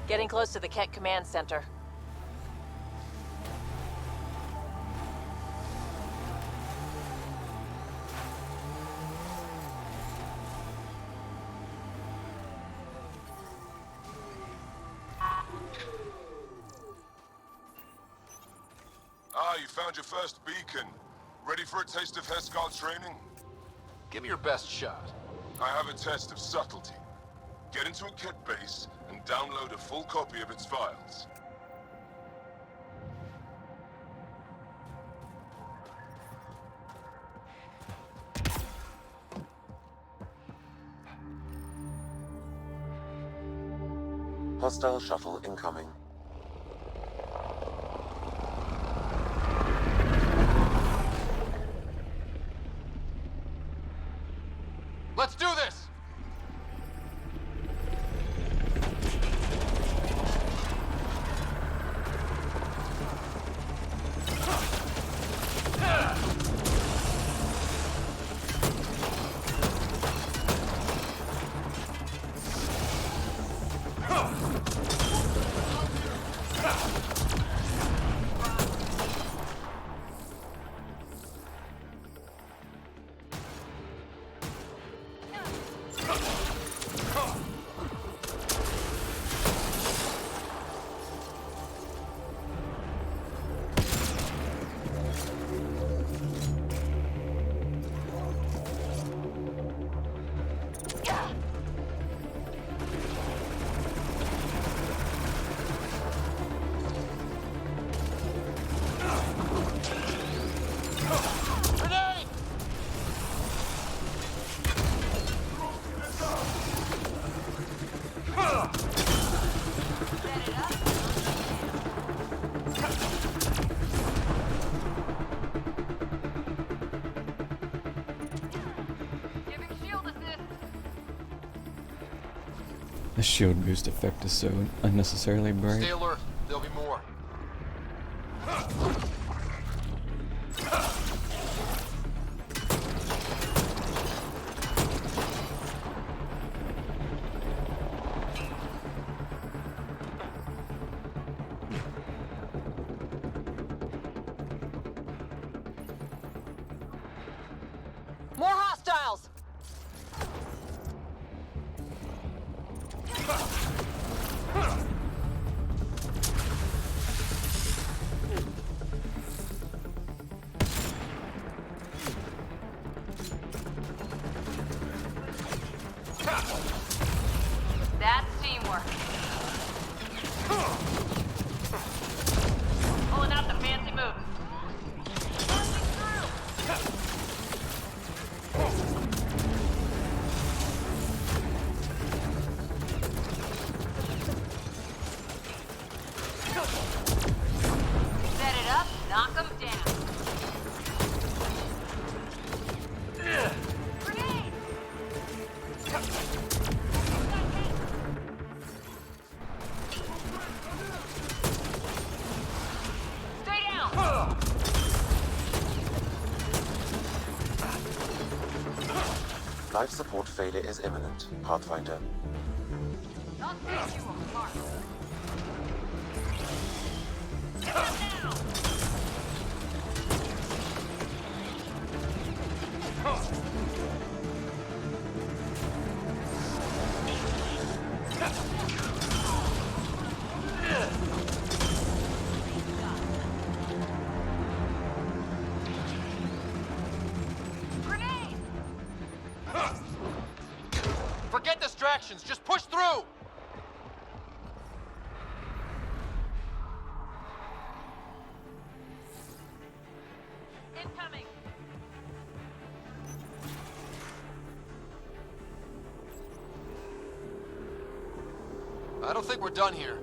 Getting close to the Kett Command Center. Ah, you found your first beacon. Ready for a taste of Hescal training? Give me your best shot. I have a test of subtlety. Get into a Kett base and download a full copy of its files. Hostile shuttle incoming. Let's do this! The shield boost effect is so unnecessarily bright. Stay alert. There'll be more. More hostiles! That's teamwork. Pulling out the fancy move. Set it up, knock them down. Grenade! Stay down! Life support failure is imminent, Pathfinder. Not take you on mark. Get them now! Grenade! Forget distractions. Just push through. Incoming! I don't think we're done here.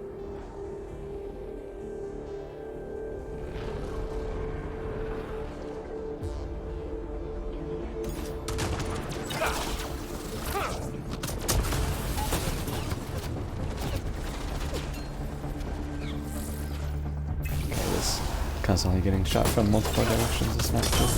This constantly getting shot from multiple directions is not good.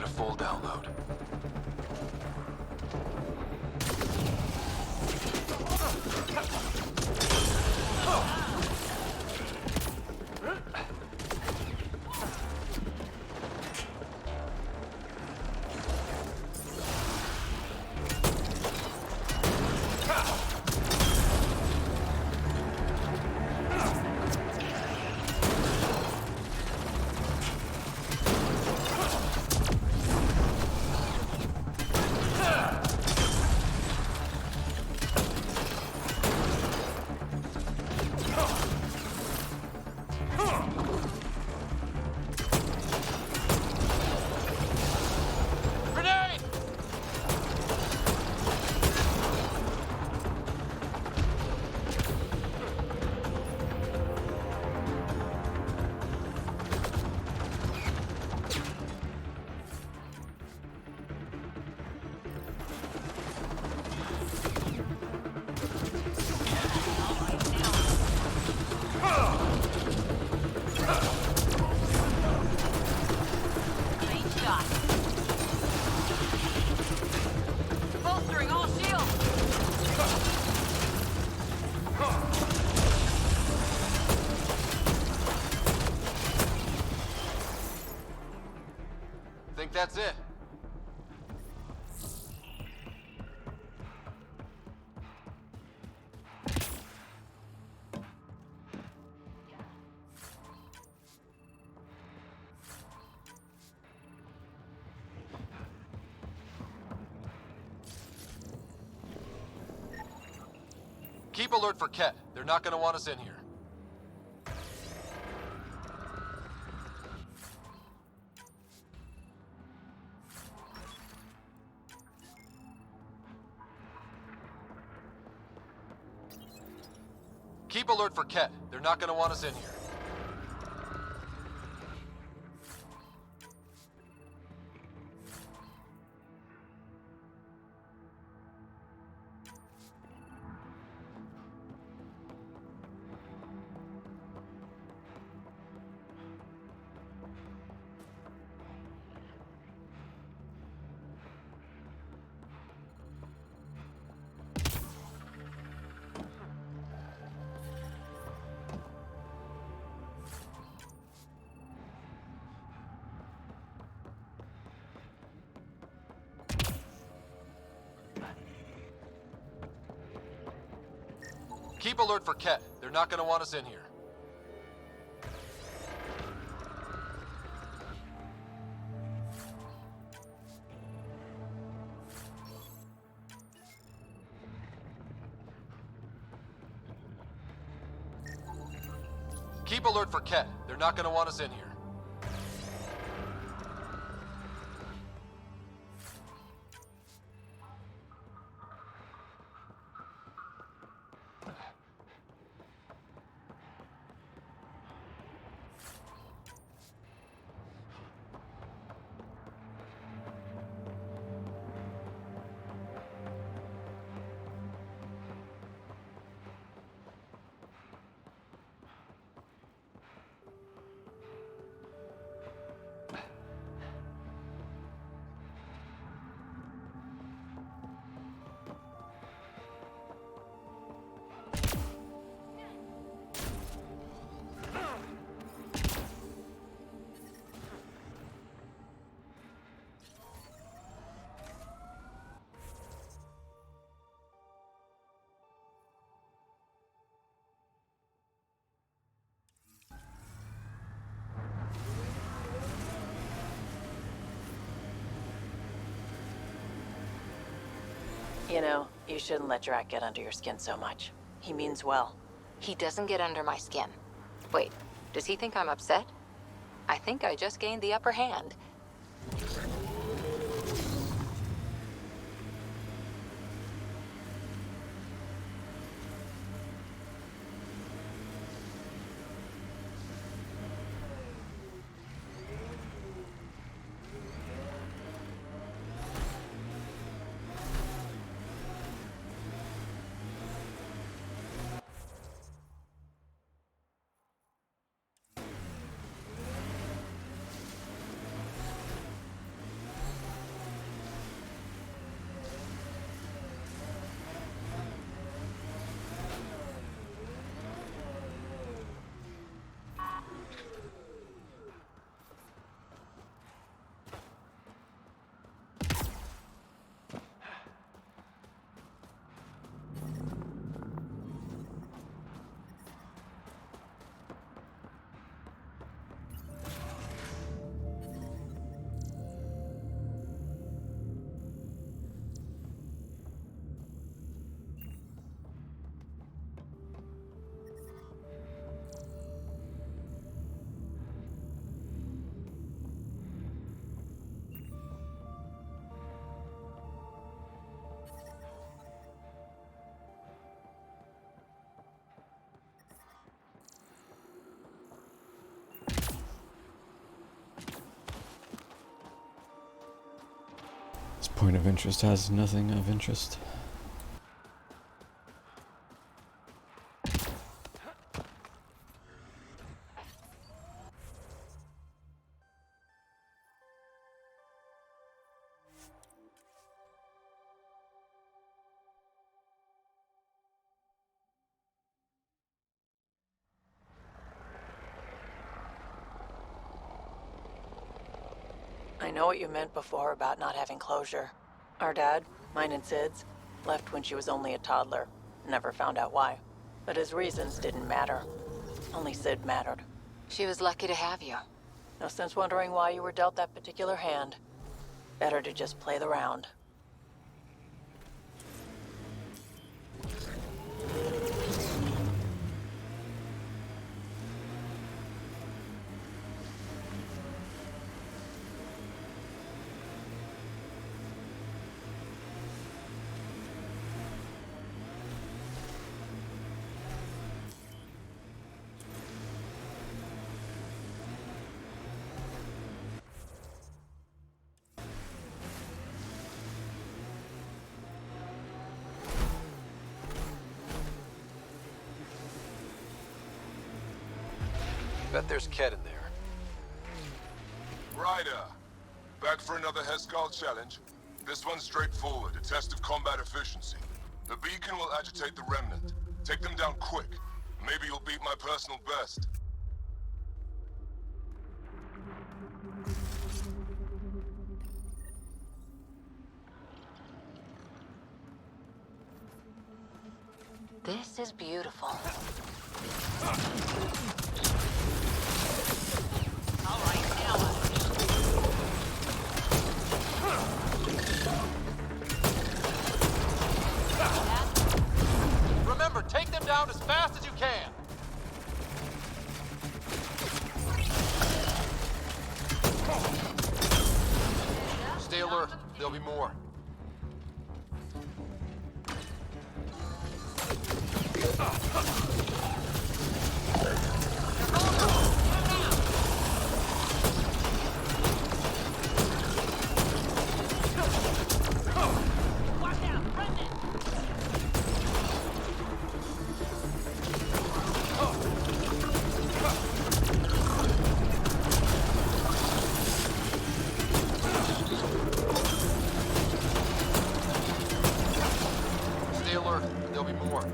full download. Grenade! Nice shot. Bolstering all shields. Think that's it. Keep alert for Ket. They're not gonna want us in here. Keep alert for Ket. They're not gonna want us in here. Keep alert for Ket. They're not gonna want us in here. Keep alert for Ket. They're not gonna want us in here. You know, you shouldn't let Drac get under your skin so much. He means well. He doesn't get under my skin. Wait, does he think I'm upset? I think I just gained the upper hand. This point of interest has nothing of interest. I know what you meant before about not having closure. Our dad, mine and Sid's, left when she was only a toddler. Never found out why. But his reasons didn't matter. Only Sid mattered. She was lucky to have you. No sense wondering why you were dealt that particular hand. Better to just play the round. Bet there's Ket in there. Ryder, back for another Heskal challenge? This one's straightforward, a test of combat efficiency. The beacon will agitate the remnant. Take them down quick. Maybe you'll beat my personal best. This is beautiful. All right, now what? Remember, take them down as fast as you can. Stay alert. There'll be more. Watch out, remnant! Stay alert. There'll be more.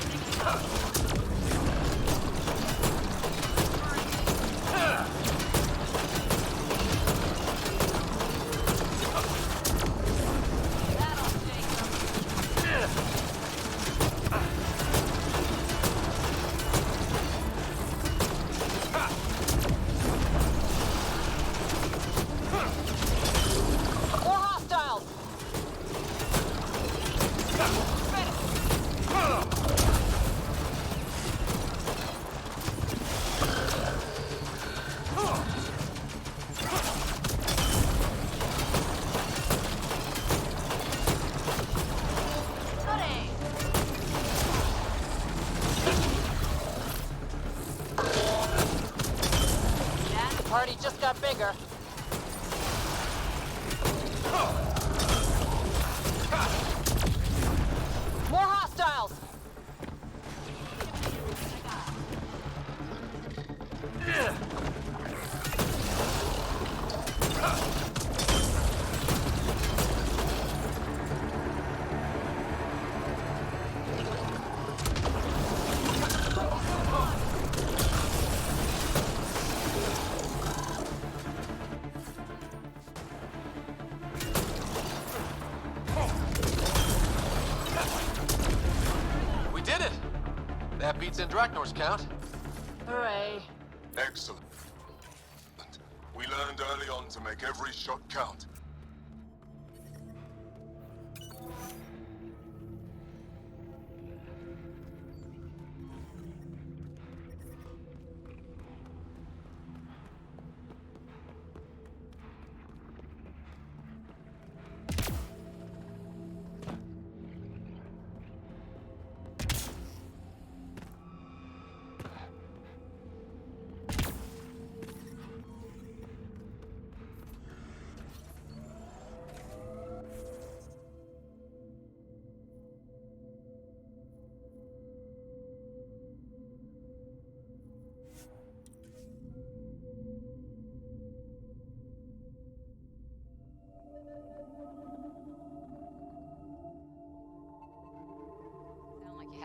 Good job! That'll shake them. More hostiles! Hooray! The party just got bigger. More hostiles! We did it! That beats Indraknor's count. Hooray. Excellent. We learned early on to make every shot count.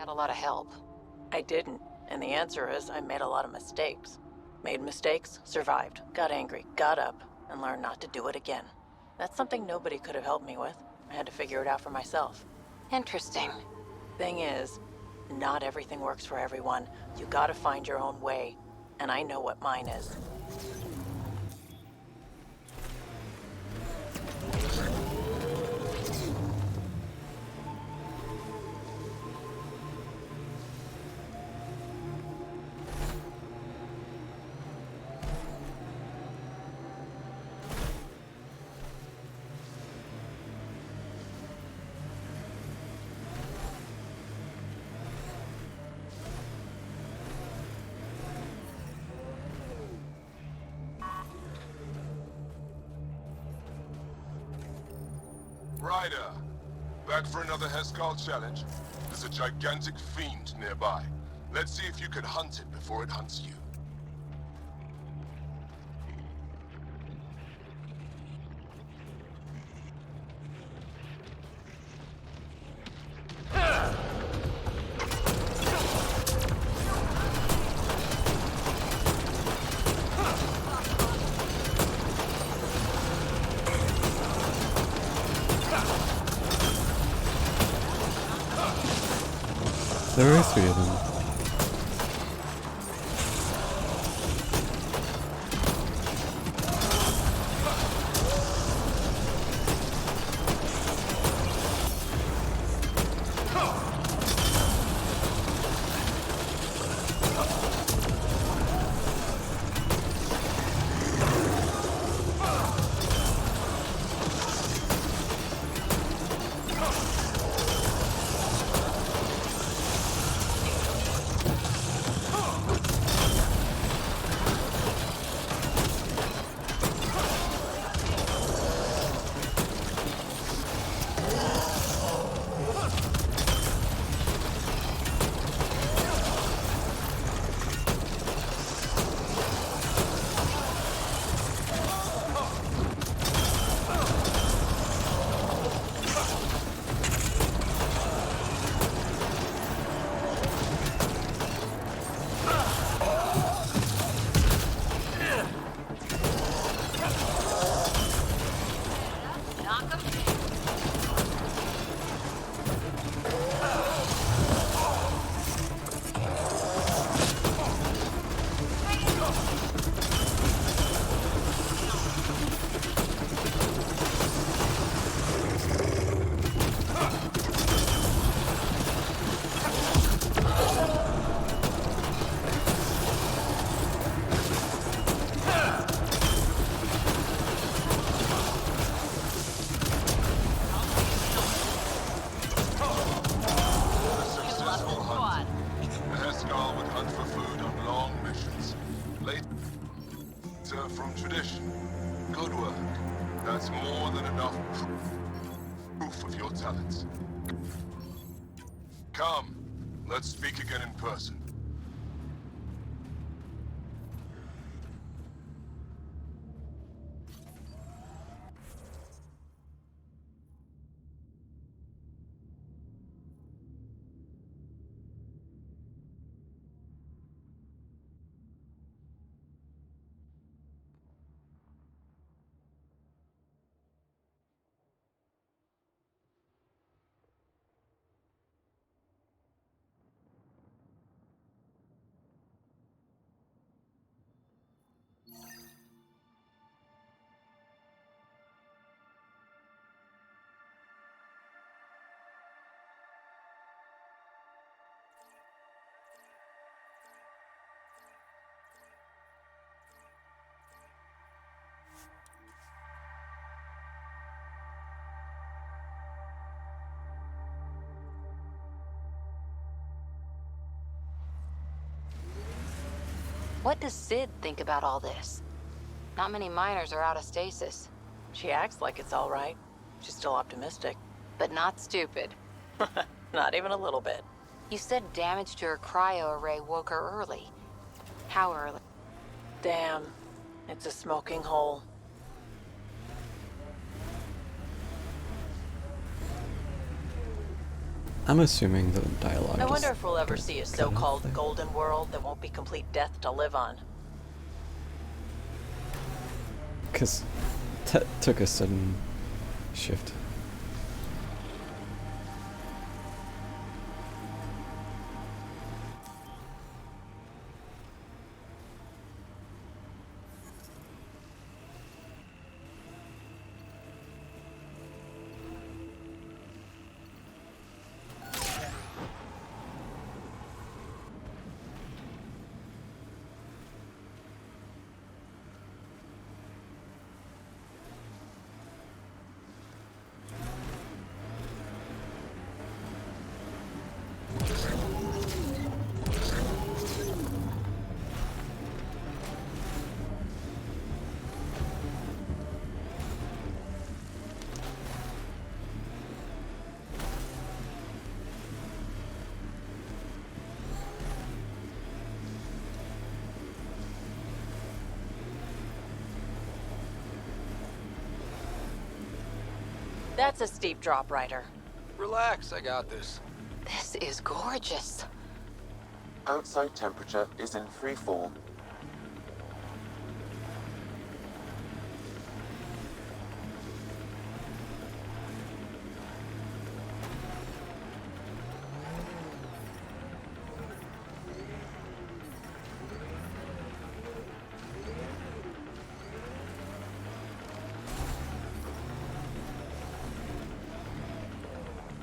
had a lot of help. I didn't, and the answer is I made a lot of mistakes. Made mistakes, survived, got angry, got up, and learned not to do it again. That's something nobody could have helped me with. I had to figure it out for myself. Interesting. Thing is, not everything works for everyone. You gotta find your own way, and I know what mine is. Ryder, back for another Heskal challenge? There's a gigantic fiend nearby. Let's see if you can hunt it before it hunts you. There are three of them. Knock 'em. Successful hunt. The Heskal would hunt for food on long missions. Later from tradition. Good work. That's more than enough proof of your talents. Come, let's speak again in person. What does Sid think about all this? Not many miners are out of stasis, She acts like it's all right. She's still optimistic. but not stupid. Not even a little bit. You said damage to her cryo array woke her early. How early? Damn. It's a smoking hole. I'm assuming the dialogue. I wonder just if we'll ever got see a cut so-called off there. golden world that won't be complete death to live on. Because took a sudden shift. That's a steep drop, Ryder. Relax, I got this. This is gorgeous. Outside temperature is in free fall.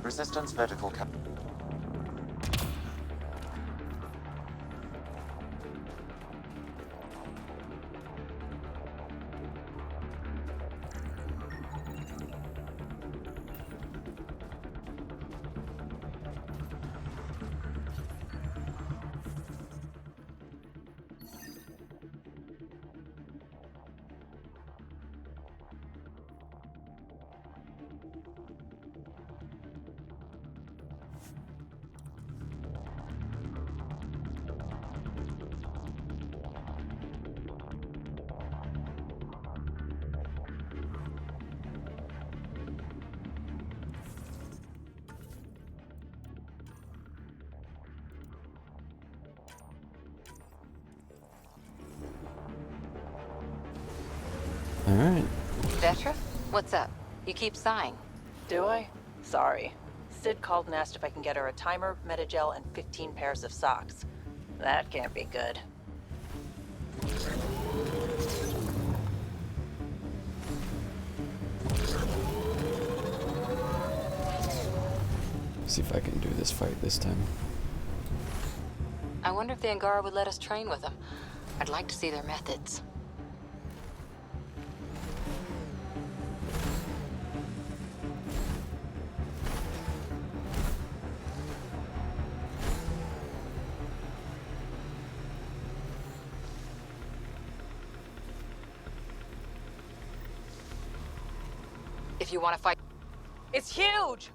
Resistance vertical cap. Alright. Vetra, what's up? You keep sighing. Do I? Sorry. Sid called and asked if I can get her a timer, Metagel, and 15 pairs of socks. That can't be good. See if I can do this fight this time. I wonder if the Angara would let us train with them. I'd like to see their methods. If you want to fight... It's huge!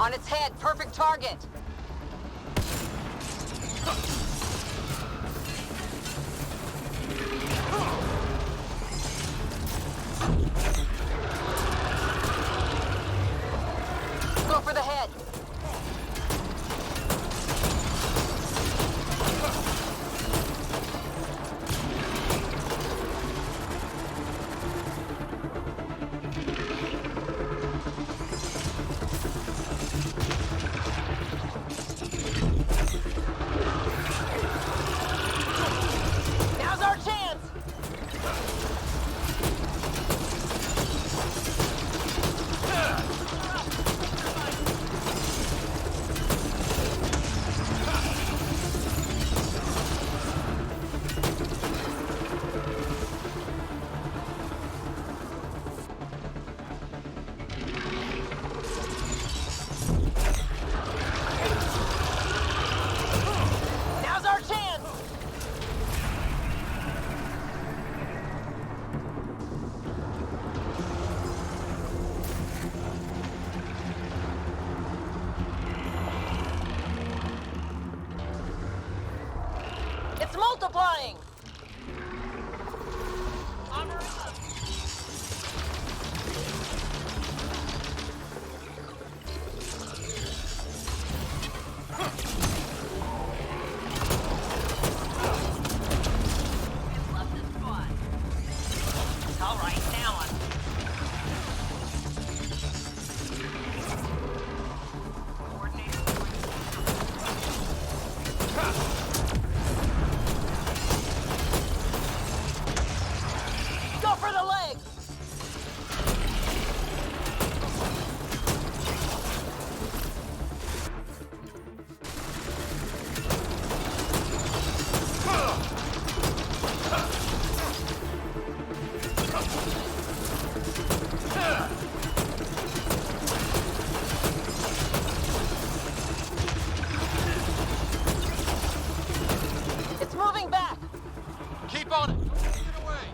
On its head, perfect target. Go for the head. Now's our chance! Now's our chance! It's multiplying! Armor up. It's left the squad. All right, now I'm... Go for the leg! It's moving back! Keep on it! Don't give it away!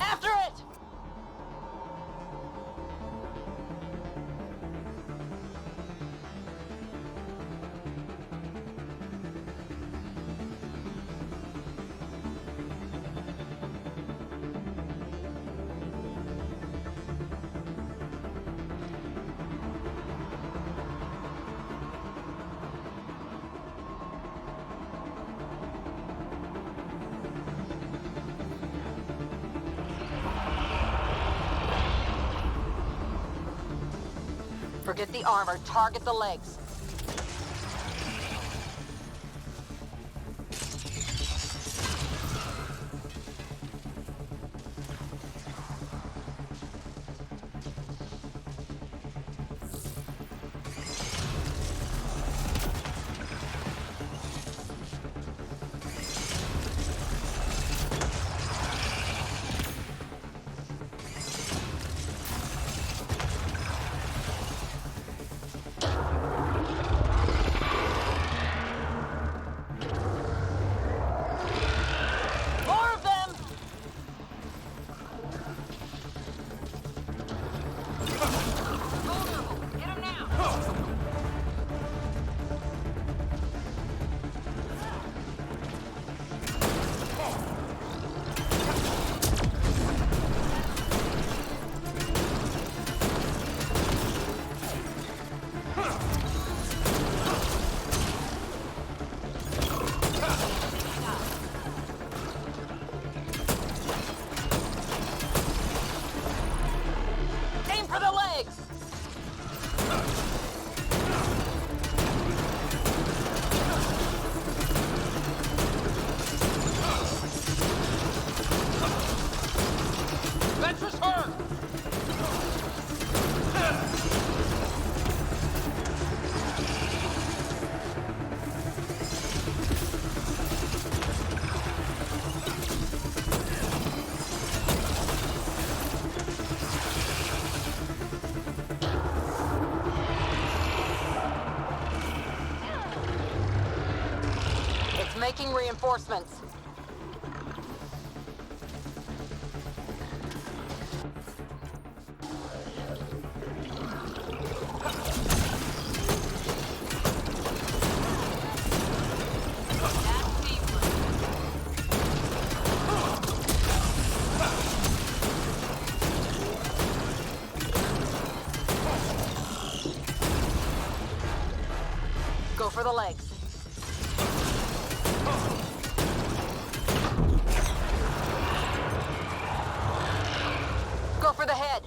After it! Forget the armor, target the legs. Making reinforcements. That's seamless. Go for the legs. Go for the head.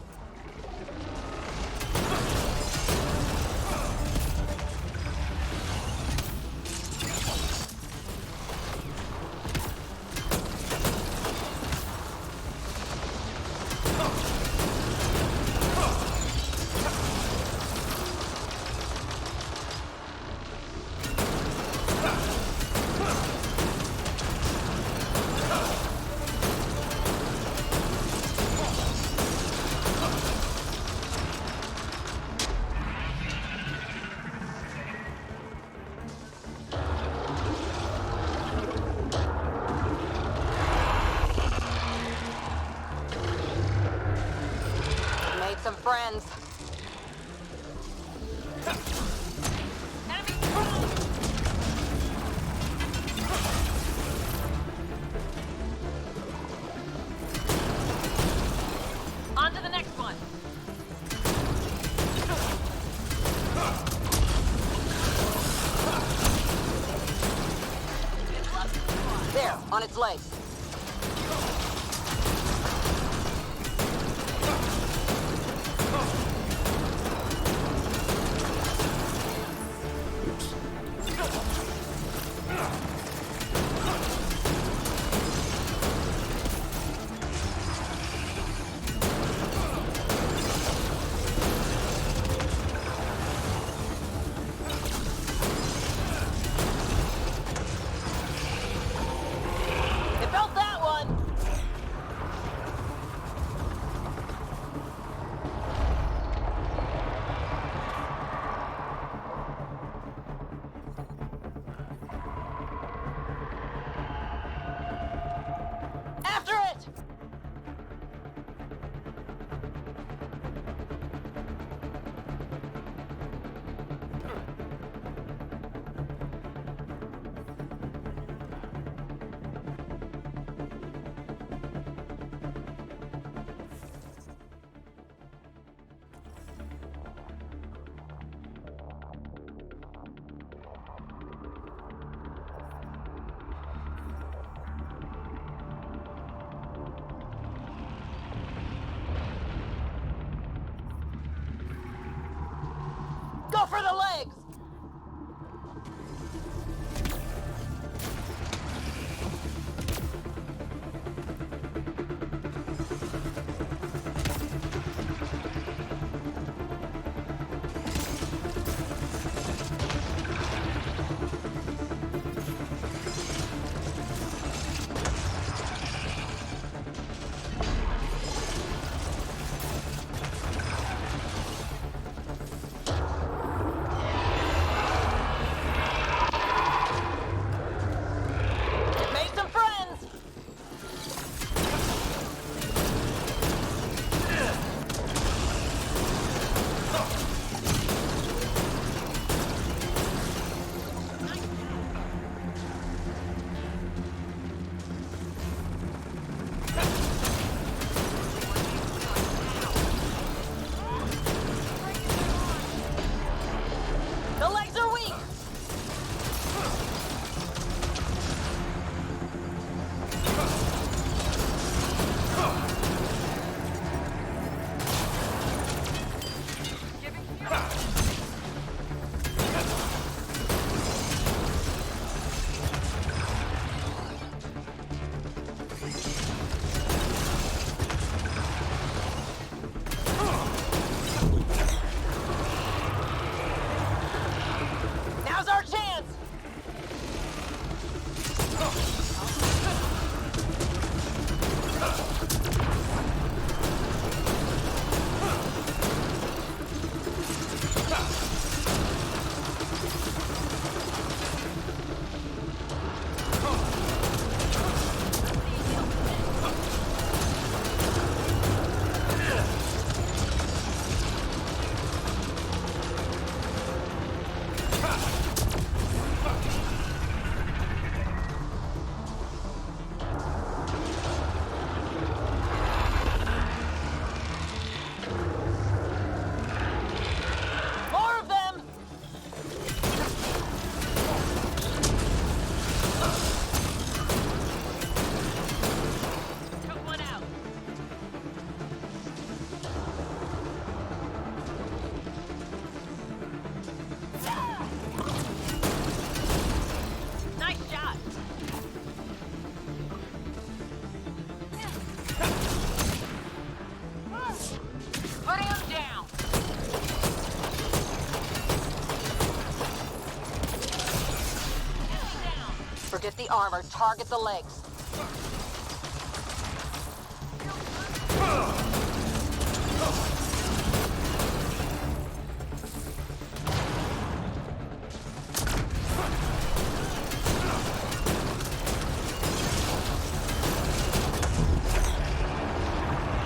Made some friends. Enemy on to the next one. There, on its legs. It felt that one. After it! Go for the legs! More of them! Took one out. Nice shot. Putting him down. Forget the armor, target the legs.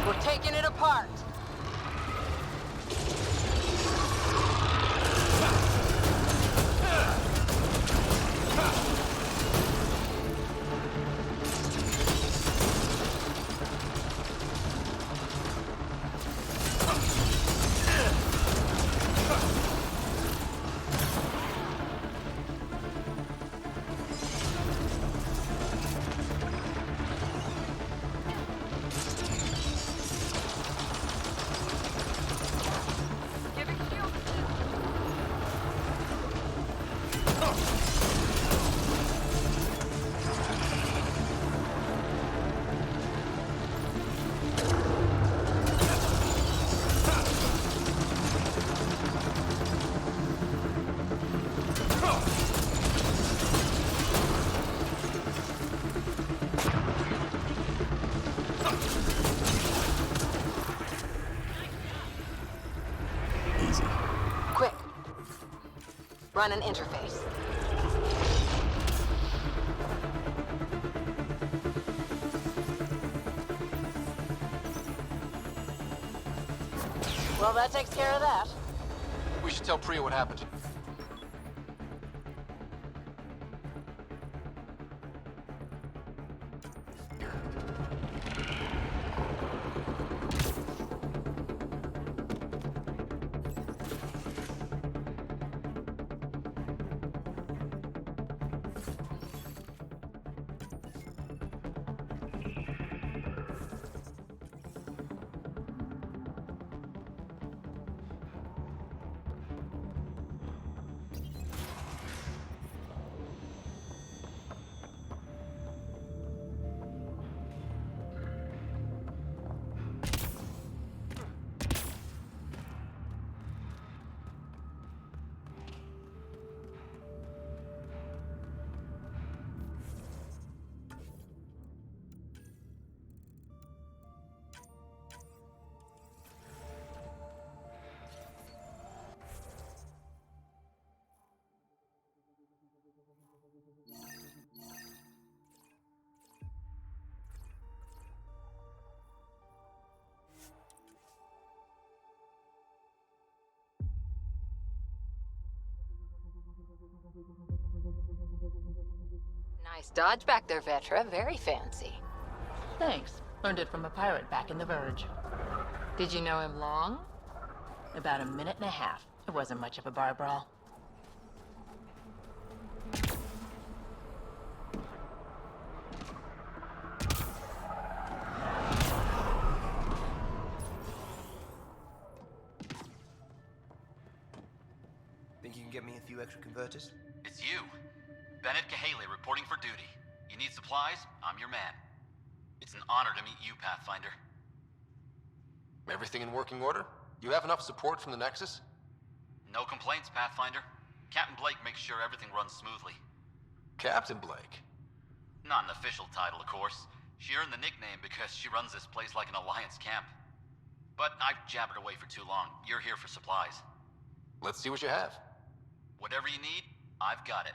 We're taking it apart. Giving shield assist. Easy. Quick. Run an interface. Well, that takes care of that. We should tell Priya what happened. Nice dodge back there, Vetra. Very fancy. Thanks. Learned it from a pirate back in the Verge. Did you know him long? About a minute and a half. It wasn't much of a bar brawl. Think you can get me a few extra converters? It's you. Bennett Cahaley reporting for duty. You need supplies? I'm your man. It's an honor to meet you, Pathfinder. Everything in working order? You have enough support from the Nexus? No complaints, Pathfinder. Captain Blake makes sure everything runs smoothly. Captain Blake? Not an official title, of course. She earned the nickname because she runs this place like an Alliance camp. But I've jabbered away for too long. You're here for supplies. Let's see what you have. Whatever you need, I've got it.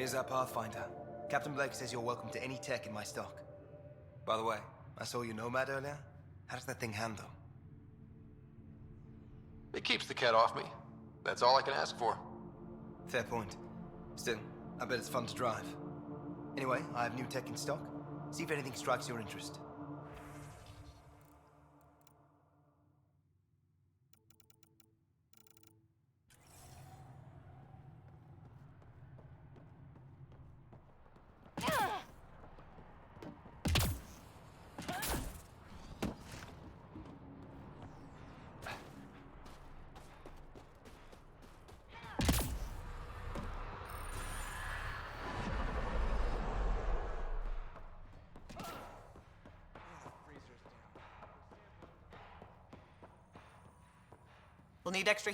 Here's our Pathfinder. Captain Blake says you're welcome to any tech in my stock. By the way, I saw your Nomad earlier. How does that thing handle? It keeps the cat off me. That's all I can ask for. Fair point. Still, I bet it's fun to drive. Anyway, I have new tech in stock. See if anything strikes your interest. We'll need extra...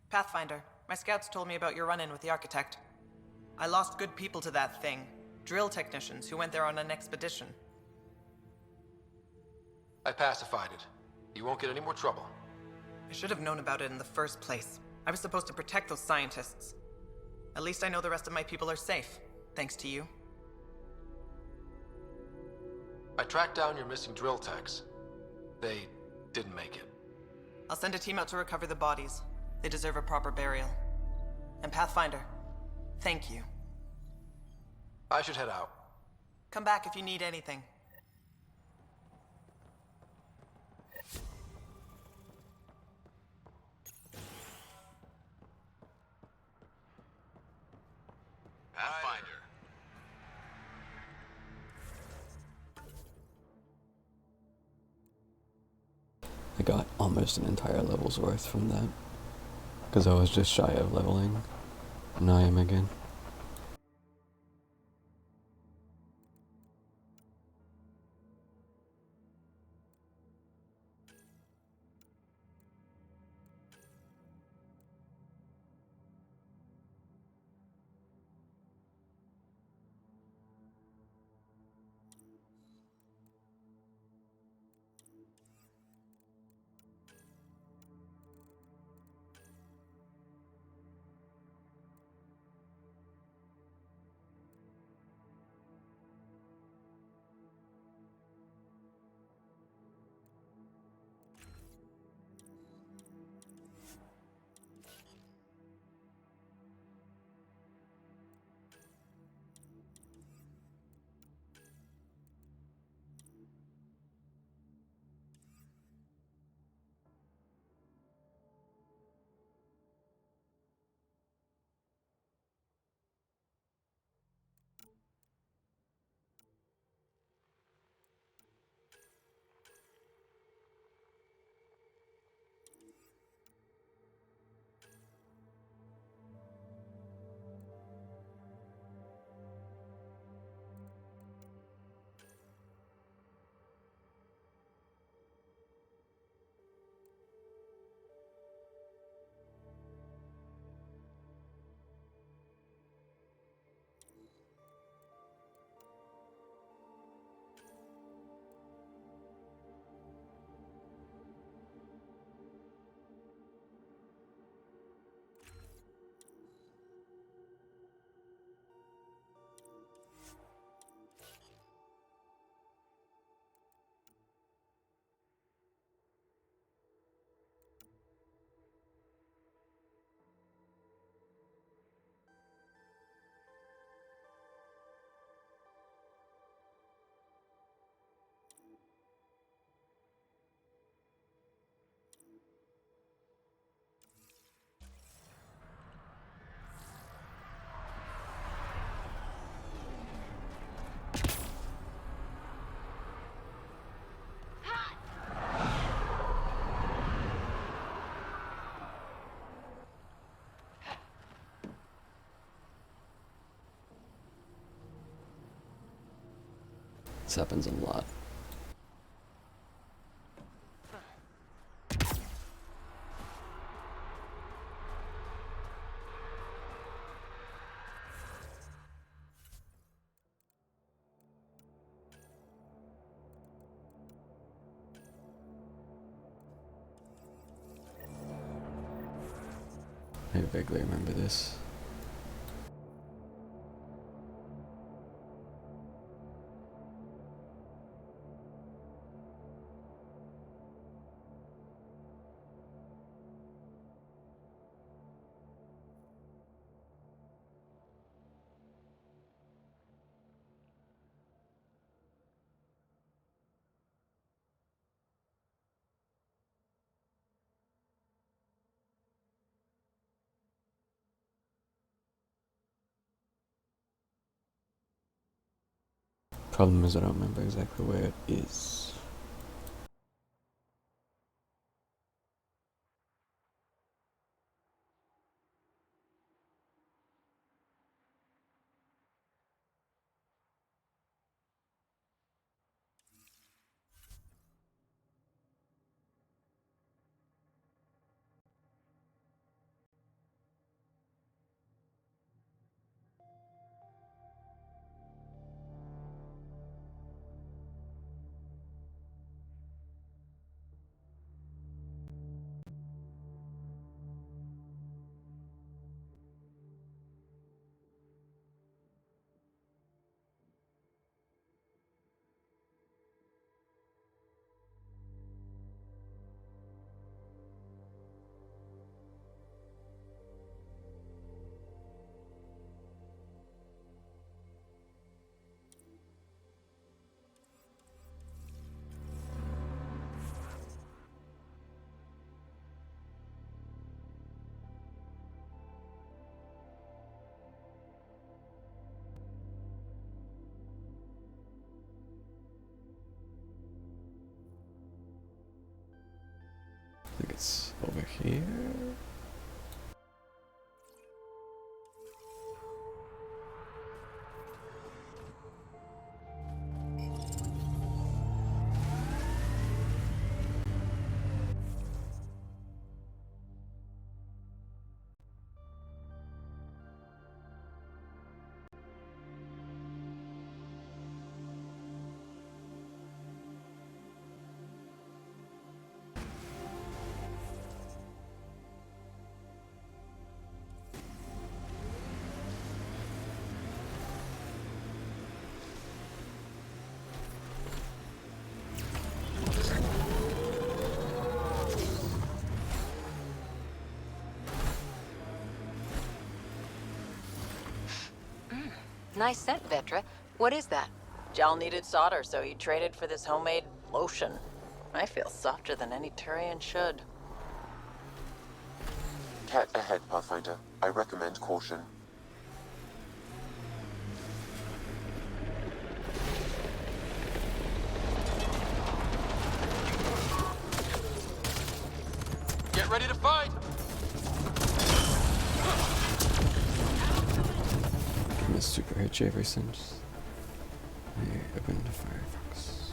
Pathfinder, my scouts told me about your run-in with the Architect. I lost good people to that thing. Drill technicians who went there on an expedition. I pacified it. You won't get any more trouble. I should have known about it in the first place. I was supposed to protect those scientists. At least I know the rest of my people are safe, thanks to you. I tracked down your missing drill techs. They didn't make it. I'll send a team out to recover the bodies. They deserve a proper burial. And Pathfinder, thank you. I should head out. Come back if you need anything. Pathfinder. I got almost an entire level's worth from that. Because I was just shy of leveling. And I am again. This happens a lot. I vaguely remember this. Problem is I don't remember exactly where it is. I think it's over here. Nice scent, Vetra. What is that? Jal needed solder, so he traded for this homemade lotion. I feel softer than any Turian should. Cat ahead, Pathfinder. I recommend caution. Get ready to fight! This super hit you ever since I opened Firefox.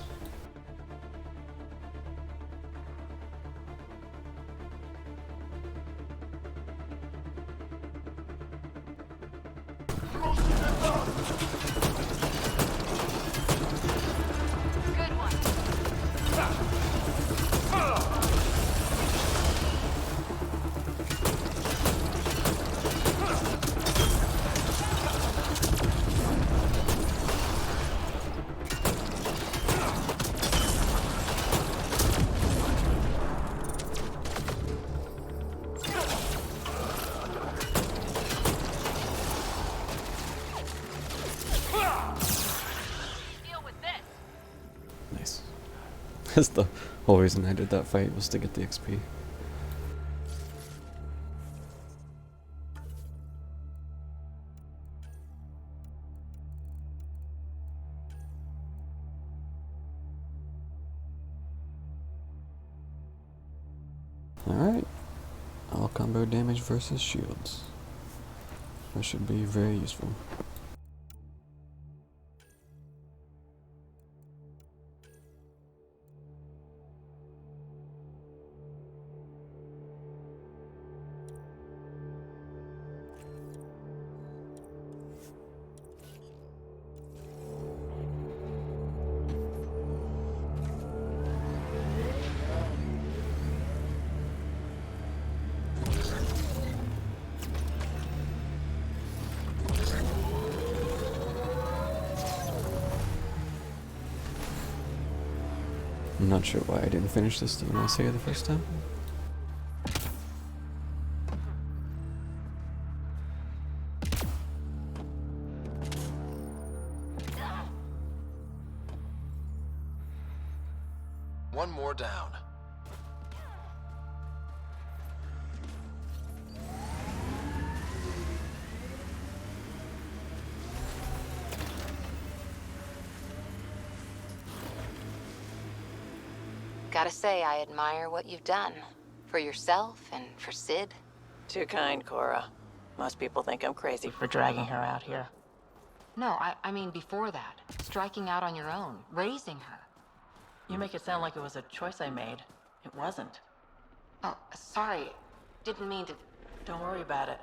Good one. Deal with this. Nice. That's the whole reason I did that fight, was to get the XP. Alright. All combo damage versus shields. That should be very useful. I'm not sure why I didn't finish this when I say it the first time. One more down. Gotta say, I admire what you've done. For yourself and for Sid. Too kind, Cora. Most people think I'm crazy for dragging her out here. No, I mean before that. Striking out on your own, raising her. You make it sound like it was a choice I made. It wasn't. Oh, sorry. Didn't mean to... Don't worry about it.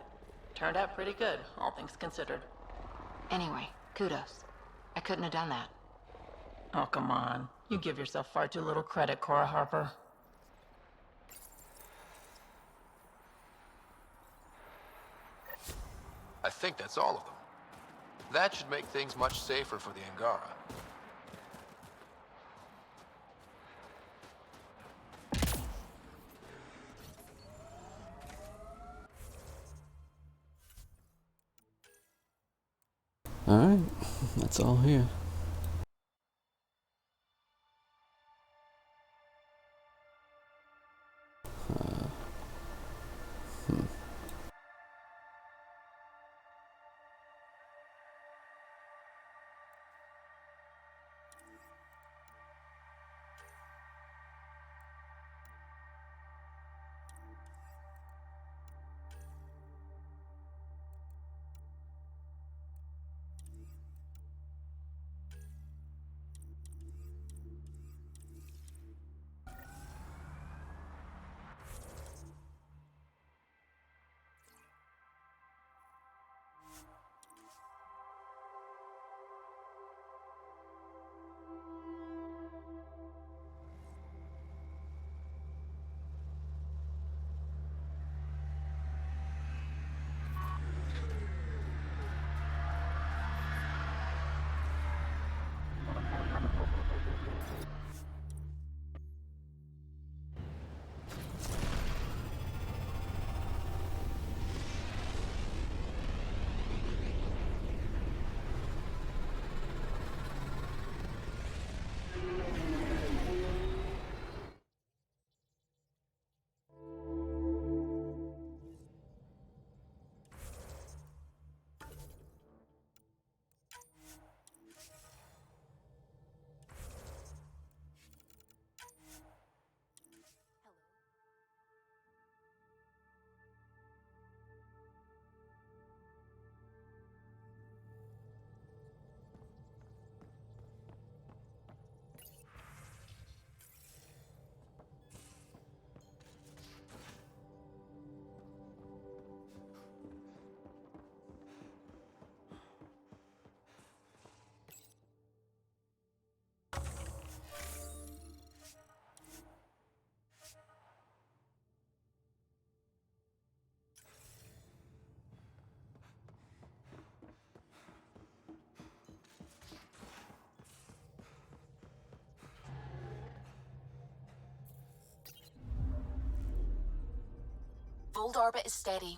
Turned out pretty good, all things considered. Anyway, kudos. I couldn't have done that. Oh, come on. You give yourself far too little credit, Cora Harper. I think that's all of them. That should make things much safer for the Angara. Alright, that's all here. Old orbit is steady.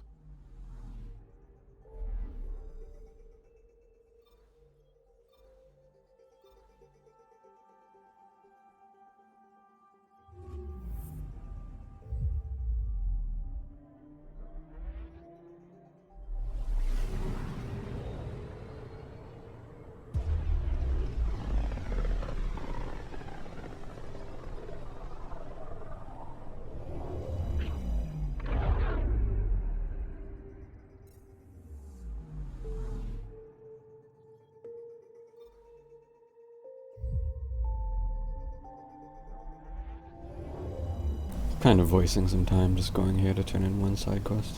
Kind of wasting some time just going here to turn in one side quest.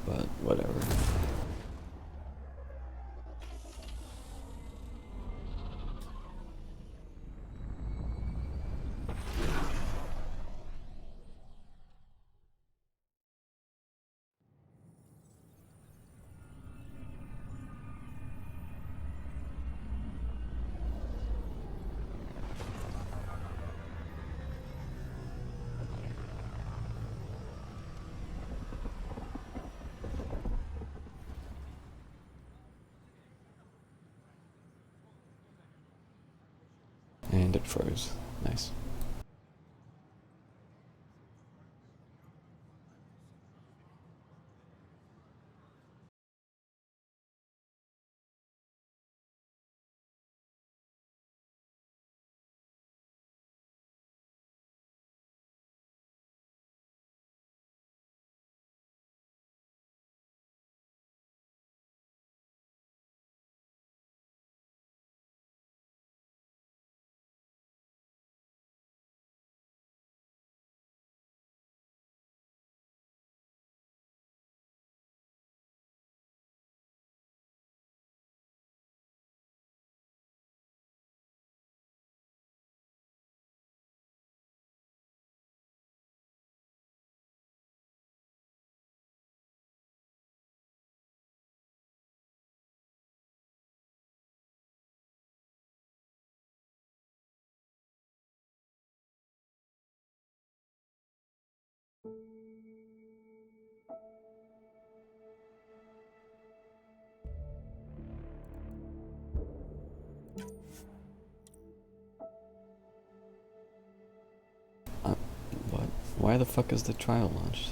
But whatever. And it froze. Nice. Why the fuck is the trial launched?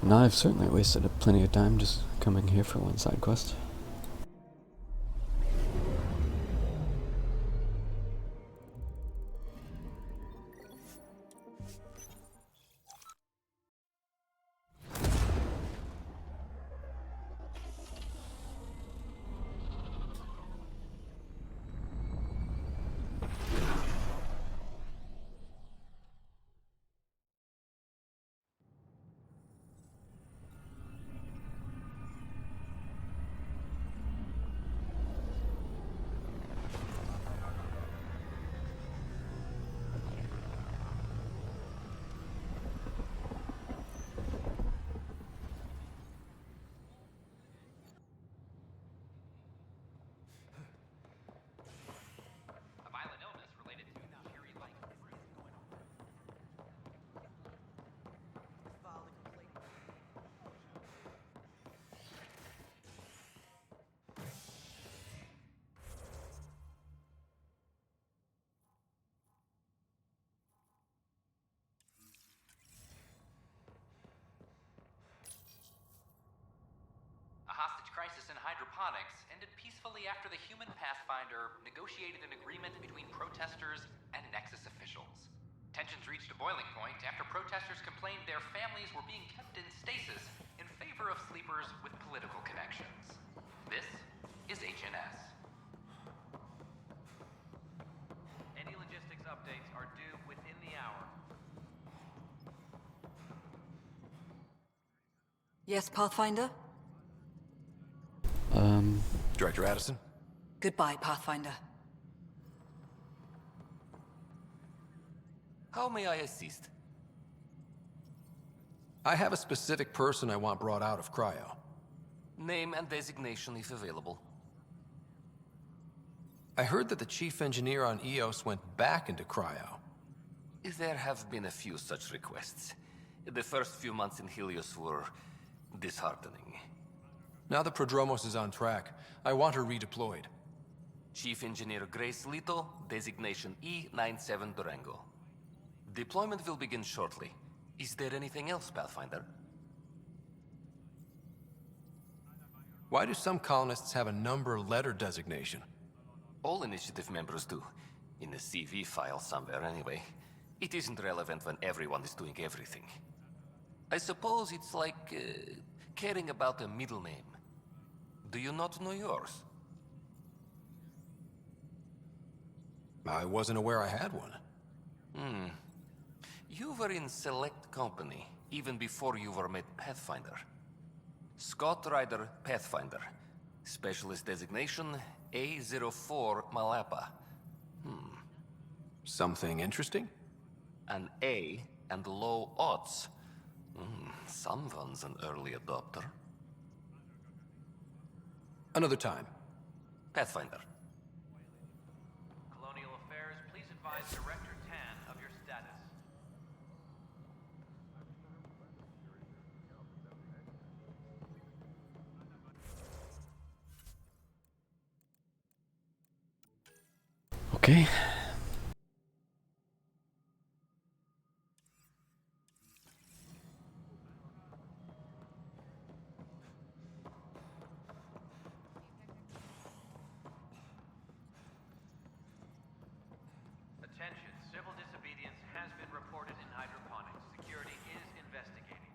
Now I've certainly wasted plenty of time just coming here for one side quest. A violent illness related to Fury-like. A hostage crisis in hydroponics ended peacefully after the human Pathfinder negotiated an agreement between protesters and Nexus officials. Tensions reached a boiling point after protesters complained their families were being kept in stasis in favor of sleepers with political connections. This is HNS. Any logistics updates are due within the hour. Yes, Pathfinder? Director Addison? Goodbye, Pathfinder. How may I assist? I have a specific person I want brought out of cryo. Name and designation if available. I heard that the chief engineer on EOS went back into cryo. There have been a few such requests. The first few months in Helios were disheartening. Now the Prodromos is on track. I want her redeployed. Chief Engineer Grace Lito, designation E97 Durango. Deployment will begin shortly. Is there anything else, Pathfinder? Why do some colonists have a number letter designation? All initiative members do. In the CV file somewhere, anyway. It isn't relevant when everyone is doing everything. I suppose it's like caring about a middle name. Do you not know yours? I wasn't aware I had one. You were in select company, even before you were made Pathfinder. Scott Ryder Pathfinder. Specialist designation, A04 Malapa. Something interesting? An A and low odds. Someone's an early adopter. Another time. Pathfinder. Colonial Affairs, please advise Director Tan of your status. Okay. Attention, civil disobedience has been reported in hydroponics. Security is investigating.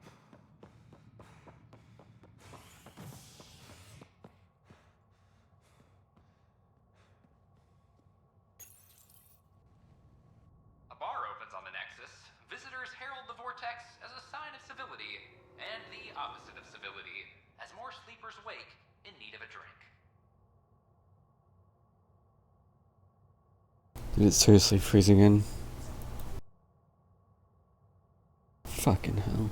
A bar opens on the Nexus. Visitors herald the vortex as a sign of civility, and the opposite of civility, as more sleepers wake in need of a drink. Did it seriously freeze again? Fucking hell.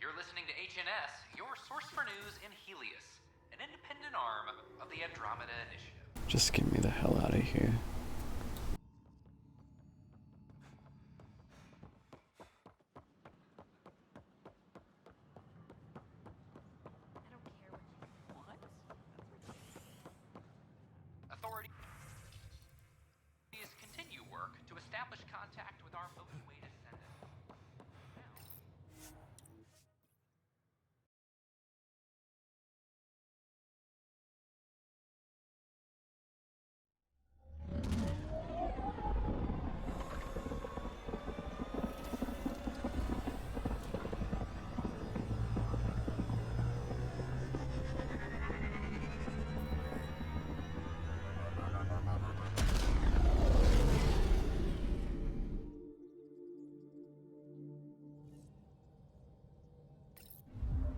You're listening to HNS, your source for news in Helios, an independent arm of the Andromeda Initiative. Just get me the hell out of here. Authorities continue work to establish contact with our Milky Way descendants.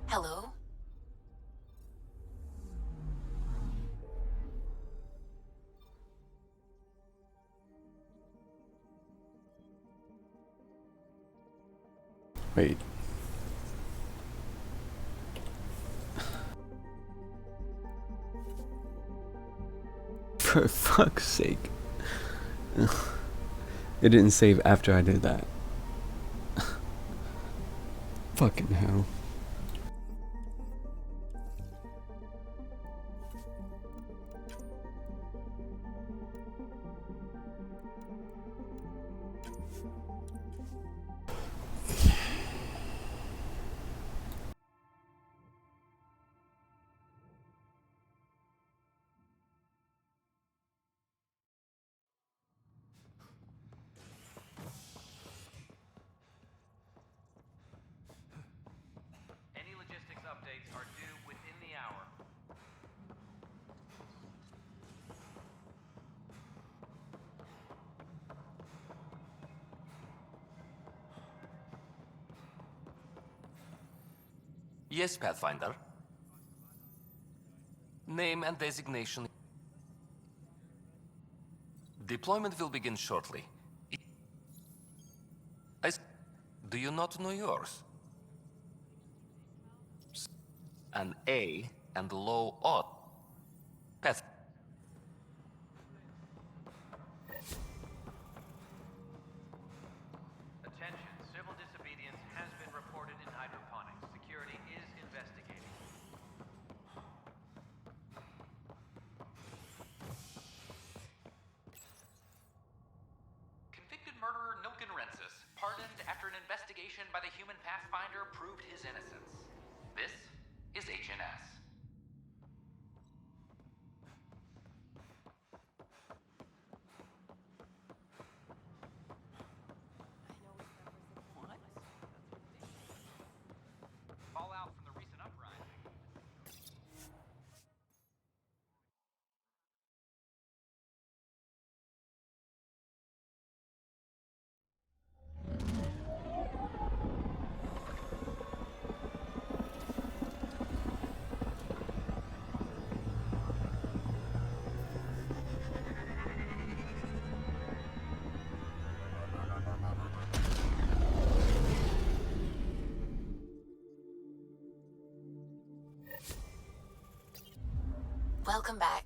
Hello? Wait. For fuck's sake. It didn't save after I did that. Fucking hell. Any logistics updates are due within the hour. Yes, Pathfinder. Name and designation. Deployment will begin shortly. Do you not know yours? An A and low odd. Path. Attention, civil disobedience has been reported in hydroponics. Security is investigating. Convicted murderer Nilken Rensis, pardoned after an investigation by the human Pathfinder proved his innocence. This is HNS. Fallout from the recent uprising. Welcome back.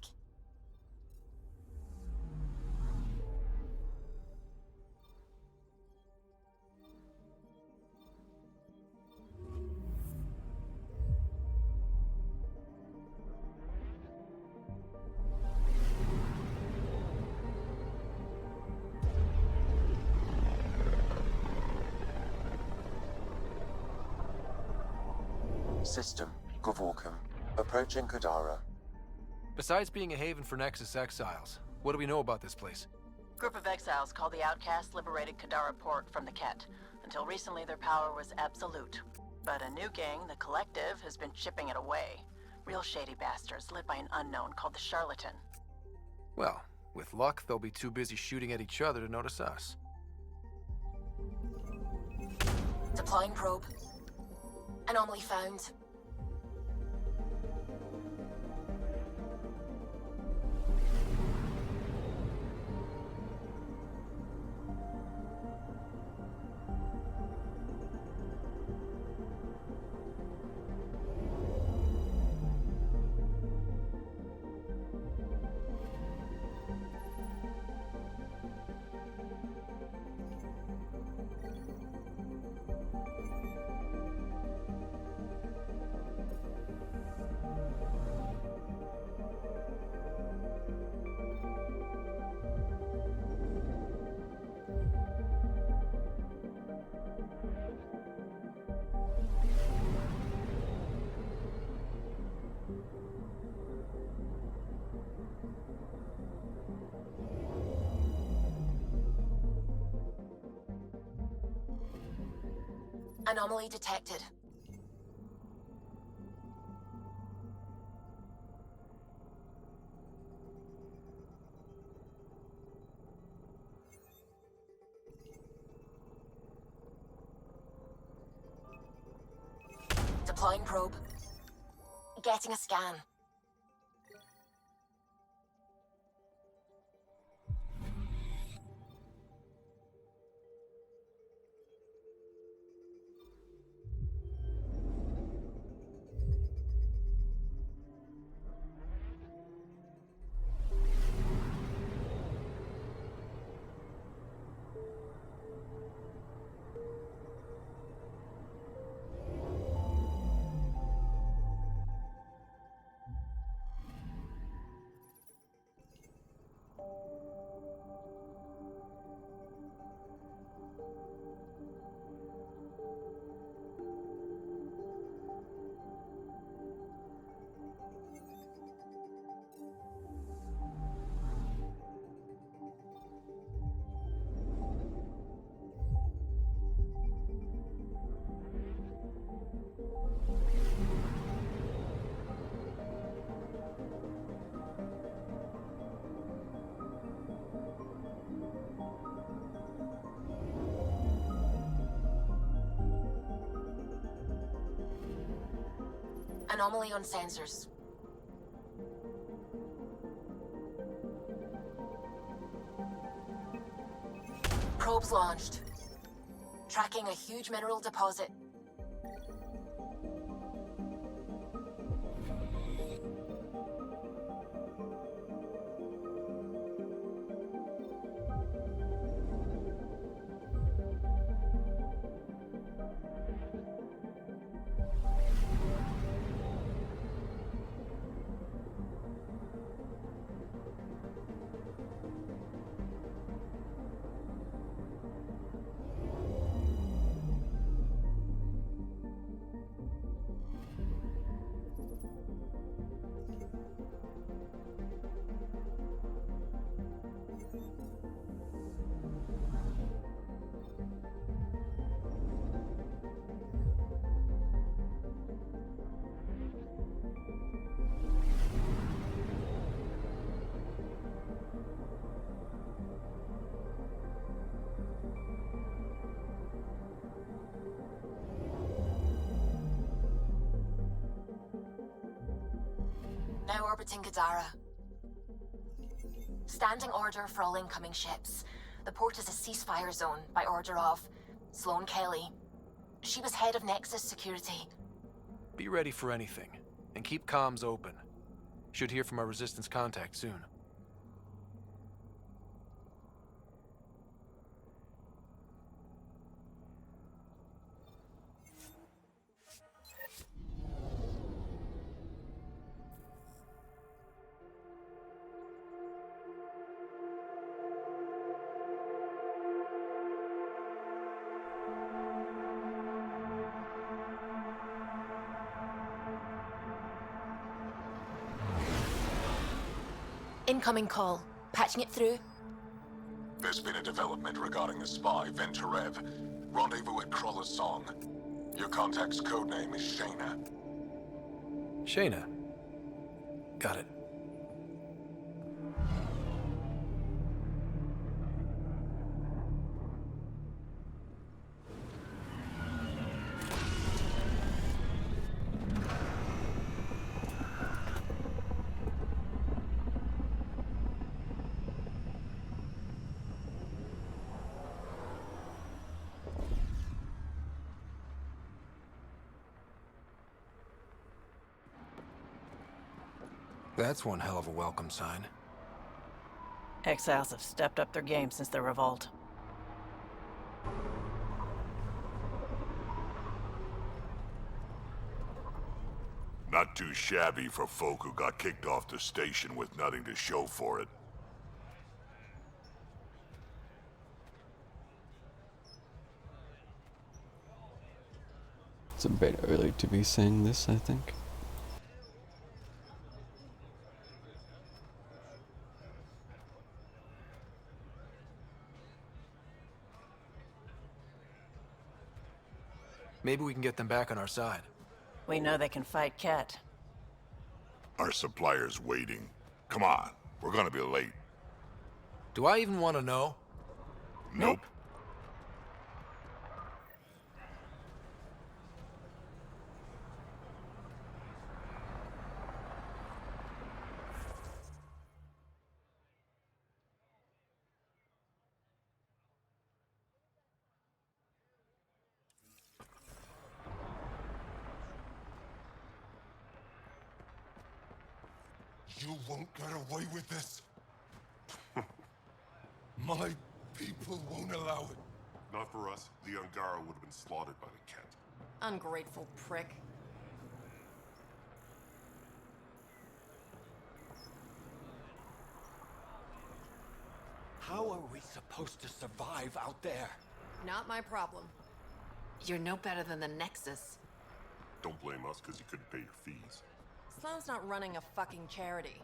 System, Govorkum. Approaching Kadara. Besides being a haven for Nexus exiles, what do we know about this place? Group of exiles called the Outcasts liberated Kadara Port from the Ket. Until recently, their power was absolute. But a new gang, the Collective, has been chipping it away. Real shady bastards led by an unknown called the Charlatan. Well, with luck, they'll be too busy shooting at each other to notice us. Deploying probe. Anomaly found. Anomaly detected. Deploying probe. Getting a scan. Anomaly on sensors. Probes launched. Tracking a huge mineral deposit. Now orbiting Gadara. Standing order for all incoming ships. The port is a ceasefire zone by order of Sloane Kelly. She was head of Nexus Security. Be ready for anything, and keep comms open. Should hear from our Resistance contact soon. Incoming call. Patching it through. There's been a development regarding the spy, Venturev. Rendezvous at Crawler's Song. Your contact's codename is Shayna. Shayna. Got it. That's one hell of a welcome sign. Exiles have stepped up their game since the revolt. Not too shabby for folk who got kicked off the station with nothing to show for it. It's a bit early to be saying this, I think. Maybe we can get them back on our side. We know they can fight Ket. Our supplier's waiting. Come on, we're gonna be late. Do I even want to know? Nope. You won't get away with this. My people won't allow it. Not for us. The Ungara would have been slaughtered by the Kent. Ungrateful prick. How are we supposed to survive out there? Not my problem. You're no better than the Nexus. Don't blame us because you couldn't pay your fees. Sloane's not running a fucking charity.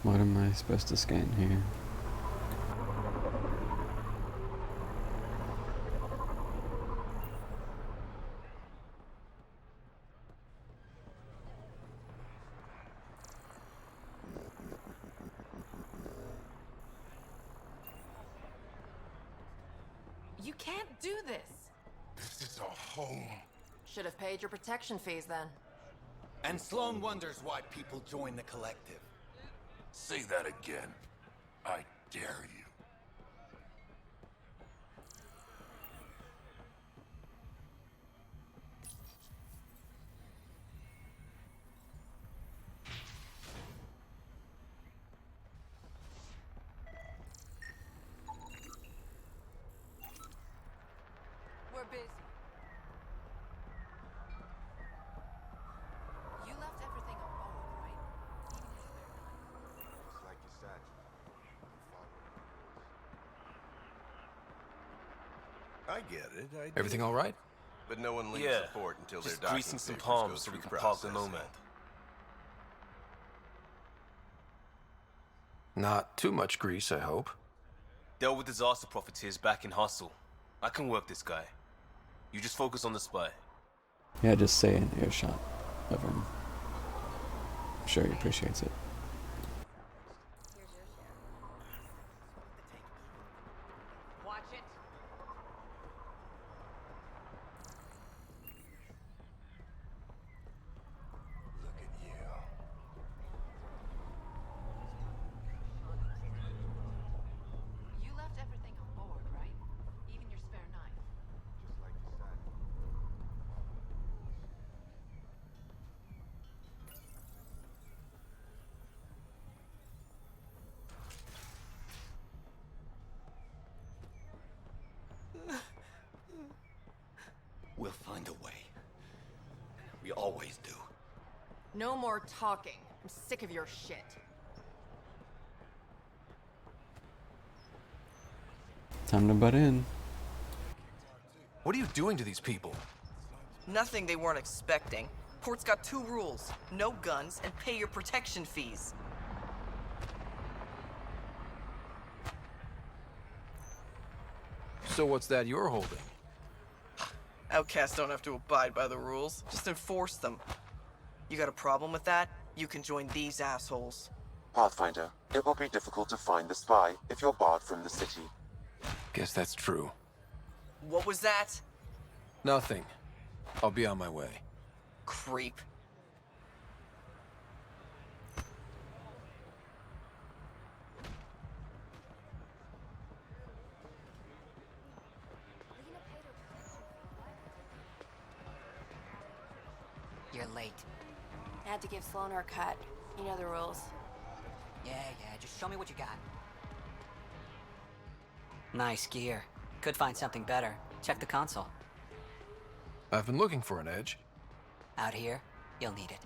What am I supposed to scan here? You can't do this. This is our home. Should have paid your protection fees then. And Sloan wonders why people join the collective. Say that again. I dare you. We're busy. You left everything on board, right? Just like you said. I get it. I do. Everything all right? But no one leaves the fort until just their greasing docking some papers palms go so we through can park the processing. Nomad. Not too much grease, I hope. Dealt with disaster profiteers back in Hustle. I can work this guy. You just focus on the spy. Yeah, just say an earshot of him. I'm sure he appreciates it. Watch it. Look at you. You left everything on board, right? Even your spare knife. Just like you said. We'll find a way. We always do. No more talking. I'm sick of your shit. Time to butt in. What are you doing to these people? Nothing they weren't expecting. Port's got 2 rules. No guns and pay your protection fees. So what's that you're holding? Outcasts don't have to abide by the rules. Just enforce them. You got a problem with that? You can join these assholes. Pathfinder, it will be difficult to find the spy if you're barred from the city. Guess that's true. What was that? Nothing. I'll be on my way. Creep. You're late. I had to give Sloan her cut. You know the rules. Yeah, just show me what you got. Nice gear. Could find something better. Check the console. I've been looking for an edge. Out here, you'll need it.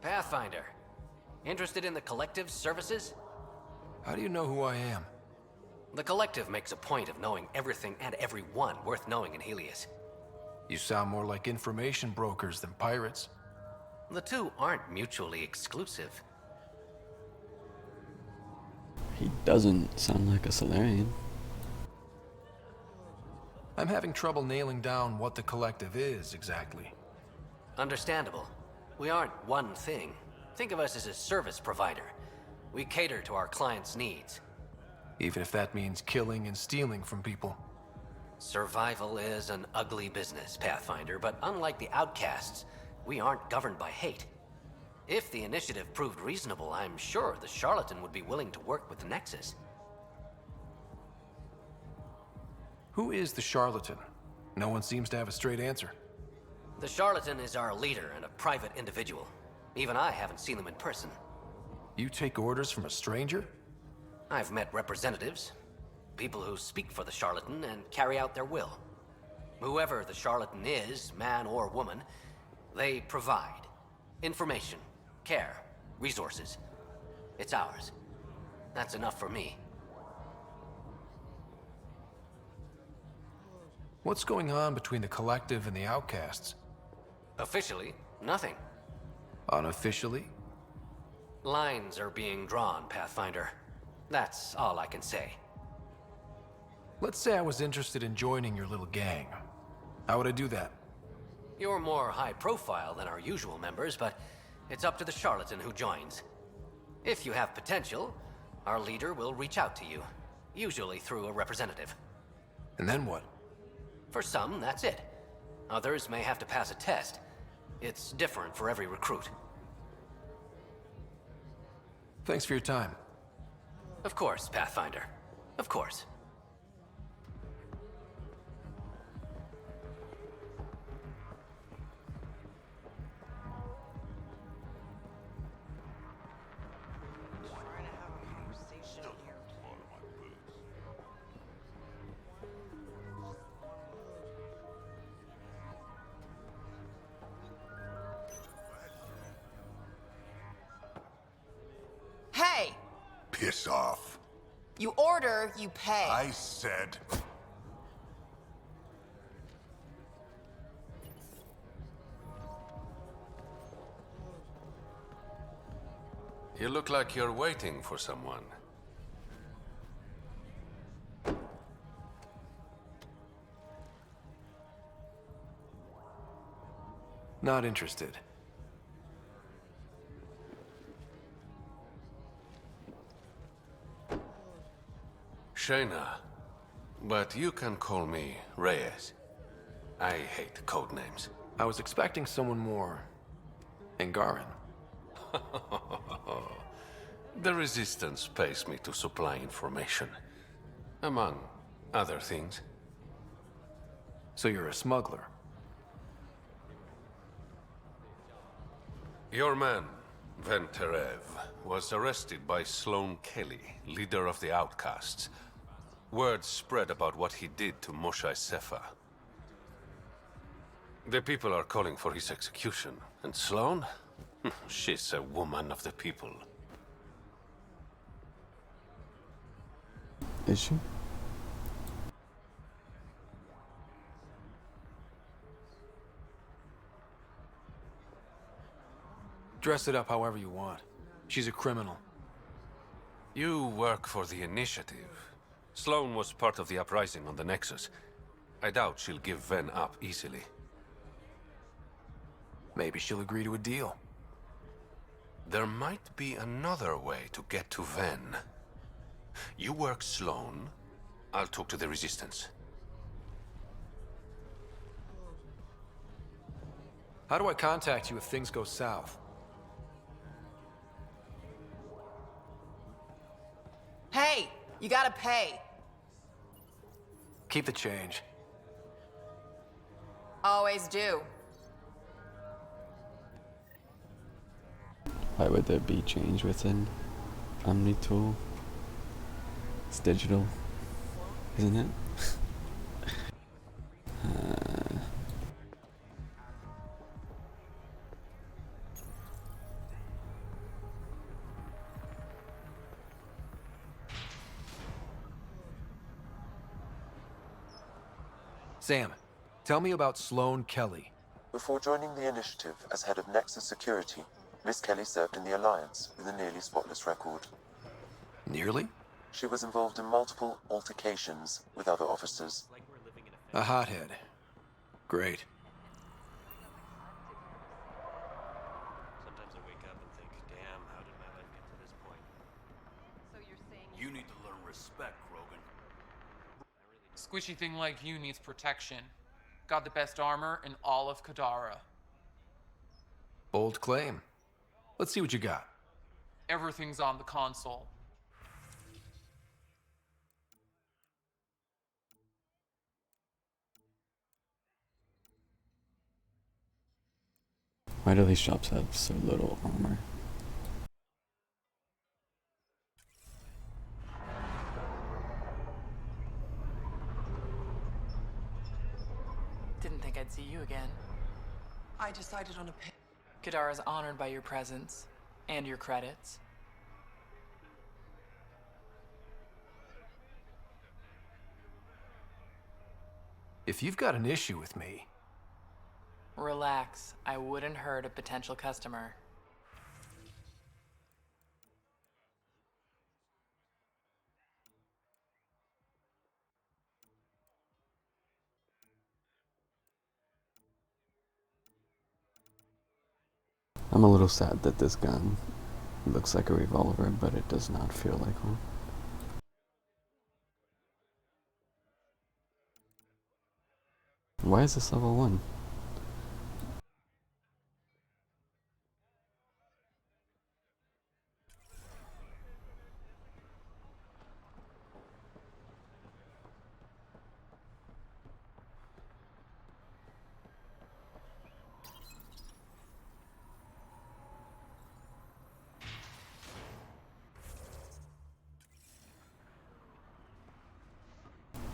Pathfinder. Interested in the Collective's services? How do you know who I am? The Collective makes a point of knowing everything and everyone worth knowing in Helios. You sound more like information brokers than pirates. The two aren't mutually exclusive. He doesn't sound like a Solarian. I'm having trouble nailing down what the Collective is, exactly. Understandable. We aren't one thing. Think of us as a service provider. We cater to our clients' needs. Even if that means killing and stealing from people. Survival is an ugly business, Pathfinder, but unlike the Outcasts, we aren't governed by hate. If the initiative proved reasonable, I'm sure the Charlatan would be willing to work with the Nexus. Who is the Charlatan? No one seems to have a straight answer. The Charlatan is our leader and a private individual. Even I haven't seen them in person. You take orders from a stranger? I've met representatives. People who speak for the Charlatan and carry out their will. Whoever the Charlatan is, man or woman, they provide information, care, resources. It's ours. That's enough for me. What's going on between the Collective and the Outcasts? Officially, nothing. Unofficially? Lines are being drawn, Pathfinder. That's all I can say. Let's say I was interested in joining your little gang. How would I do that? You're more high profile than our usual members, but it's up to the Charlatan who joins. If you have potential, our leader will reach out to you, usually through a representative. And then what? For some, that's it. Others may have to pass a test. It's different for every recruit. Thanks for your time. Of course, Pathfinder. Of course. Hey! Piss off. You order, you pay. I said... You look like you're waiting for someone. Not interested. Shayna, but you can call me Reyes. I hate code names. I was expecting someone more... Angaran. The Resistance pays me to supply information, among other things. So you're a smuggler? Your man, Ven Terev, was arrested by Sloane Kelly, leader of the Outcasts. Word spread about what he did to Moshae Sefa. The people are calling for his execution, and Sloane? She's a woman of the people. Is she? Dress it up however you want. She's a criminal. You work for the Initiative. Sloane was part of the uprising on the Nexus. I doubt she'll give Ven up easily. Maybe she'll agree to a deal. There might be another way to get to Ven. You work Sloane, I'll talk to the Resistance. How do I contact you if things go south? Hey! You gotta pay. Keep the change. Always do. Why would there be change within Omnitool? It's digital, isn't it? Sam, tell me about Sloane Kelly. Before joining the initiative as head of Nexus Security, Miss Kelly served in the Alliance with a nearly spotless record. Nearly? She was involved in multiple altercations with other officers. A hothead. Great. Sometimes I wake up and think, damn, how did my life get to this point? So you're saying You need to learn respect, Krogan. Squishy thing like you needs protection. Got the best armor in all of Kadara. Bold claim. Let's see what you got. Everything's on the console. Why do these shops have so little armor? Didn't think I'd see you again. I decided on a pick. Kadara's honored by your presence and your credits. If you've got an issue with me... Relax. I wouldn't hurt a potential customer. I'm a little sad that this gun looks like a revolver, but it does not feel like one. Why is this level 1?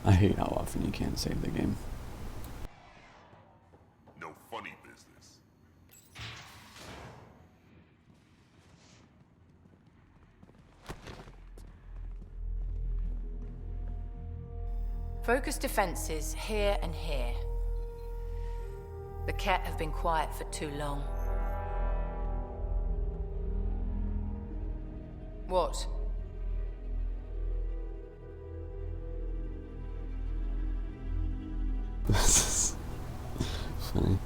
I hate how often you can't save the game. No funny business. Focus defenses here and here. The Ket have been quiet for too long. What? This is funny.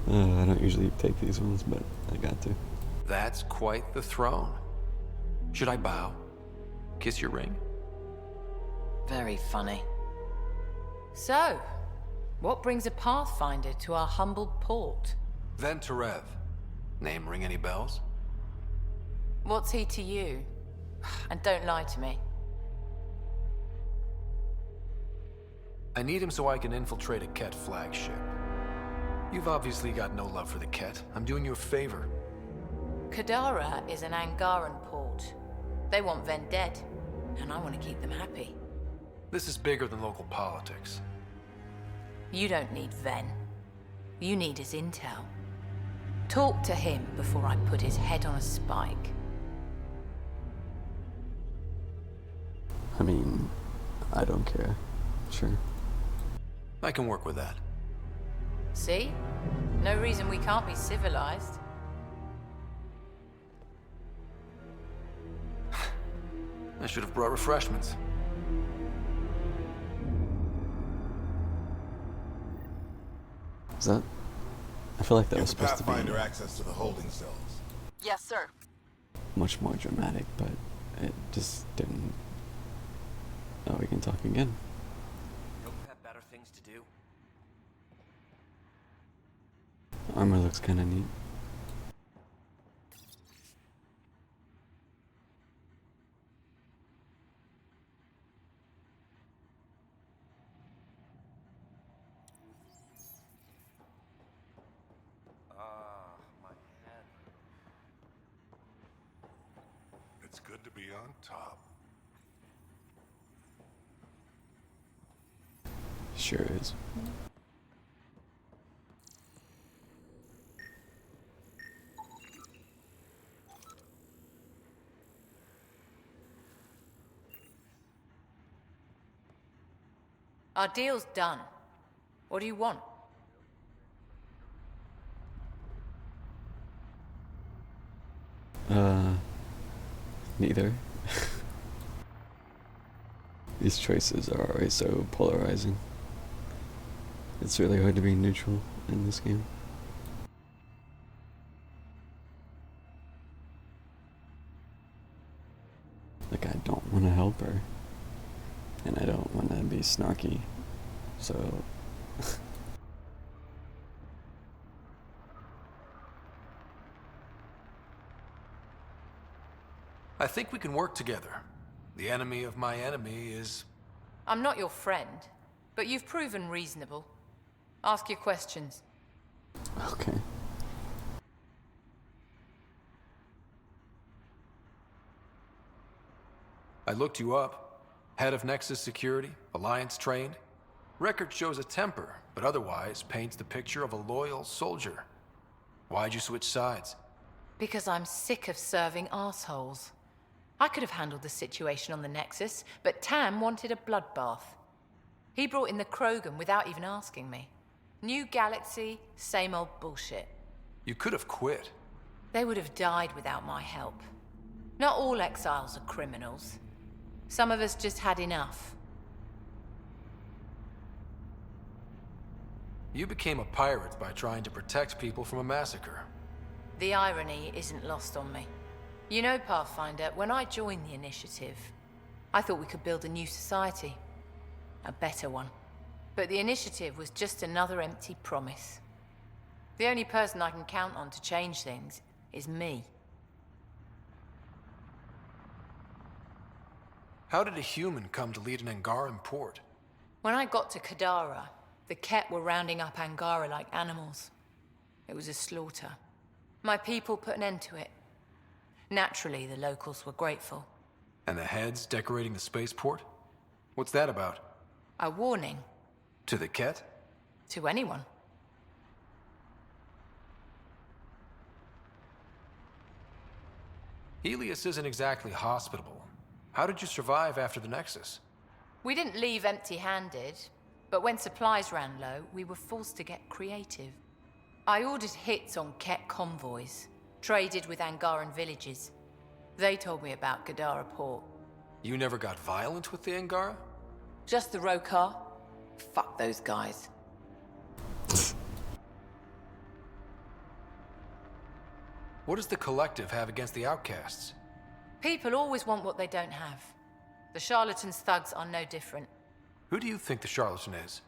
I don't usually take these ones, but I got to. That's quite the throne. Should I bow? Kiss your ring? Very funny. So, what brings a Pathfinder to our humble port? Venturev. Name ring any bells? What's he to you? And don't lie to me. I need him so I can infiltrate a Ket flagship. You've obviously got no love for the Ket. I'm doing you a favor. Kadara is an Angaran port. They want Ven dead, and I want to keep them happy. This is bigger than local politics. You don't need Ven. You need his intel. Talk to him before I put his head on a spike. I mean, I don't care. Sure. I can work with that. See? No reason we can't be civilized. I should have brought refreshments. Is that? I feel like that was Give the supposed to be Pathfinder access to the holding cells. Yes, sir. much more dramatic, but it just didn't. Oh, we can talk again. Don't we have better things to do? Armor looks kind of neat. My head. It's good to be on top. Sure is. Our deal's done. What do you want? Neither. These choices are always so polarizing. It's really hard to be neutral in this game. Like, I don't want to help her, and I don't want to be snarky, so... I think we can work together. The enemy of my enemy is... I'm not your friend, but you've proven reasonable. Ask your questions. Okay. I looked you up. Head of Nexus Security, Alliance trained. Record shows a temper, but otherwise paints the picture of a loyal soldier. Why'd you switch sides? Because I'm sick of serving assholes. I could have handled the situation on the Nexus, but Tam wanted a bloodbath. He brought in the Krogan without even asking me. New galaxy, same old bullshit. You could have quit. They would have died without my help. Not all exiles are criminals. Some of us just had enough. You became a pirate by trying to protect people from a massacre. The irony isn't lost on me. You know, Pathfinder, when I joined the Initiative, I thought we could build a new society. A better one. But the Initiative was just another empty promise. The only person I can count on to change things is me. How did a human come to lead an Angaran port? When I got to Kadara, the Ket were rounding up Angara like animals. It was a slaughter. My people put an end to it. Naturally, the locals were grateful. And the heads decorating the spaceport? What's that about? A warning. To the Ket? To anyone. Helios isn't exactly hospitable. How did you survive after the Nexus? We didn't leave empty-handed, but when supplies ran low, we were forced to get creative. I ordered hits on Ket convoys, traded with Angaran villages. They told me about Kadara port. You never got violent with the Angara? Just the Rokar? Fuck those guys. What does the Collective have against the Outcasts? People always want what they don't have. The Charlatans' thugs are no different. Who do you think the Charlatan is?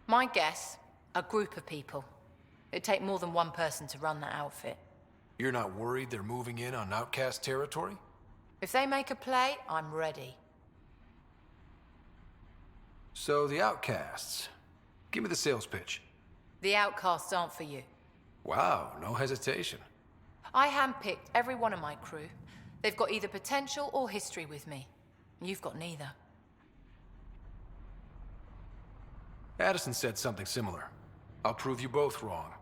My guess, a group of people. It'd take more than one person to run that outfit. You're not worried they're moving in on Outcast territory? If they make a play, I'm ready. So the Outcasts. Give me the sales pitch. The Outcasts aren't for you. Wow, no hesitation. I handpicked every one of my crew. They've got either potential or history with me. You've got neither. Addison said something similar. I'll prove you both wrong.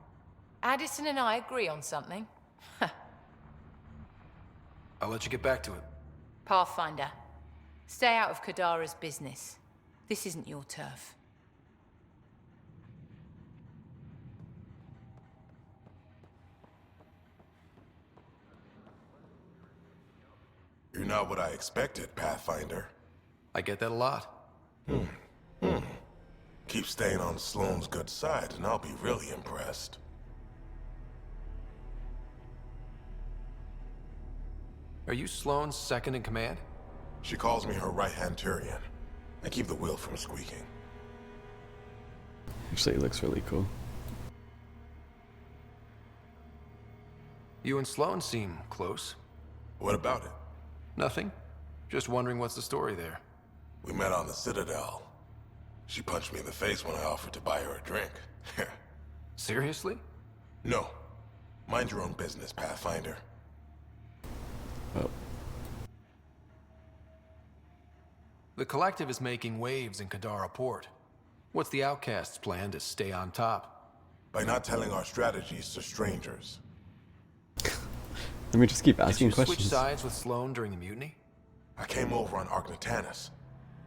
Addison and I agree on something. I'll let you get back to it. Pathfinder, stay out of Kadara's business. This isn't your turf. You're not what I expected, Pathfinder. I get that a lot. Keep staying on Sloane's good side, and I'll be really impressed. Are you Sloane's second in command? She calls me her right-hand Turian. I keep the wheel from squeaking. Actually, it looks really cool. You and Sloane seem close. What about it? Nothing. Just wondering what's the story there. We met on the Citadel. She punched me in the face when I offered to buy her a drink. Seriously? No. Mind your own business, Pathfinder. Oh. The Collective is making waves in Kadara Port. What's the Outcast's plan to stay on top? By not telling our strategies to strangers. Let me just keep asking Did you questions. switch sides with Sloane during the mutiny? I came over on Ark Natanus.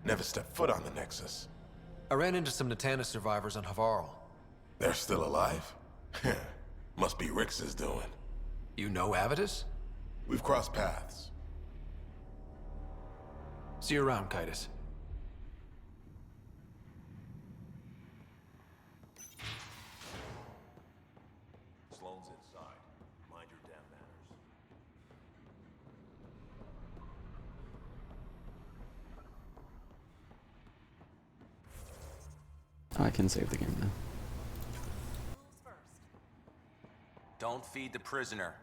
Never stepped foot on the Nexus. I ran into some Natana survivors on Havarl. They're still alive? Must be Rix's doing. You know Avitus? We've crossed paths. See you around, Kitus. Sloane's inside. Mind your damn manners. I can save the game now. Don't feed the prisoner.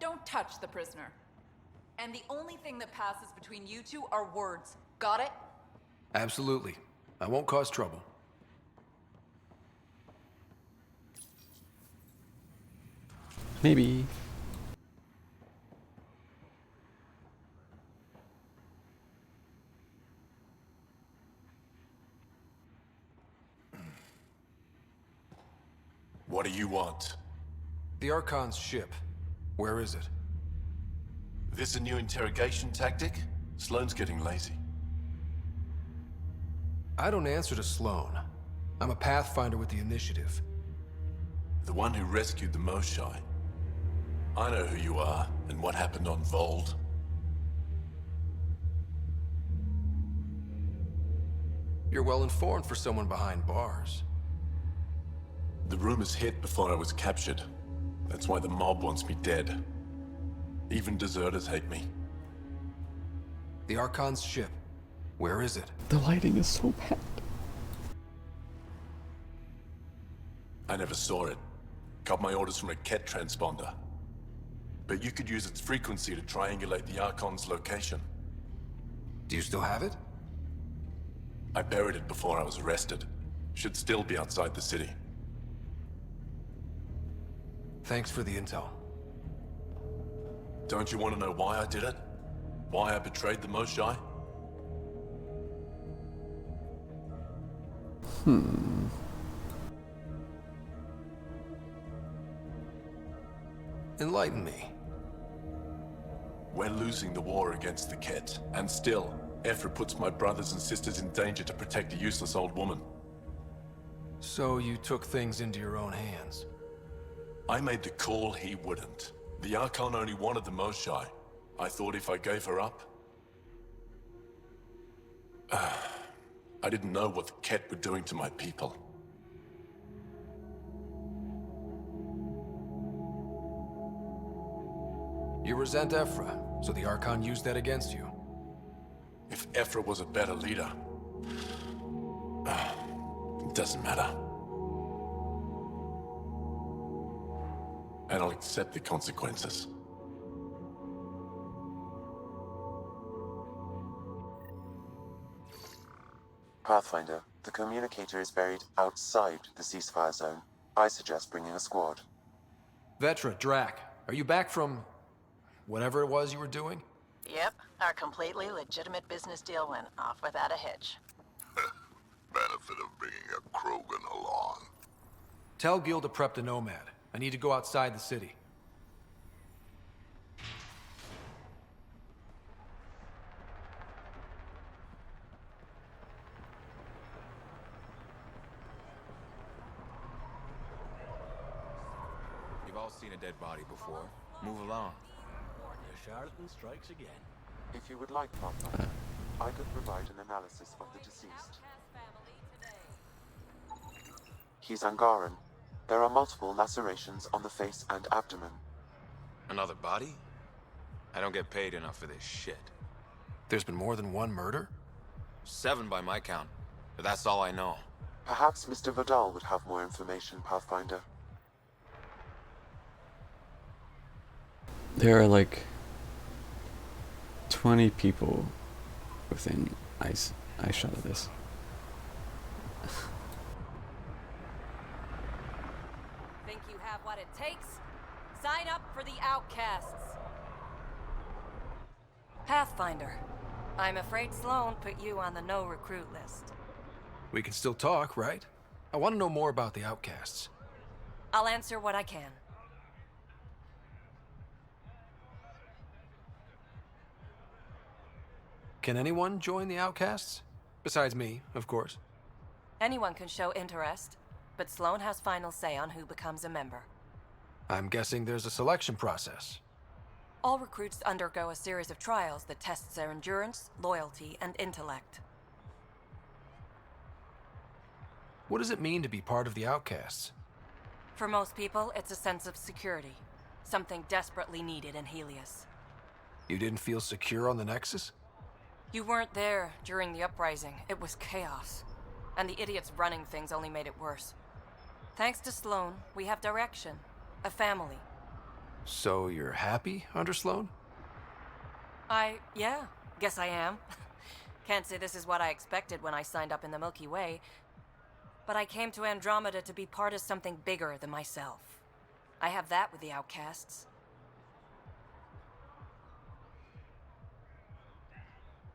Don't touch the prisoner. And the only thing that passes between you two are words. Got it? Absolutely. I won't cause trouble. Maybe. What do you want? The Archon's ship. Where is it? This a new interrogation tactic? Sloane's getting lazy. I don't answer to Sloane. I'm a Pathfinder with the Initiative. The one who rescued the Moshae. I know who you are, and what happened on Vold. You're well informed for someone behind bars. The rumors hit before I was captured. That's why the mob wants me dead. Even deserters hate me. The Archon's ship. Where is it? The lighting is so bad. I never saw it. Got my orders from a Ket transponder. But you could use its frequency to triangulate the Archon's location. Do you still have it? I buried it before I was arrested. Should still be outside the city. Thanks for the intel. Don't you want to know why I did it? Why I betrayed the Moshae? Enlighten me. We're losing the war against the Ket, and still, Ephra puts my brothers and sisters in danger to protect a useless old woman. So you took things into your own hands? I made the call he wouldn't. The Archon only wanted the Moshae. I thought if I gave her up... I didn't know what the Ket were doing to my people. You resent Ephra, so the Archon used that against you. If Ephra was a better leader... it doesn't matter. And I'll accept the consequences. Pathfinder, the communicator is buried outside the ceasefire zone. I suggest bringing a squad. Vetra, Drac, are you back from... whatever it was you were doing? Yep, our completely legitimate business deal went off without a hitch. Benefit of bringing a Krogan along. Tell Gil to prep the Nomad. I need to go outside the city. You've all seen a dead body before. Move along. The charlatan strikes again. If you would like, Pathfinder, I could provide an analysis of the deceased. He's Angaran. There are multiple lacerations on the face and abdomen. Another body? I don't get paid enough for this shit. There's been more than one murder? 7 by my count. But that's all I know. Perhaps Mr. Vidal would have more information, Pathfinder. There are like 20 people within eyeshot of this. Think you have what it takes? Sign up for the Outcasts. Pathfinder, I'm afraid Sloane put you on the no-recruit list. We can still talk, right? I want to know more about the Outcasts. I'll answer what I can. Can anyone join the Outcasts? Besides me, of course. Anyone can show interest, but Sloan has final say on who becomes a member. I'm guessing there's a selection process. All recruits undergo a series of trials that tests their endurance, loyalty, and intellect. What does it mean to be part of the Outcasts? For most people, it's a sense of security. Something desperately needed in Helios. You didn't feel secure on the Nexus? You weren't there during the uprising. It was chaos. And the idiots running things only made it worse. Thanks to Sloan, we have direction. A family. So you're happy under Sloan? Yeah, guess I am. Can't say this is what I expected when I signed up in the Milky Way, but I came to Andromeda to be part of something bigger than myself. I have that with the Outcasts.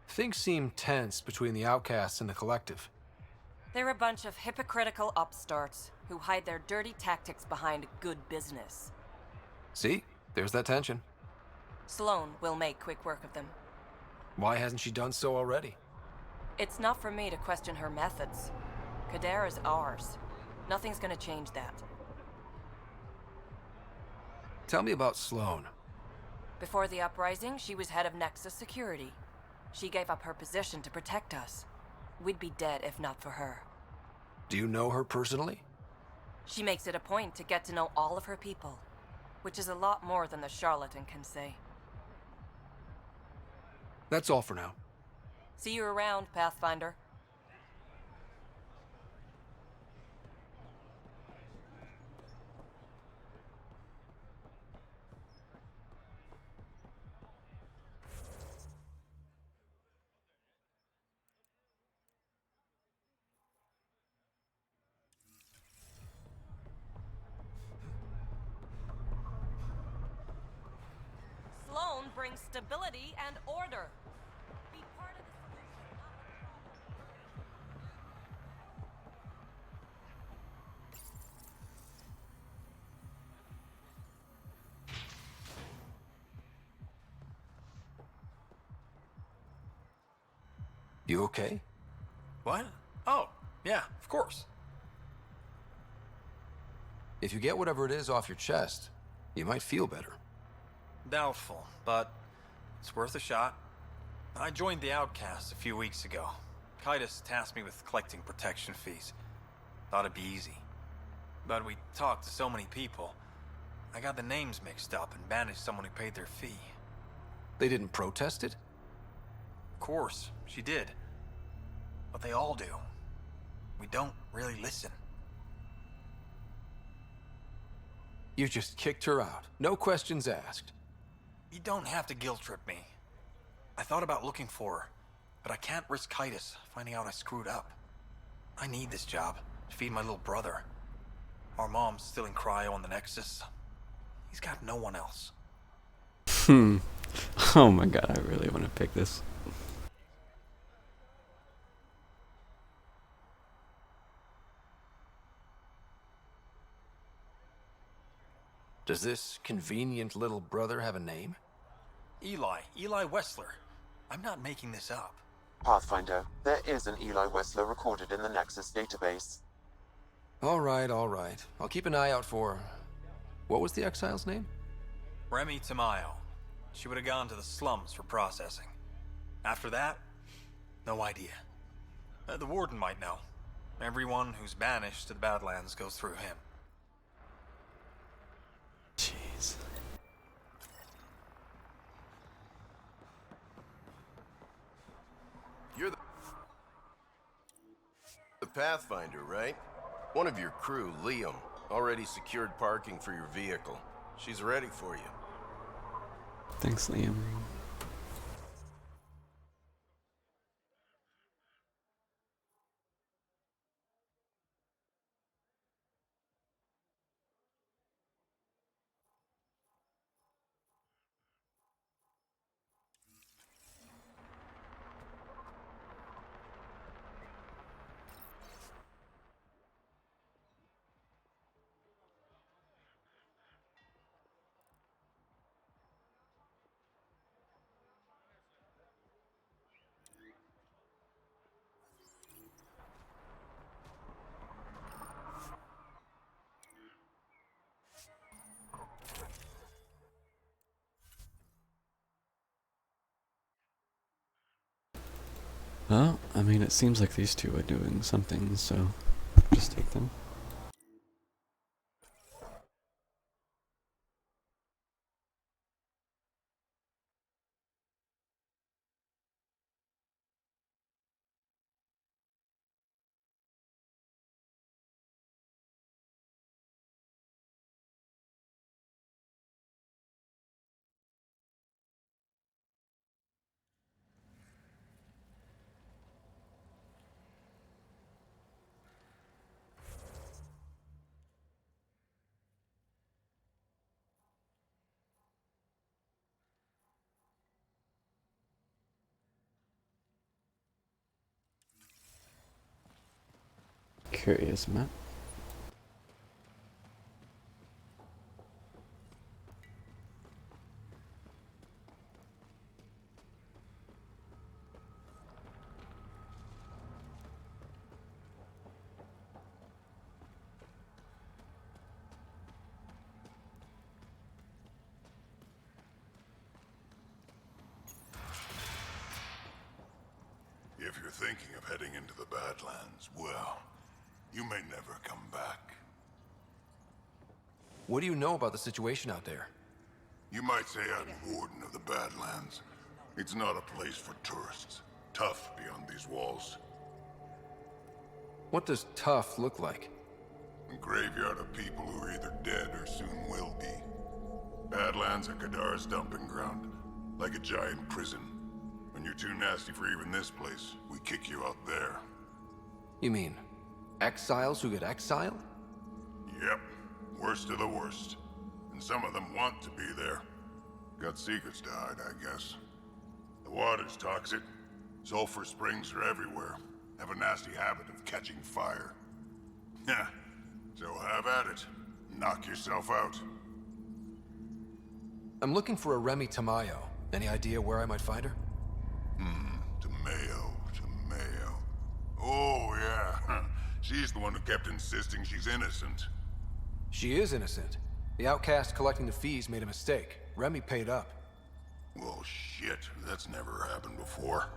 Things seem tense between the Outcasts and the Collective. They're a bunch of hypocritical upstarts who hide their dirty tactics behind good business. See? There's that tension. Sloan will make quick work of them. Why hasn't she done so already? It's not for me to question her methods. Kadera's ours. Nothing's gonna change that. Tell me about Sloan. Before the uprising, she was head of Nexus Security. She gave up her position to protect us. We'd be dead if not for her. Do you know her personally? She makes it a point to get to know all of her people, which is a lot more than the charlatan can say. That's all for now. See you around, Pathfinder. Sloan brings stability and order. Be part of the solution, not the problem. You okay? What? Oh, yeah, of course. If you get whatever it is off your chest, you might feel better. Doubtful, but it's worth a shot. I joined the Outcasts a few weeks ago. Kaitis tasked me with collecting protection fees. Thought it'd be easy. But we talked to so many people, I got the names mixed up and banished someone who paid their fee. They didn't protest it? Of course, she did. But they all do. We don't really listen. You just kicked her out. No questions asked. You don't have to guilt trip me. I thought about looking for her, but I can't risk Kaitis finding out I screwed up. I need this job to feed my little brother. Our mom's still in cryo on the Nexus. He's got no one else. Oh my god, I really want to pick this. Does this convenient little brother have a name? Eli Wessler. I'm not making this up. Pathfinder, there is an Eli Wessler recorded in the Nexus database. All right. I'll keep an eye out for... What was the exile's name? Remy Tamayo. She would have gone to the slums for processing. After that, no idea. The Warden might know. Everyone who's banished to the Badlands goes through him. Jeez. You're the Pathfinder, right? One of your crew, Liam, already secured parking for your vehicle. She's ready for you. Thanks, Liam. Well, I mean, it seems like these two are doing something, so just take them. Curious map. If you're thinking of heading into the Badlands, well, you may never come back. What do you know about the situation out there? You might say I'm warden of the Badlands. It's not a place for tourists. Tough beyond these walls. What does tough look like? A graveyard of people who are either dead or soon will be. Badlands are Kadar's dumping ground, like a giant prison. When you're too nasty for even this place, we kick you out there. You mean exiles who get exiled? Yep. Worst of the worst. And some of them want to be there. Got secrets to hide, I guess. The water's toxic. Sulfur springs are everywhere. Have a nasty habit of catching fire. Yeah. So have at it. Knock yourself out. I'm looking for a Remy Tamayo. Any idea where I might find her? Tamayo. Oh, yeah. She's the one who kept insisting she's innocent. She is innocent. The outcast collecting the fees made a mistake. Remy paid up. Well, shit. That's never happened before.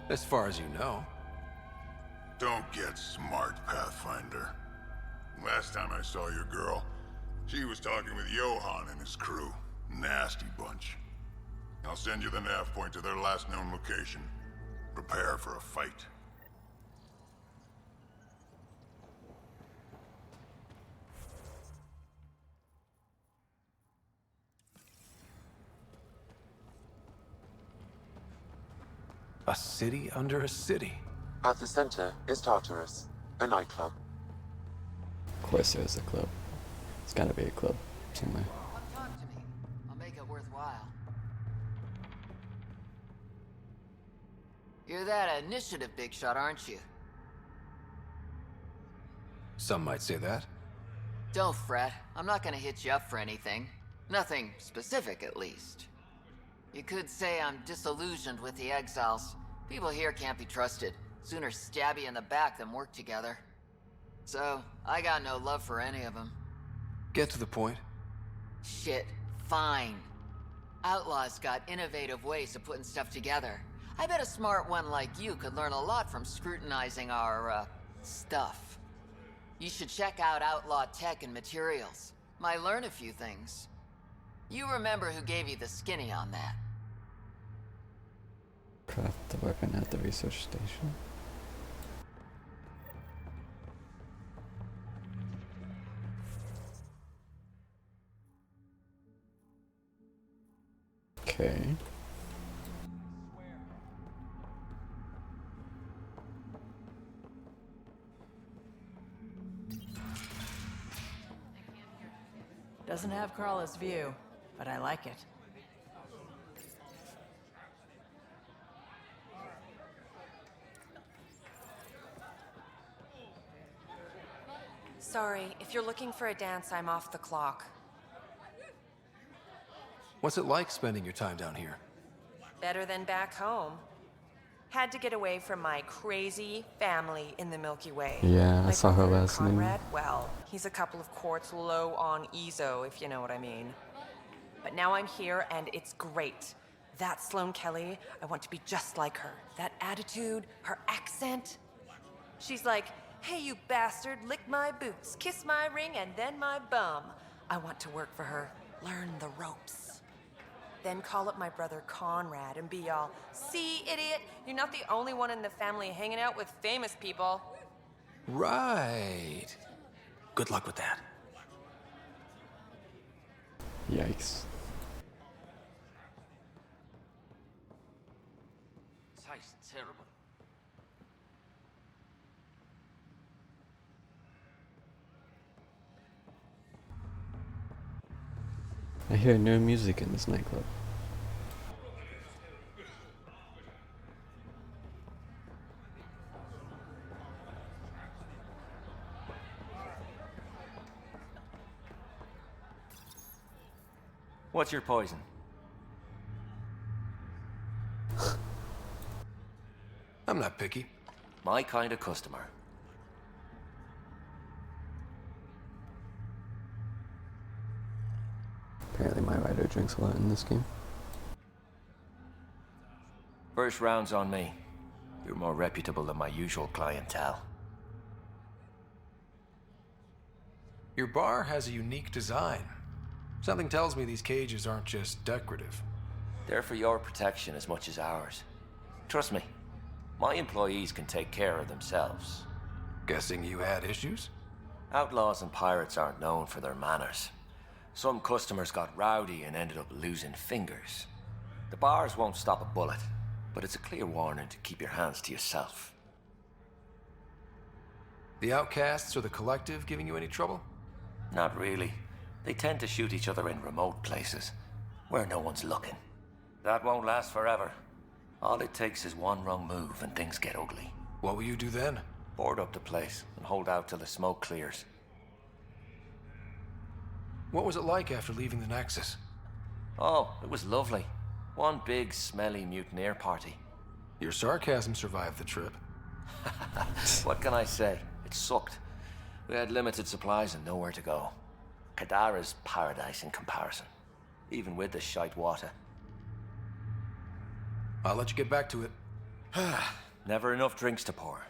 As far as you know. Don't get smart, Pathfinder. Last time I saw your girl, she was talking with Johan and his crew. Nasty bunch. I'll send you the nav point to their last known location. Prepare for a fight. A city under a city. At the center is Tartarus, a nightclub. Of course there's a club. It's gotta be a club somewhere. Talk to me. I'll make it worthwhile. You're that initiative big shot, aren't you? Some might say that. Don't fret. I'm not gonna hit you up for anything. Nothing specific, at least. You could say I'm disillusioned with the exiles. People here can't be trusted. Sooner stab you in the back than work together. So, I got no love for any of them. Get to the point. Shit, fine. Outlaws got innovative ways of putting stuff together. I bet a smart one like you could learn a lot from scrutinizing our, stuff. You should check out Outlaw Tech and Materials. Might learn a few things. You remember who gave you the skinny on that? Craft the weapon at the research station. Okay. Doesn't have Crawler's view, but I like it. Sorry, if you're looking for a dance, I'm off the clock. What's it like spending your time down here? Better than back home. Had to get away from my crazy family in the Milky Way. Yeah, I My saw her brother, last name. Conrad, well, he's a couple of quarts low on EZO, if you know what I mean. But now I'm here, and it's great. That's Sloane Kelly. I want to be just like her. That attitude, her accent. She's like, hey, you bastard, lick my boots, kiss my ring, and then my bum. I want to work for her, learn the ropes. Then call up my brother Conrad and be all, see, idiot, you're not the only one in the family hanging out with famous people. Right. Good luck with that. Yikes. Tastes terrible. I hear no music in this nightclub. What's your poison? I'm not picky. My kind of customer. Apparently my writer drinks a lot in this game. First round's on me. You're more reputable than my usual clientele. Your bar has a unique design. Something tells me these cages aren't just decorative. They're for your protection as much as ours. Trust me, my employees can take care of themselves. Guessing you had issues? Outlaws and pirates aren't known for their manners. Some customers got rowdy and ended up losing fingers. The bars won't stop a bullet, but it's a clear warning to keep your hands to yourself. The Outcasts or the Collective giving you any trouble? Not really. They tend to shoot each other in remote places, where no one's looking. That won't last forever. All it takes is one wrong move and things get ugly. What will you do then? Board up the place and hold out till the smoke clears. What was it like after leaving the Nexus? Oh, it was lovely. One big, smelly mutineer party. Your sarcasm survived the trip. What can I say? It sucked. We had limited supplies and nowhere to go. Kadara's paradise in comparison, even with the shite water. I'll let you get back to it. Never enough drinks to pour.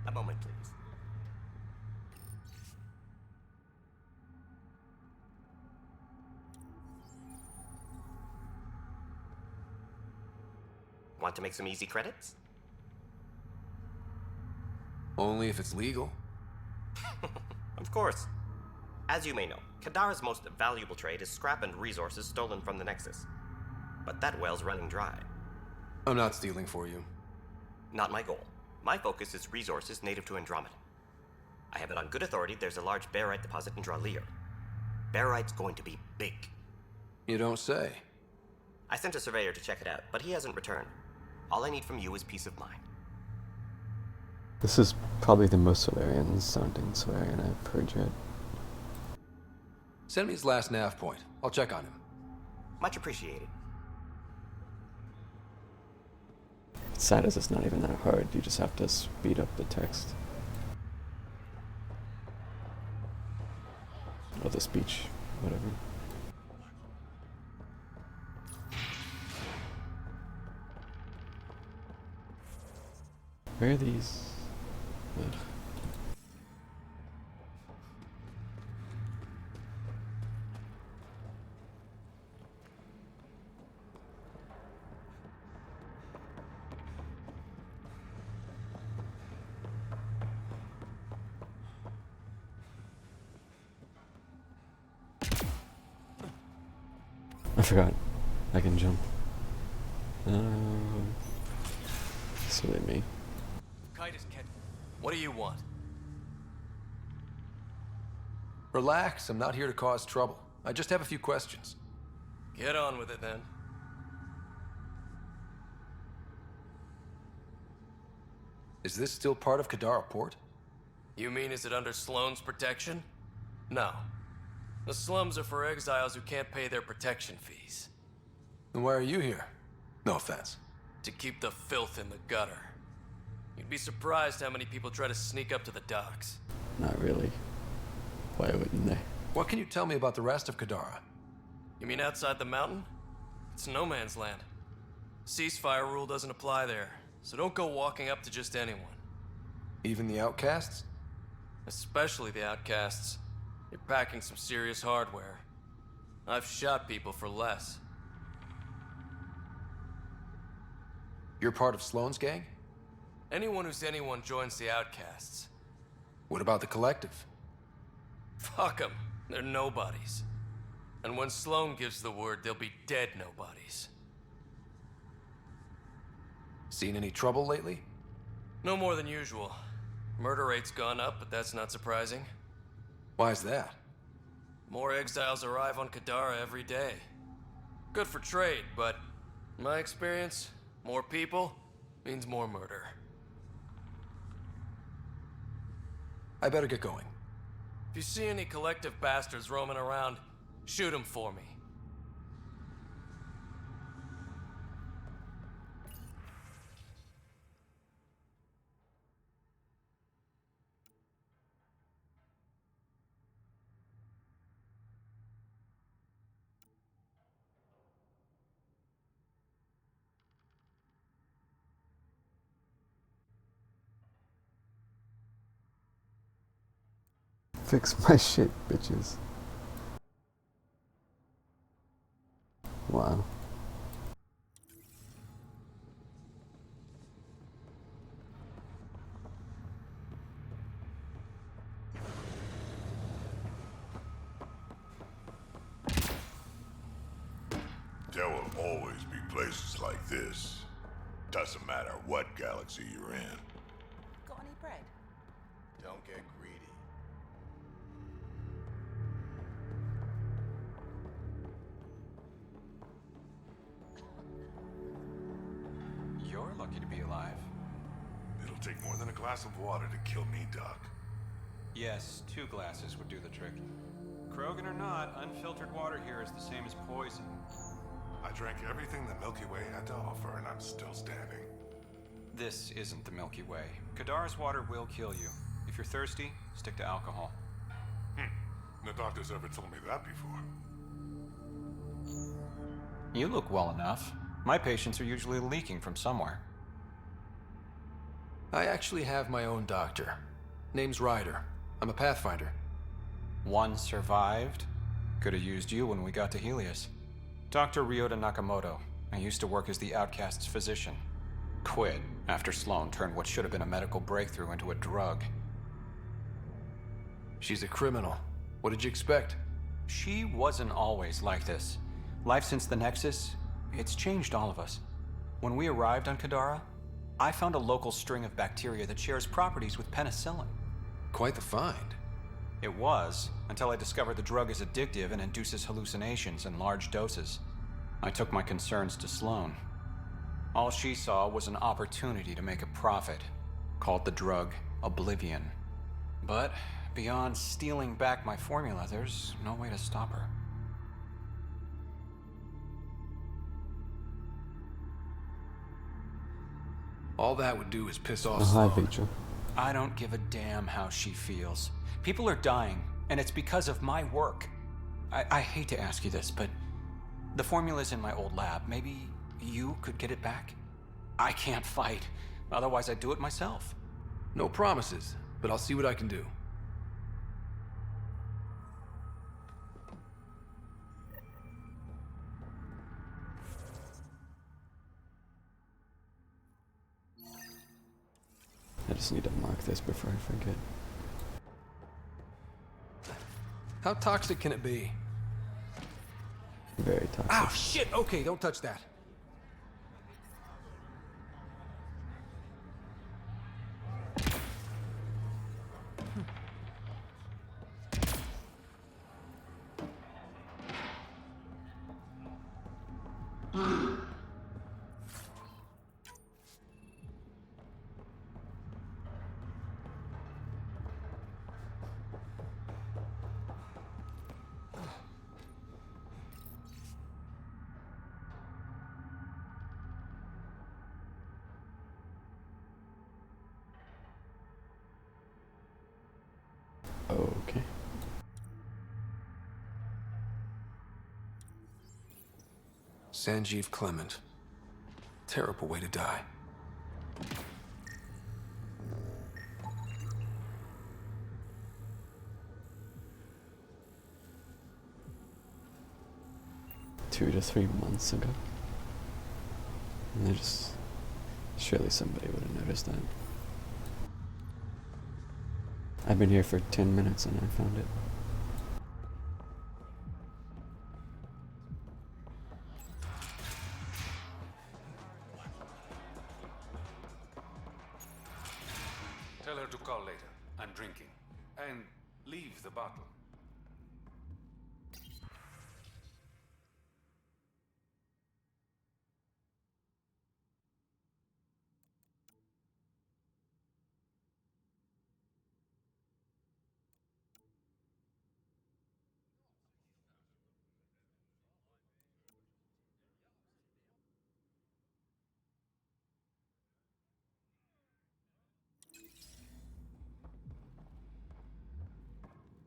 A moment, please. Want to make some easy credits? Only if it's legal. Of course. As you may know, Kadara's most valuable trade is scrap and resources stolen from the Nexus. But that well's running dry. I'm not stealing for you. Not my goal. My focus is resources native to Andromeda. I have it on good authority there's a large barite deposit in Draleer. Barite's going to be big. You don't say. I sent a surveyor to check it out, but he hasn't returned. All I need from you is peace of mind. This is probably the most Solarian sounding Solarian I've heard yet. Send me his last nav point. I'll check on him. Much appreciated. It's sad as it's not even that hard, you just have to speed up the text. Or the speech, whatever. Where are these? Ugh. I forgot. I can jump. Silly me. What do you want? Relax, I'm not here to cause trouble. I just have a few questions. Get on with it then. Is this still part of Kadara Port? You mean is it under Sloane's protection? No. The slums are for exiles who can't pay their protection fees. Then why are you here? No offense. To keep the filth in the gutter. You'd be surprised how many people try to sneak up to the docks. Not really. Why wouldn't they? What can you tell me about the rest of Kadara? You mean outside the mountain? It's no man's land. Ceasefire rule doesn't apply there, so don't go walking up to just anyone. Even the outcasts? Especially the outcasts. You're packing some serious hardware. I've shot people for less. You're part of Sloane's gang? Anyone who's anyone joins the outcasts. What about the Collective? Fuck them. They're nobodies. And when Sloane gives the word, they'll be dead nobodies. Seen any trouble lately? No more than usual. Murder rate's gone up, but that's not surprising. Why's that? More exiles arrive on Kadara every day. Good for trade, but in my experience, more people means more murder. I better get going. If you see any Collective bastards roaming around, shoot them for me. Fix my shit, bitches. Wow. There will always be places like this. Doesn't matter what galaxy you're in. Got any bread? Don't get greedy. You're lucky to be alive. It'll take more than a glass of water to kill me, Doc. Yes, 2 glasses would do the trick. Krogan or not, unfiltered water here is the same as poison. I drank everything the Milky Way had to offer, and I'm still standing. This isn't the Milky Way. Kadara's water will kill you. If you're thirsty, stick to alcohol. No doctor's ever told me that before. You look well enough. My patients are usually leaking from somewhere. I actually have my own doctor. Name's Ryder. I'm a Pathfinder. One survived. Could have used you when we got to Helios. Dr. Ryota Nakamoto. I used to work as the Outcast's physician. Quit after Sloane turned what should have been a medical breakthrough into a drug. She's a criminal. What did you expect? She wasn't always like this. Life since the Nexus, it's changed all of us. When we arrived on Kadara, I found a local string of bacteria that shares properties with penicillin. Quite the find. It was, until I discovered the drug is addictive and induces hallucinations in large doses. I took my concerns to Sloane. All she saw was an opportunity to make a profit, called the drug Oblivion. But beyond stealing back my formula, there's no way to stop her. All that would do is piss off Hi, Sloane. Victor. I don't give a damn how she feels. People are dying, and it's because of my work. I hate to ask you this, but the formula's in my old lab. Maybe you could get it back? I can't fight. Otherwise, I'd do it myself. No promises, but I'll see what I can do. I just need to mark this before I forget. How toxic can it be? Very toxic. Ow, shit! Okay, don't touch that. Okay. Sanjeev Clement. Terrible way to die. Two to 3 months ago. And they just... Surely somebody would have noticed that. I've been here for 10 minutes and I found it. Tell her to call later. I'm drinking. And leave the bottle.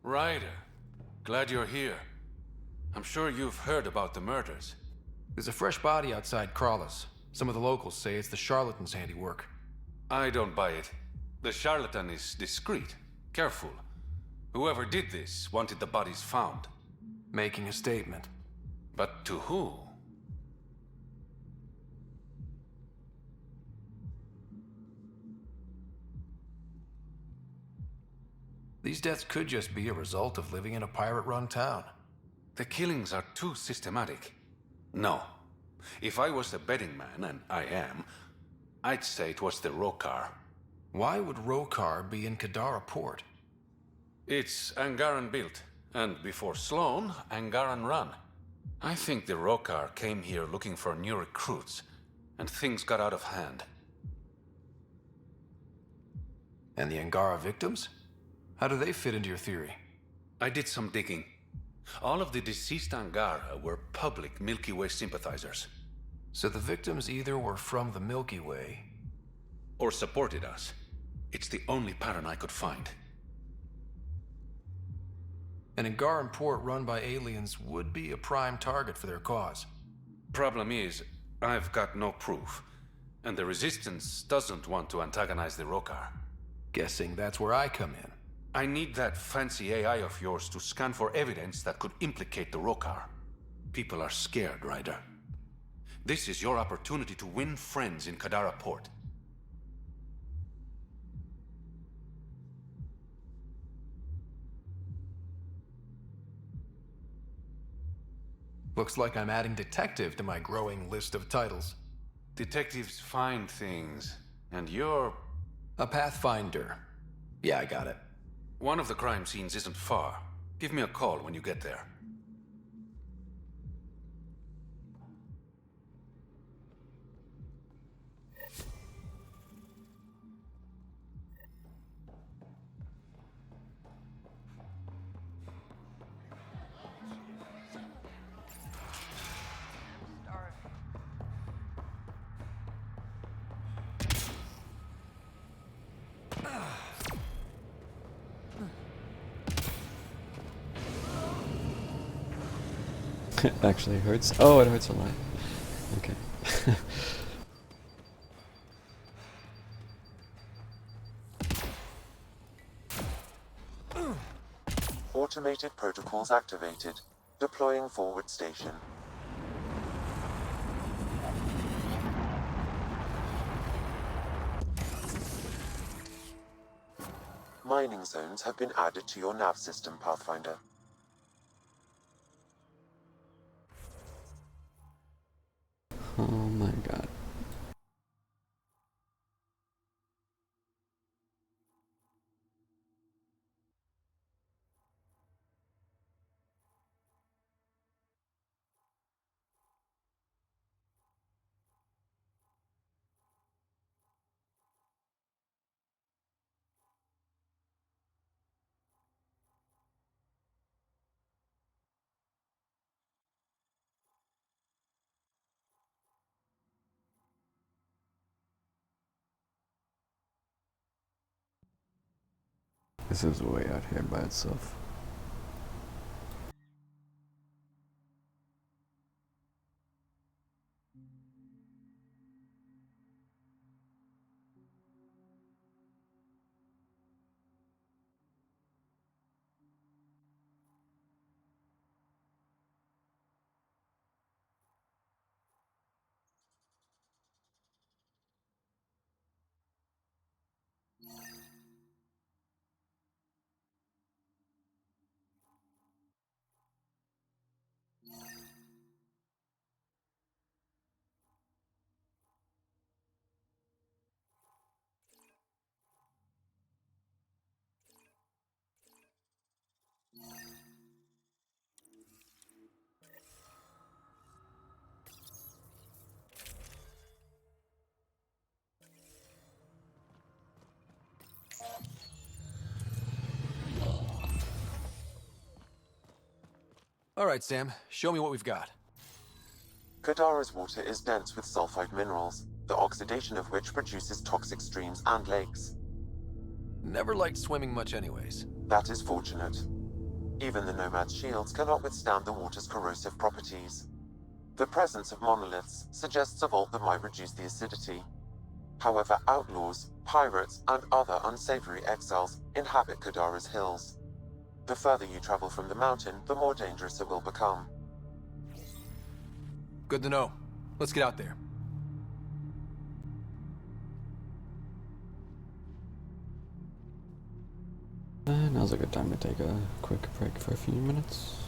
Ryder, glad you're here. I'm sure you've heard about the murders. There's a fresh body outside Crawlers. Some of the locals say it's the charlatan's handiwork. I don't buy it. The charlatan is discreet, careful. Whoever did this wanted the bodies found. Making a statement. But to who? These deaths could just be a result of living in a pirate-run town. The killings are too systematic. No. If I was a betting man, and I am, I'd say it was the Rokar. Why would Rokar be in Kadara port? It's Angaran built, and before Sloan, Angaran run. I think the Rokar came here looking for new recruits, and things got out of hand. And the Angara victims? How do they fit into your theory? I did some digging. All of the deceased Angara were public Milky Way sympathizers. So the victims either were from the Milky Way... or supported us. It's the only pattern I could find. An Angaran port run by aliens would be a prime target for their cause. Problem is, I've got no proof. And the Resistance doesn't want to antagonize the Rokar. Guessing that's where I come in. I need that fancy AI of yours to scan for evidence that could implicate the Rokar. People are scared, Ryder. This is your opportunity to win friends in Kadara port. Looks like I'm adding detective to my growing list of titles. Detectives find things, and you're... a pathfinder. Yeah, I got it. One of the crime scenes isn't far. Give me a call when you get there. It actually hurts. Oh, it hurts a lot. Okay. Automated protocols activated. Deploying forward station. Mining zones have been added to your nav system, Pathfinder. Oh my god. This is way out here by itself. All right, Sam. Show me what we've got. Kadara's water is dense with sulfide minerals, the oxidation of which produces toxic streams and lakes. Never liked swimming much anyways. That is fortunate. Even the Nomad's shields cannot withstand the water's corrosive properties. The presence of monoliths suggests a vault that might reduce the acidity. However, outlaws, pirates, and other unsavory exiles inhabit Kadara's hills. The further you travel from the mountain, the more dangerous it will become. Good to know. Let's get out there. Now's a good time to take a quick break for a few minutes.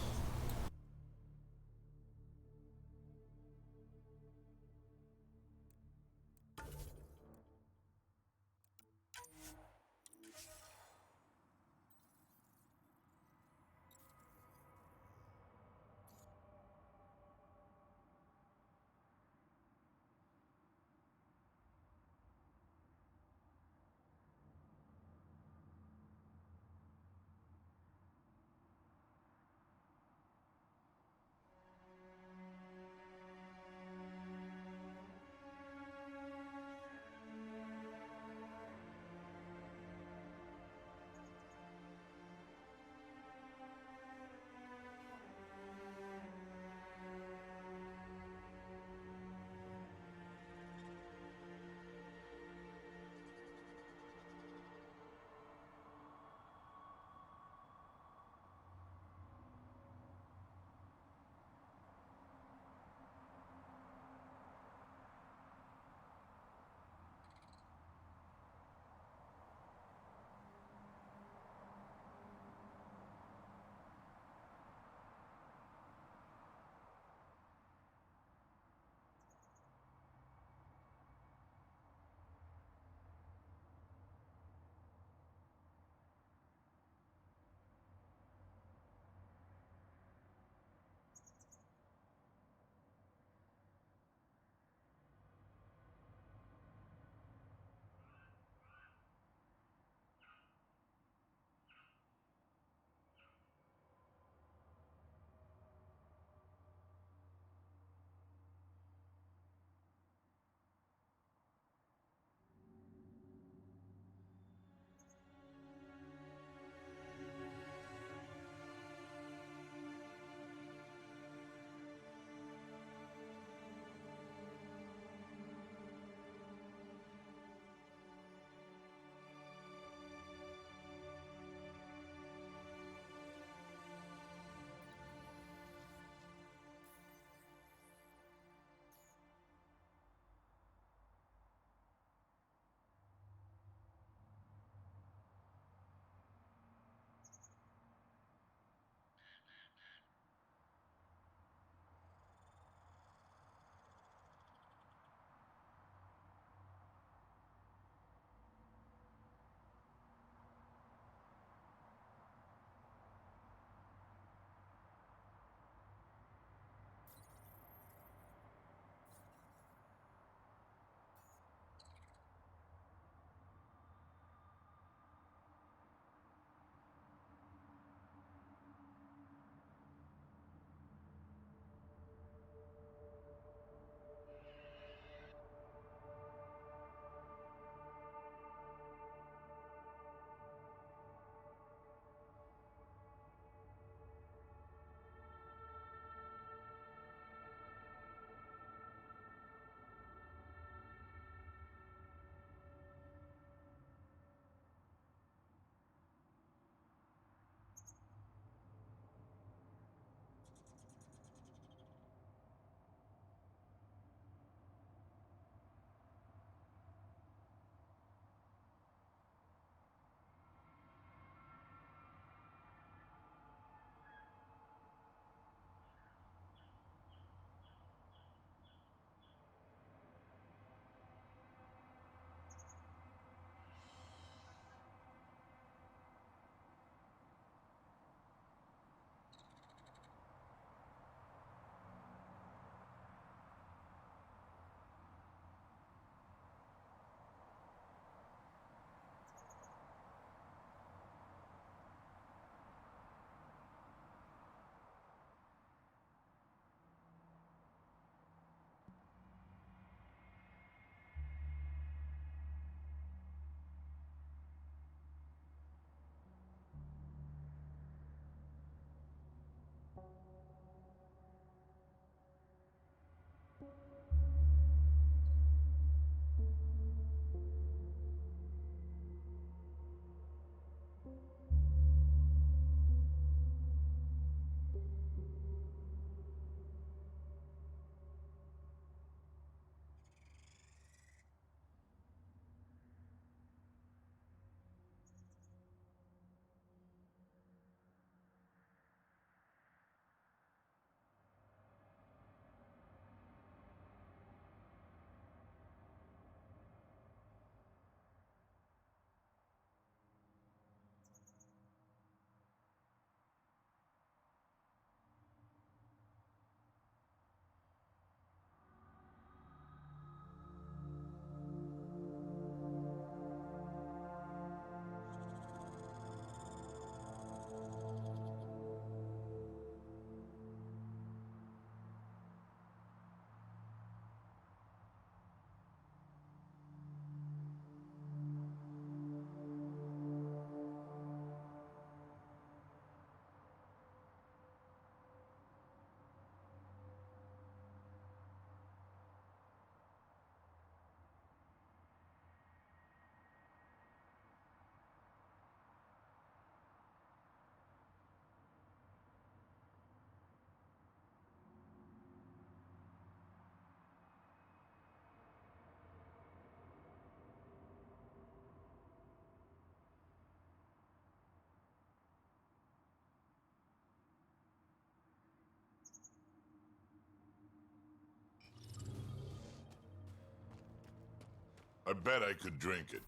I bet I could drink it.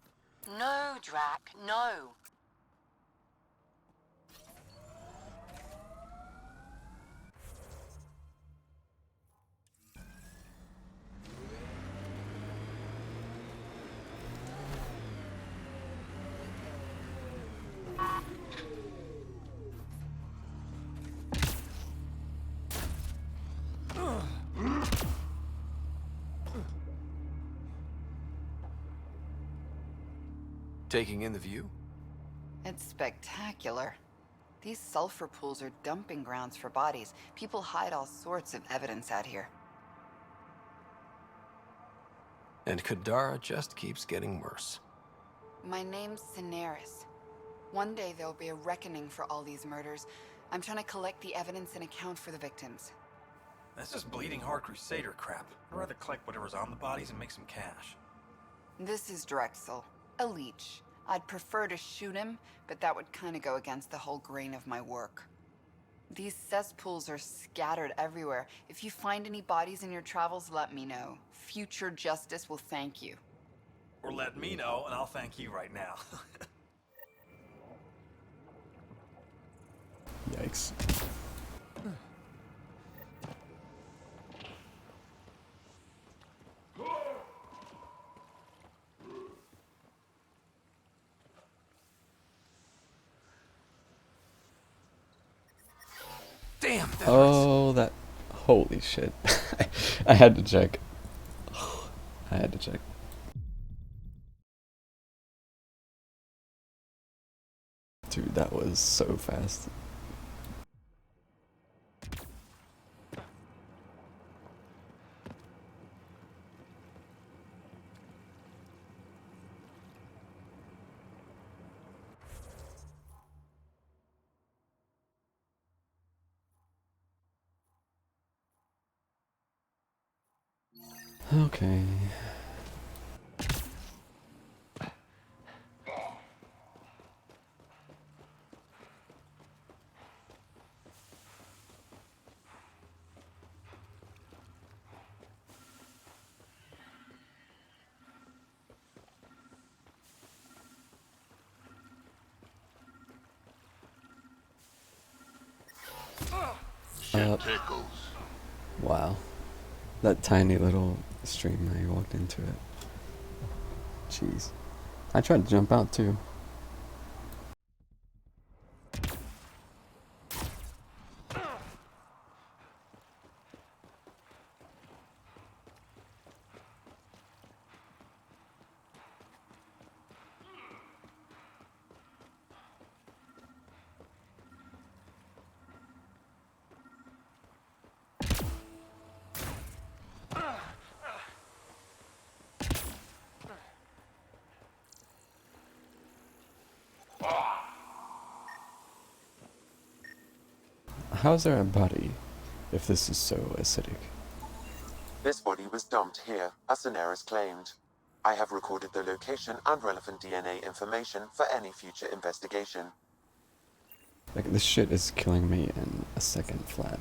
No, Drac, no. Taking in the view? It's spectacular. These sulfur pools are dumping grounds for bodies. People hide all sorts of evidence out here. And Kadara just keeps getting worse. My name's Cineris. One day there'll be a reckoning for all these murders. I'm trying to collect the evidence and account for the victims. That's just bleeding heart crusader crap. I'd rather collect whatever's on the bodies and make some cash. This is Drexel, a leech. I'd prefer to shoot him, but that would kind of go against the whole grain of my work. These cesspools are scattered everywhere. If you find any bodies in your travels, let me know. Future justice will thank you. Or let me know, and I'll thank you right now. Yikes. Damn, that Oh, that. Holy shit. I had to check. I had to check. Dude, that was so fast. Okay. Shit tickles. Wow. That tiny little stream where you walked into it. Jeez. I tried to jump out too. How is there a body if this is so acidic? This body was dumped here, as Cineris claimed. I have recorded the location and relevant DNA information for any future investigation. Like, this shit is killing me in a second flat.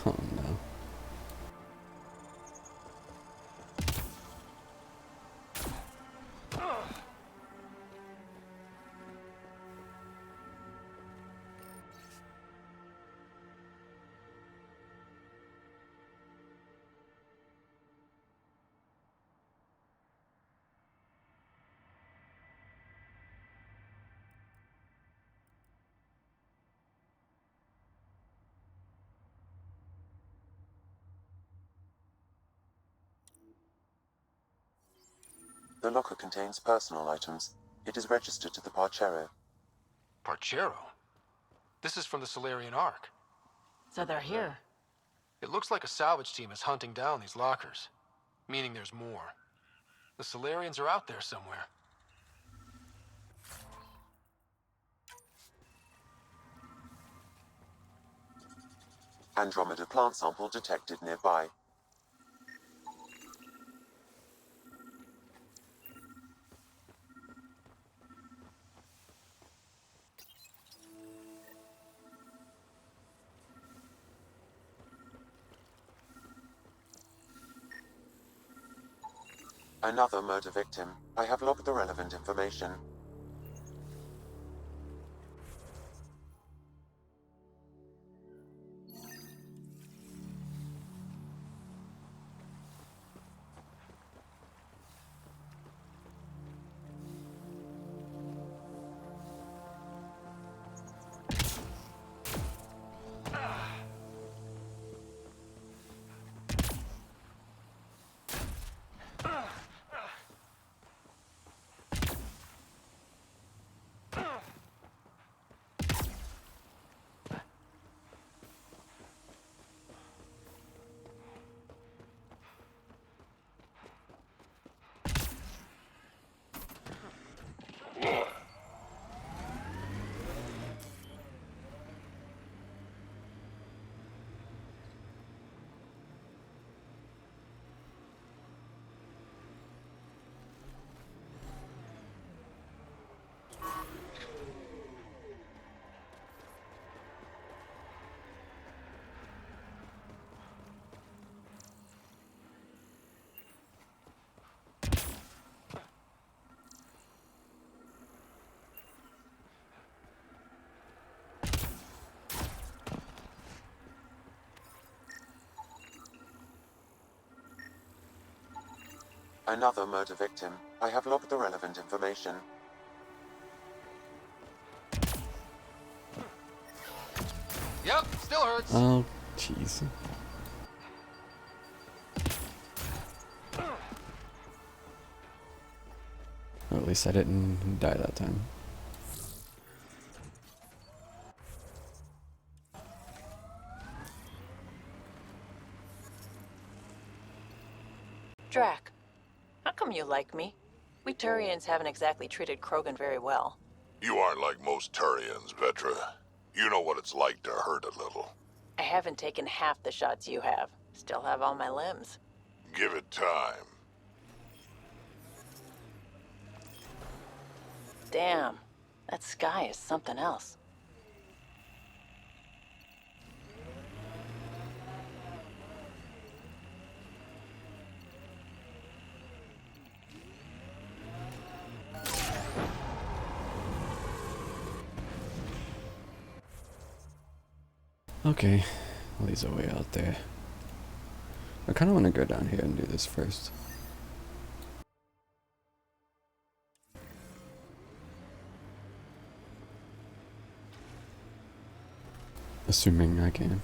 Oh no. The locker contains personal items. It is registered to the Parchero. Parchero? This is from the Solarian Ark. So they're here. It looks like a salvage team is hunting down these lockers, meaning there's more. The Solarians are out there somewhere. Andromeda plant sample detected nearby. Another murder victim. I have logged the relevant information. Another murder victim. I have logged the relevant information. Yep, still hurts. Oh, jeez. Or at least I didn't die that time. Drac, how come you like me? We Turians haven't exactly treated Krogan very well. You aren't like most Turians, Vetra. You know what it's like to hurt a little. I haven't taken half the shots you have. Still have all my limbs. Give it time. Damn, that sky is something else. Okay, well, these are way out there. I kind of want to go down here and do this first. Assuming I can.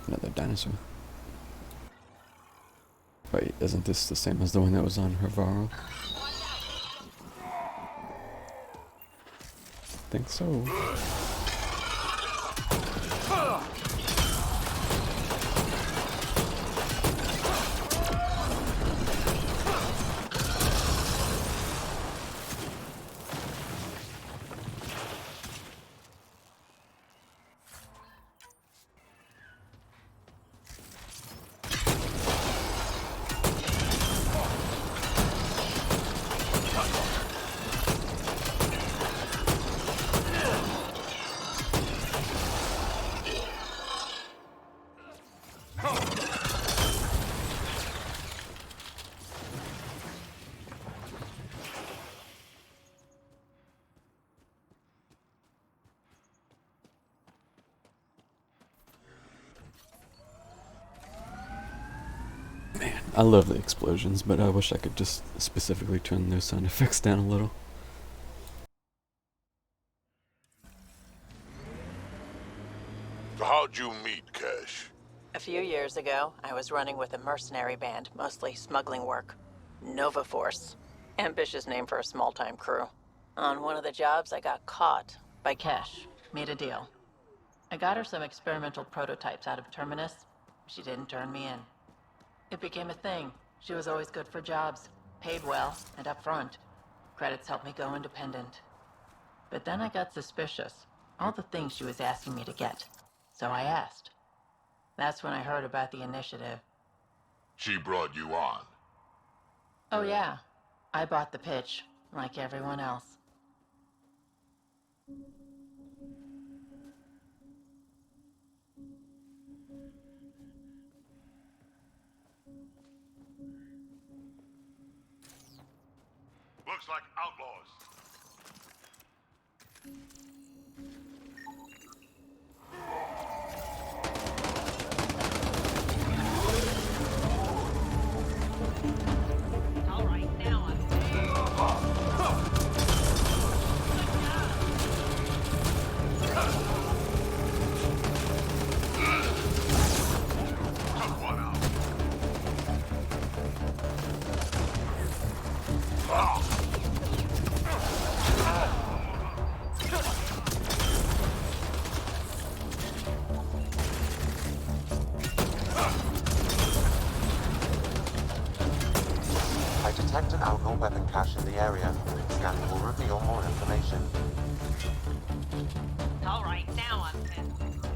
Another dinosaur. Wait, isn't this the same as the one that was on Hervaro? Think so. Man, I love the explosions, but I wish I could just specifically turn those sound effects down a little. So how'd you meet Cash? A few years ago, I was running with a mercenary band, mostly smuggling work. Nova Force. Ambitious name for a small-time crew. On one of the jobs, I got caught by Kesh. Made a deal. I got her some experimental prototypes out of Terminus. She didn't turn me in. It became a thing. She was always good for jobs. Paid well, and up front. Credits helped me go independent. But then I got suspicious. All the things she was asking me to get. So I asked. That's when I heard about the initiative. She brought you on. Oh yeah. I bought the pitch, like everyone else. Looks like outlaws. All right, now I'm Took one out. I detect an outlaw weapon cache in the area. Scanning will reveal more information. all right, now I'm pissed.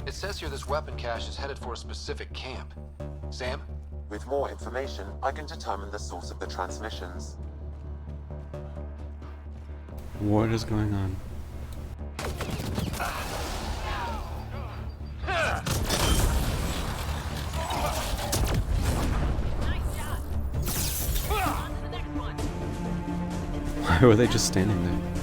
It says here this weapon cache is headed for a specific camp. Sam? With more information, I can determine the source of the transmissions. What is going on? Why were they just standing there?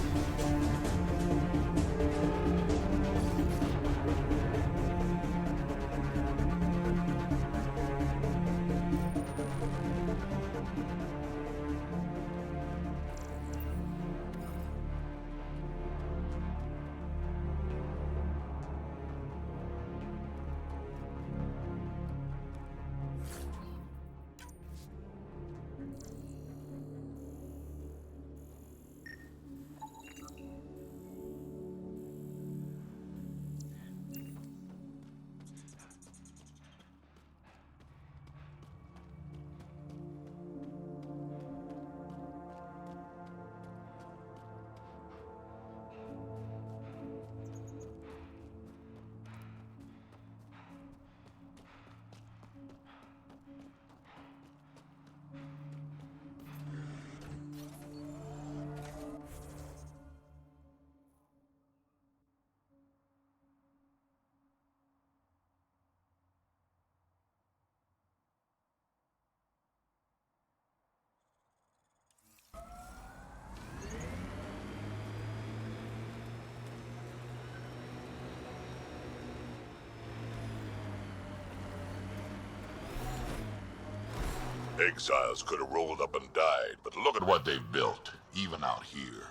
Exiles could have rolled up and died, but look at what they've built, even out here.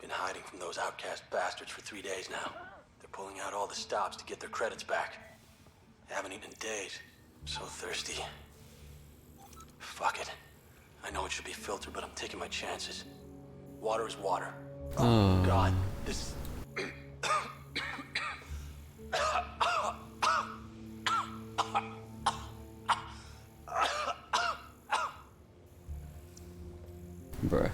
been hiding from those outcast bastards for 3 days now. They're pulling out all the stops to get their credits back. I haven't eaten in days. So thirsty. Fuck it. I know it should be filtered, but I'm taking my chances. Water is water. Oh, God. This... Bruh.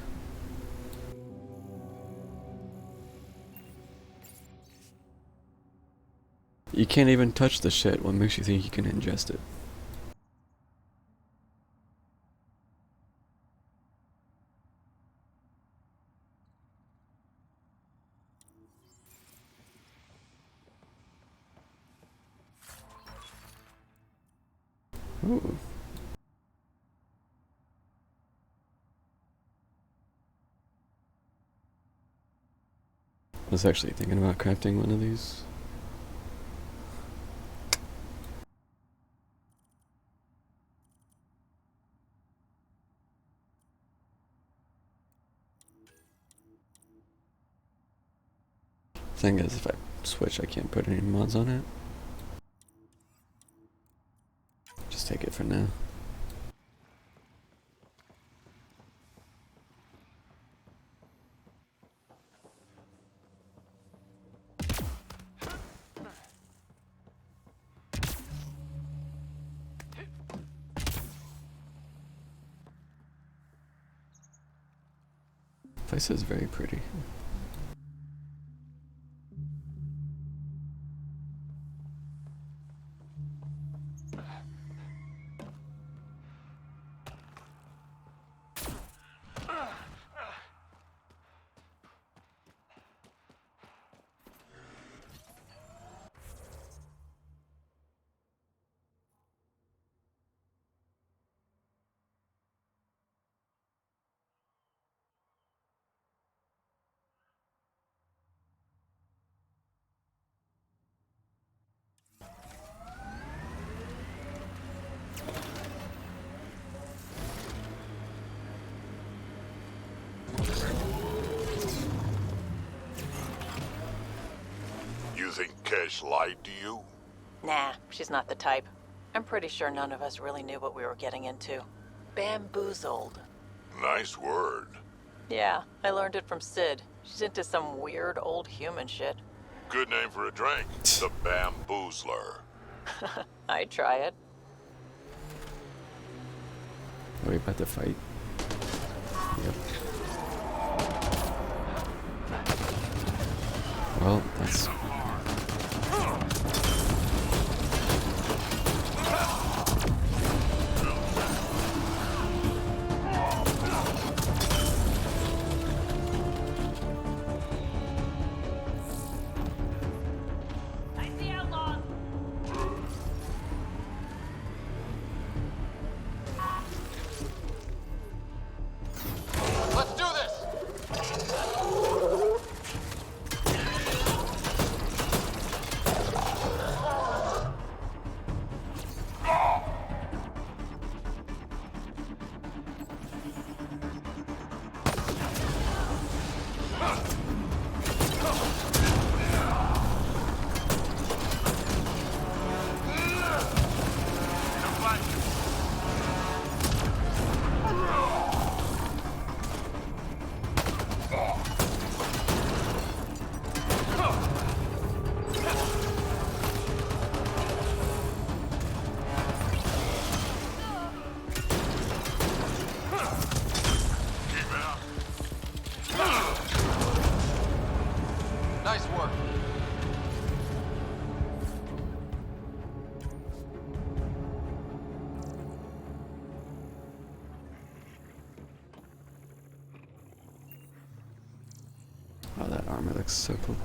You can't even touch the shit. What makes you think you can ingest it? Ooh. I was actually thinking about crafting one of these. Thing is, if I switch, I can't put any mods on it. Just take it for now. Place is very pretty. Kesh lied to you? Nah, she's not the type. I'm pretty sure none of us really knew what we were getting into. Bamboozled. Nice word. Yeah, I learned it from Sid. She's into some weird old human shit. Good name for a drink. The Bamboozler. I'd try it. Are we about to fight? Yep. Well, that's... Nice work. Oh, that armor looks so cool.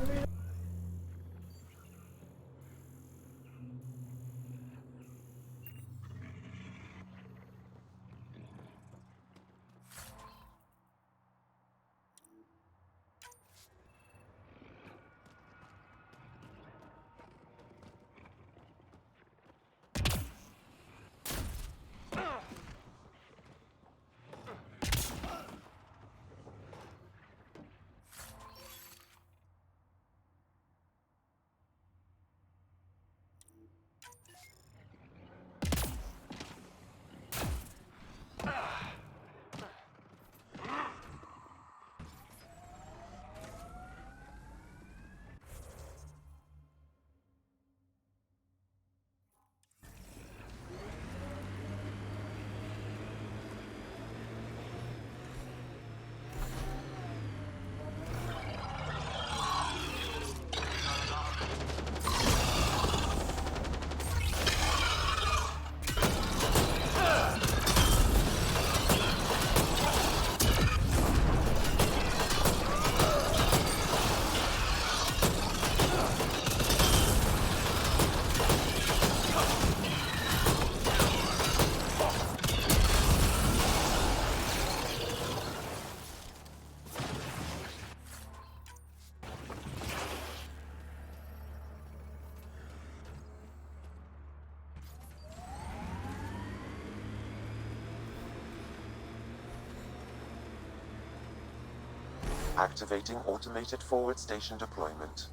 Activating automated forward station deployment.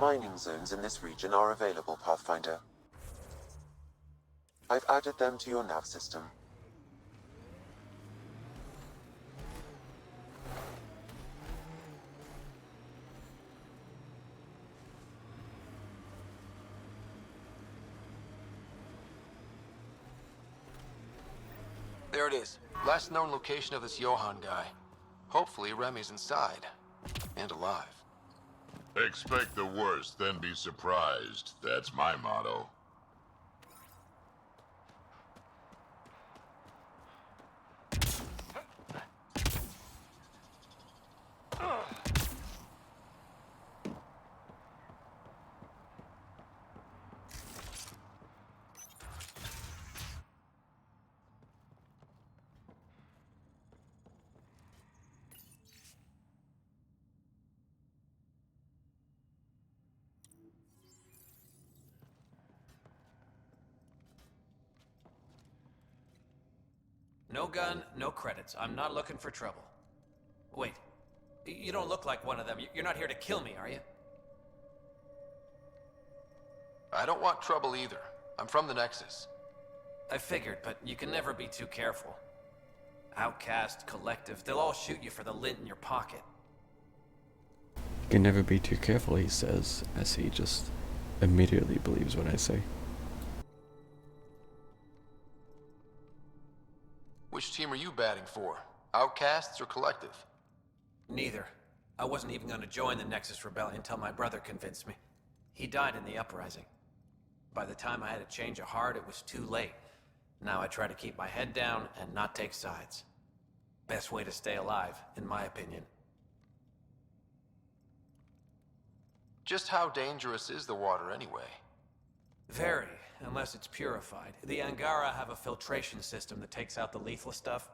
Mining zones in this region are available, Pathfinder. I've added them to your nav system. There it is. Last known location of this Johann guy. Hopefully Remy's inside. And alive. Expect the worst, then be surprised. That's my motto. No gun, no credits. I'm not looking for trouble. Wait, you don't look like one of them. You're not here to kill me, are you? I don't want trouble either. I'm from the Nexus. I figured, but you can never be too careful. Outcast, Collective, they'll all shoot you for the lint in your pocket. You can never be too careful, he says, as he just immediately believes what I say. Which team are you batting for? Outcasts or Collective? Neither. I wasn't even going to join the Nexus Rebellion until my brother convinced me. He died in the uprising. By the time I had a change of heart, it was too late. Now I try to keep my head down and not take sides. Best way to stay alive, in my opinion. Just how dangerous is the water anyway? Very, unless it's purified. The Angara have a filtration system that takes out the lethal stuff.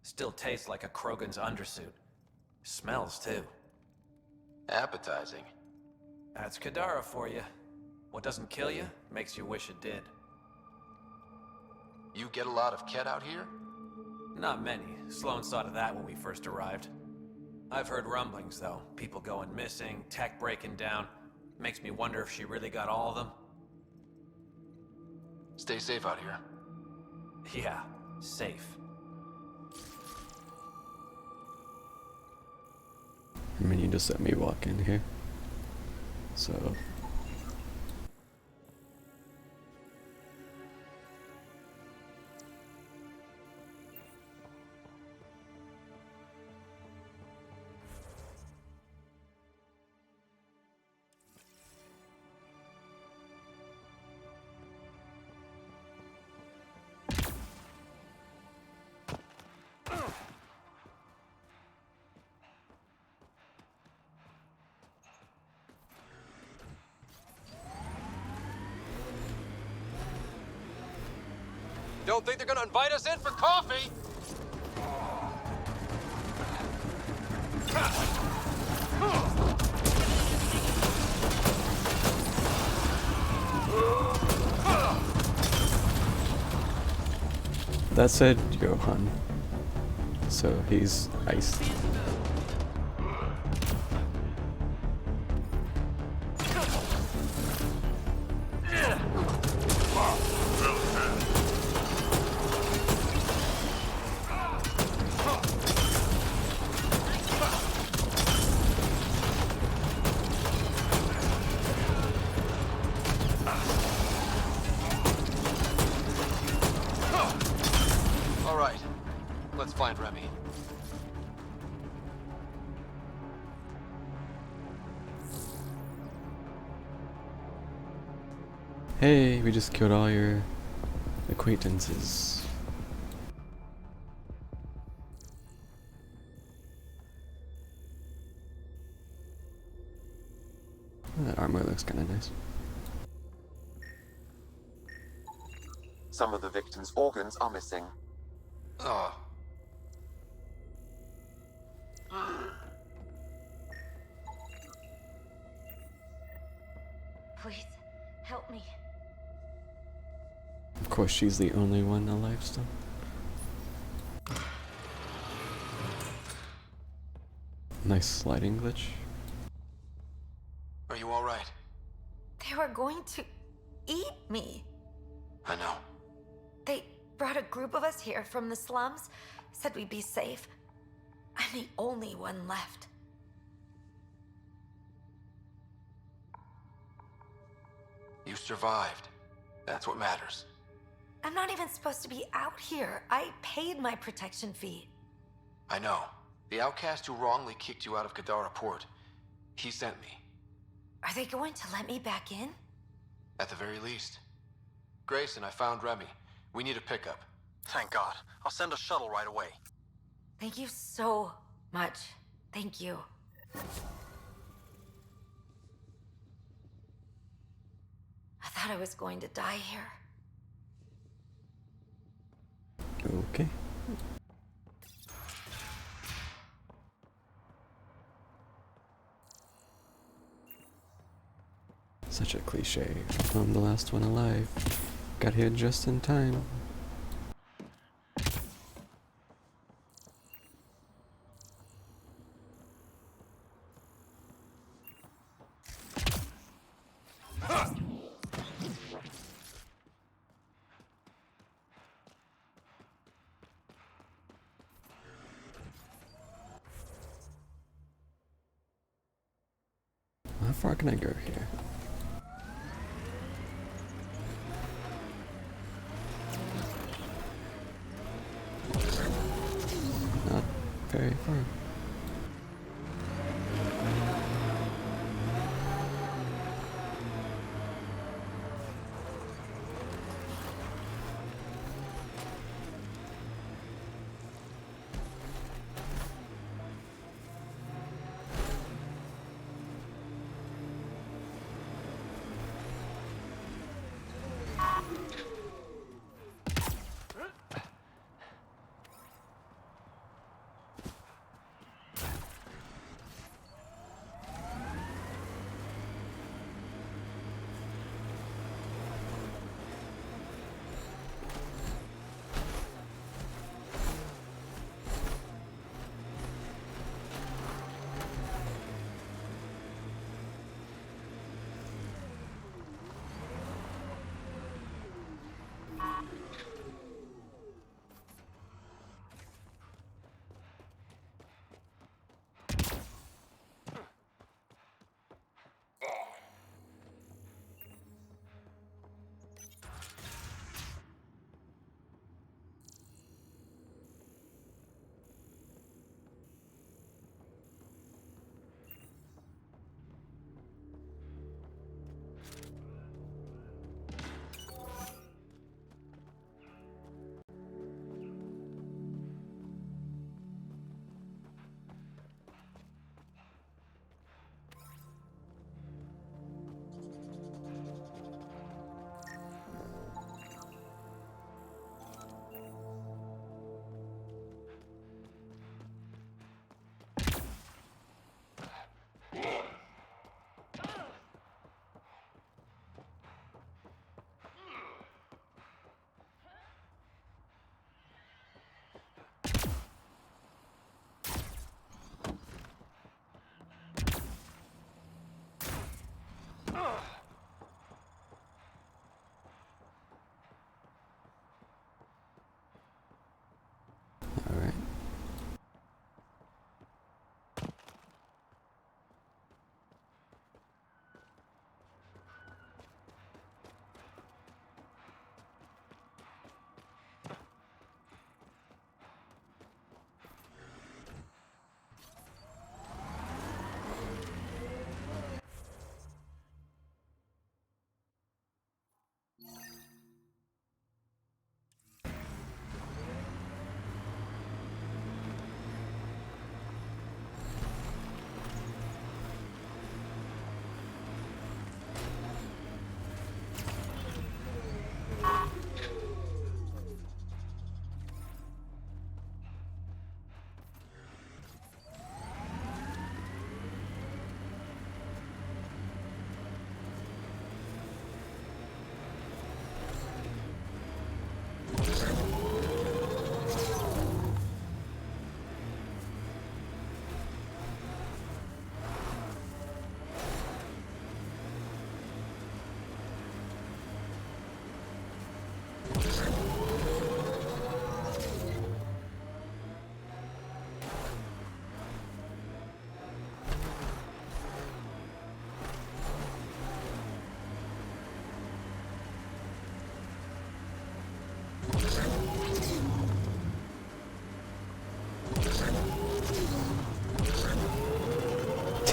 Still tastes like a Krogan's undersuit. Smells too. Appetizing. That's Kadara for you. What doesn't kill you, makes you wish it did. You get a lot of Ket out here? Not many. Sloan saw to that when we first arrived. I've heard rumblings, though. People going missing, tech breaking down. Makes me wonder if she really got all of them. Stay safe out here. Yeah, safe. I mean, you just let me walk in here. So... Don't think they're gonna invite us in for coffee? That said Johann. So he's iced. Let's find Remy. Hey, we just killed all your acquaintances. That armor looks kind of nice. Some of the victim's organs are missing. Oh. Please, Help me. Of course, she's the only one alive still. Nice sliding glitch. Are you alright? They were going to eat me. I know. They brought a group of us here from the slums, said we'd be safe. I'm the only one left. You survived. That's what matters. I'm not even supposed to be out here. I paid my protection fee. I know. The outcast who wrongly kicked you out of Kadara Port, he sent me. Are they going to let me back in? At the very least. Grayson, I found Remy. We need a pickup. Thank God. I'll send a shuttle right away. Thank you so much. Thank you. I thought I was going to die here. Okay. Such a cliche. I'm the last one alive. Got here just in time. How far can I go here? Not very far.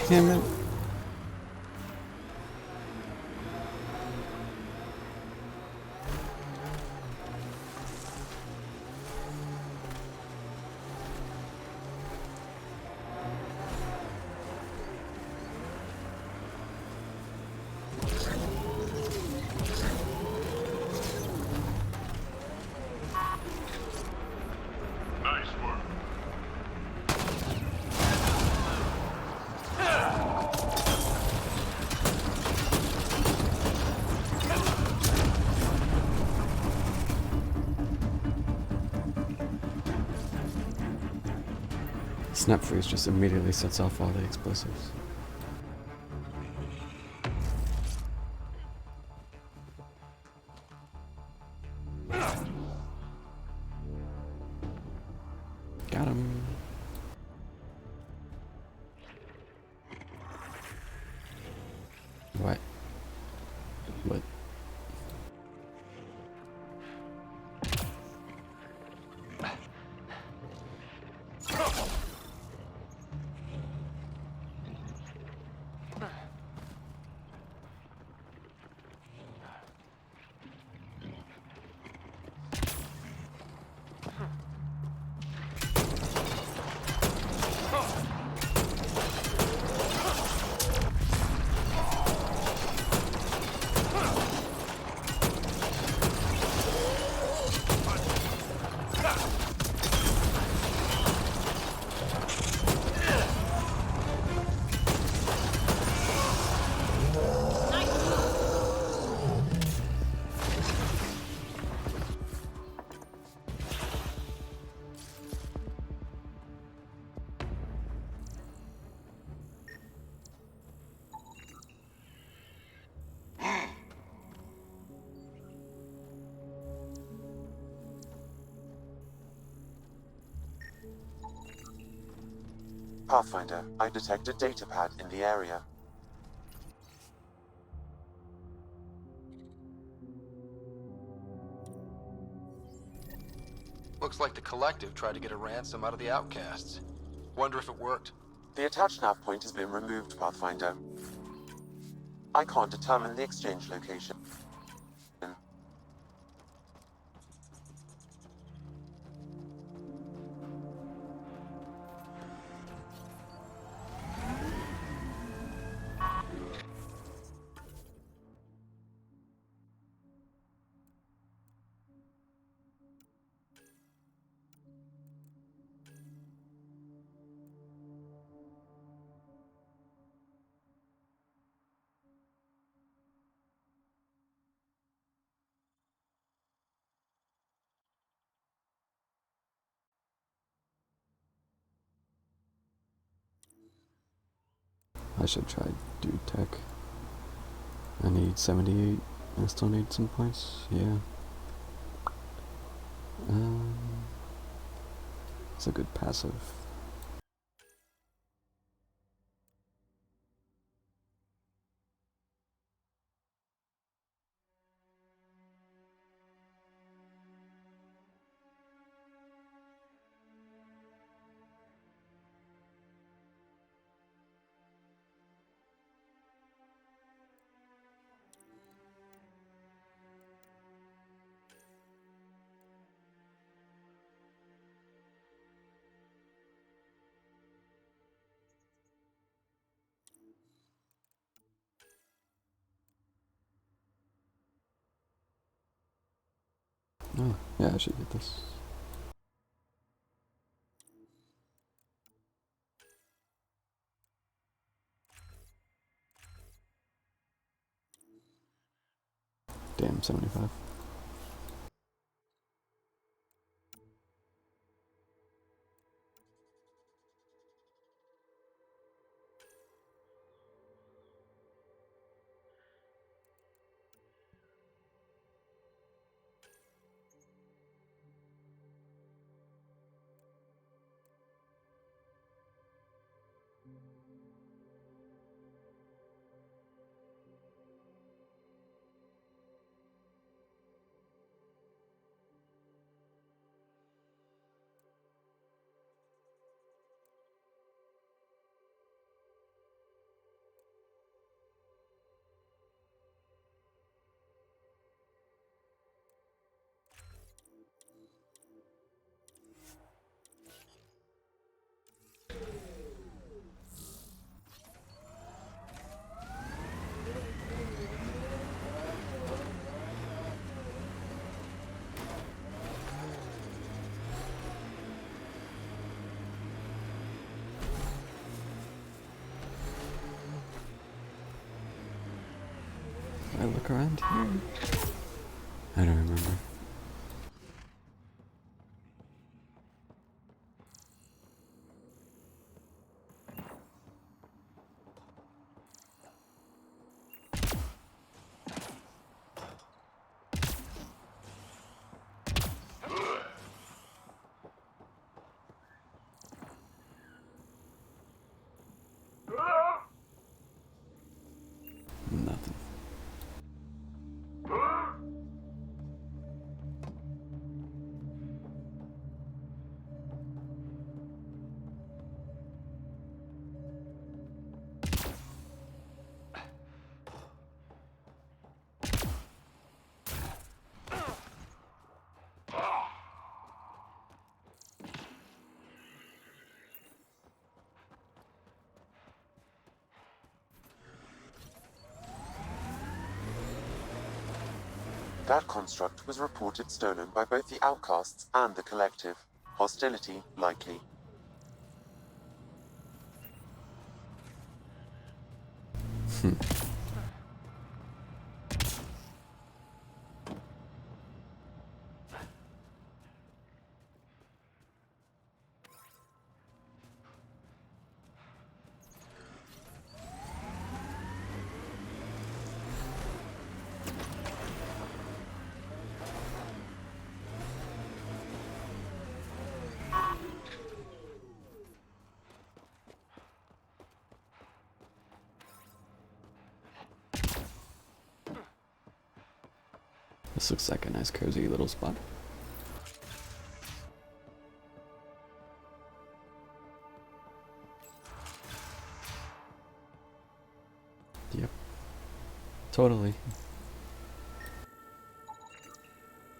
Damn it. Nice work. Snap freeze just immediately sets off all the explosives. Got him. What? What? Pathfinder, I detect a datapad in the area. Looks like the Collective tried to get a ransom out of the Outcasts. Wonder if it worked. The attached nav point has been removed, Pathfinder. I can't determine the exchange location. I should try Dude Tech. I need 78. I still need some points. Yeah. It's a good passive. Oh, yeah, I should get this. Damn, 75. back around here? I don't remember. Nothing. That construct was reported stolen by both the Outcasts and the Collective. Hostility likely. This looks like a nice cozy little spot. Yep. Totally.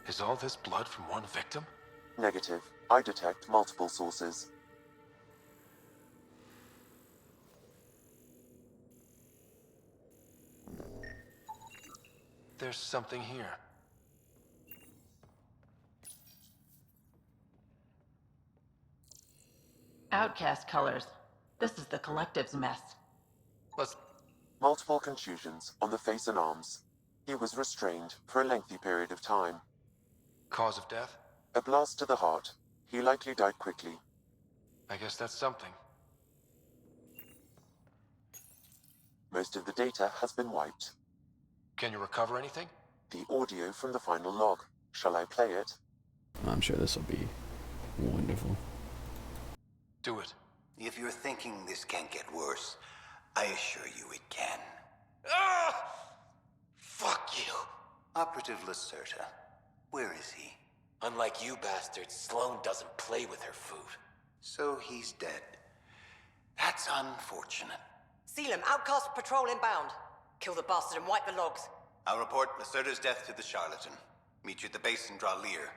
Is all this blood from one victim? Negative. I detect multiple sources. There's something here. Outcast colors. This is the Collective's mess. Multiple contusions on the face and arms. He was restrained for a lengthy period of time. Cause of death? A blast to the heart. He likely died quickly. I guess that's something. Most of the data has been wiped. Can you recover anything? The audio from the final log. Shall I play it? I'm sure this will be wonderful. Do it. If you're thinking this can't get worse, I assure you it can. Fuck you. Operative Lacerta. Where is he? Unlike you bastards, Sloane doesn't play with her food. So he's dead. That's unfortunate. Selim, Outcast patrol inbound. Kill the bastard and wipe the logs. I'll report Lacerta's death to the charlatan. Meet you at the base and draw Lear.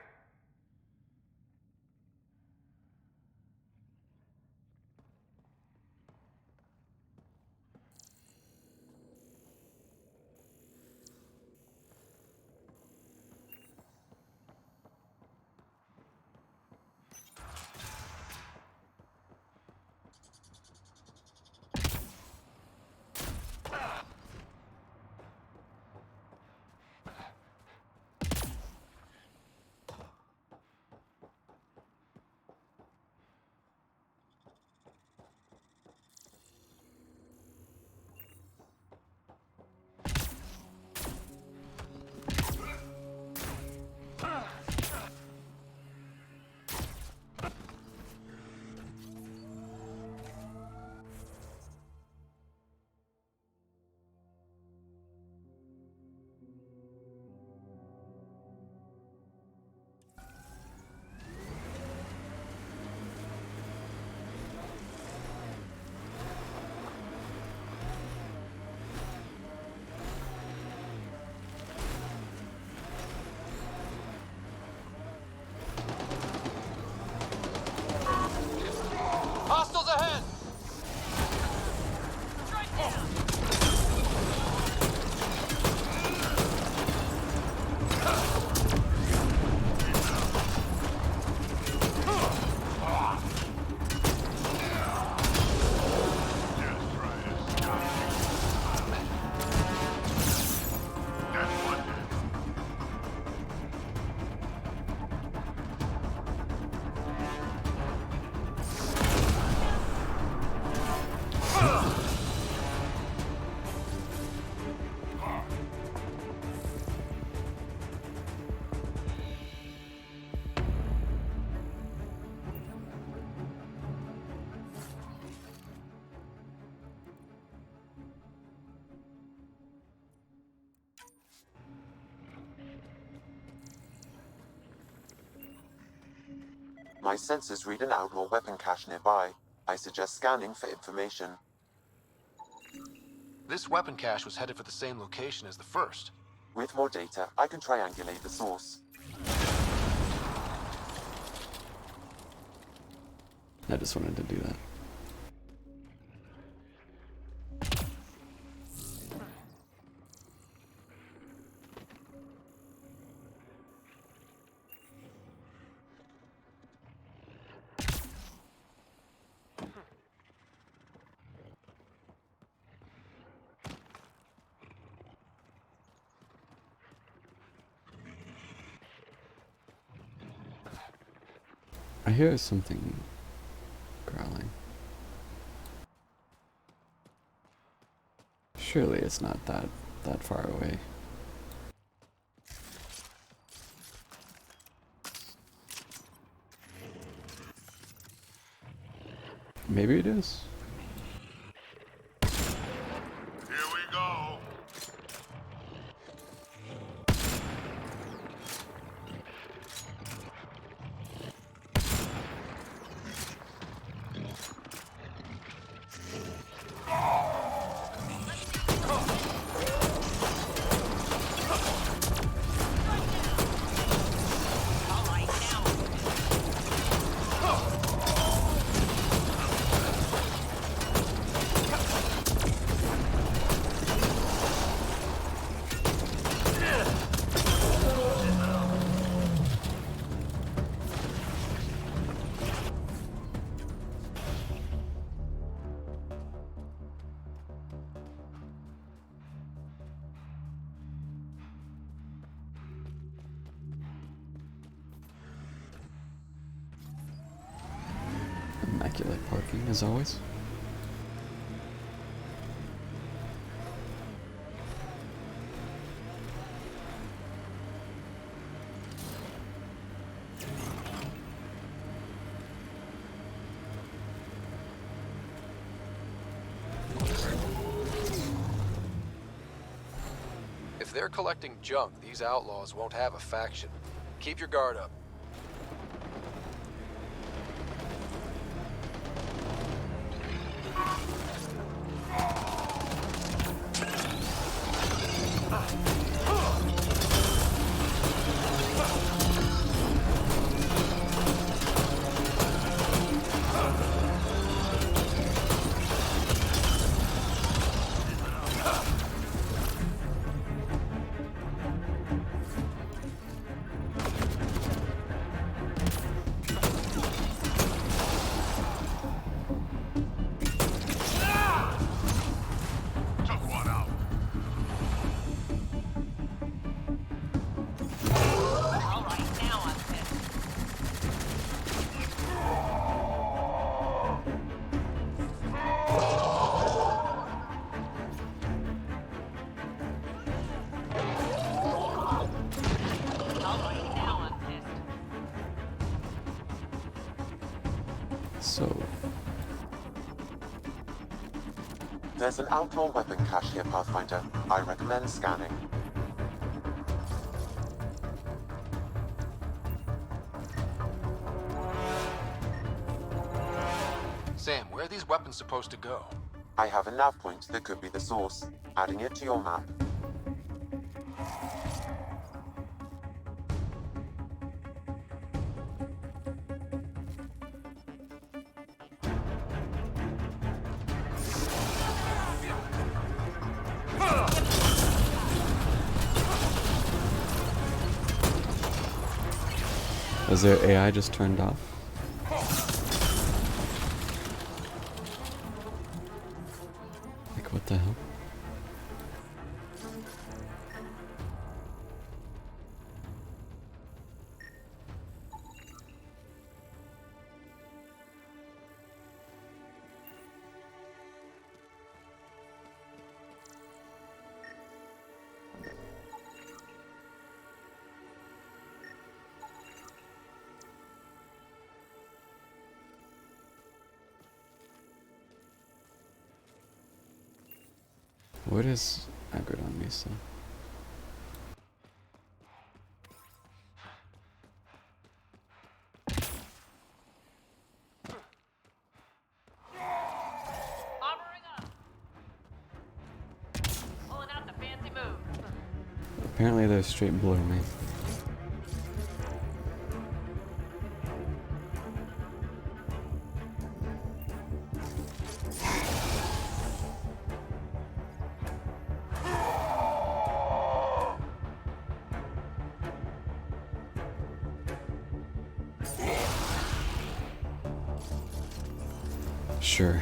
My sensors read an outlaw weapon cache nearby. I suggest scanning for information. This weapon cache was headed for the same location as the first. With more data, I can triangulate the source. I just wanted to do that. I hear something growling. Surely it's not that far away. Maybe it is. Here we go. Immaculate parking, as always. If they're collecting junk, these outlaws won't have a faction. Keep your guard up. So, There's an outlaw weapon cache here, Pathfinder. I recommend scanning. Sam, where are these weapons supposed to go? I have a nav point that could be the source. Adding it to your map. is their AI just turned off? Like, what the hell? What is Agrodon Mesa? Apparently those straight blur me. Sure.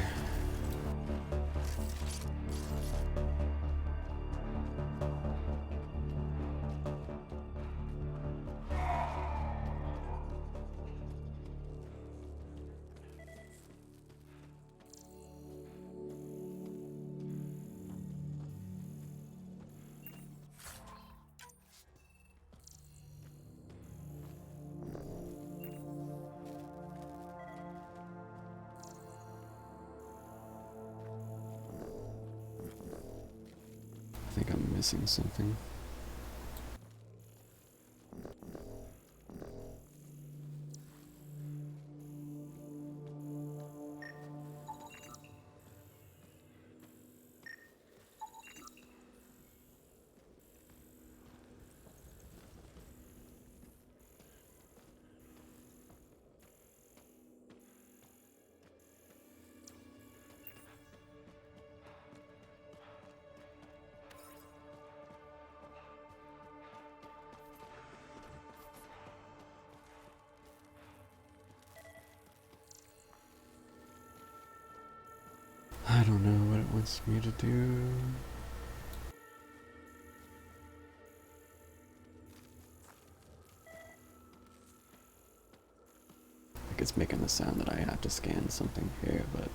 I think I'm missing something. I don't know what it wants me to do. Like it's making the sound that I have to scan something here, but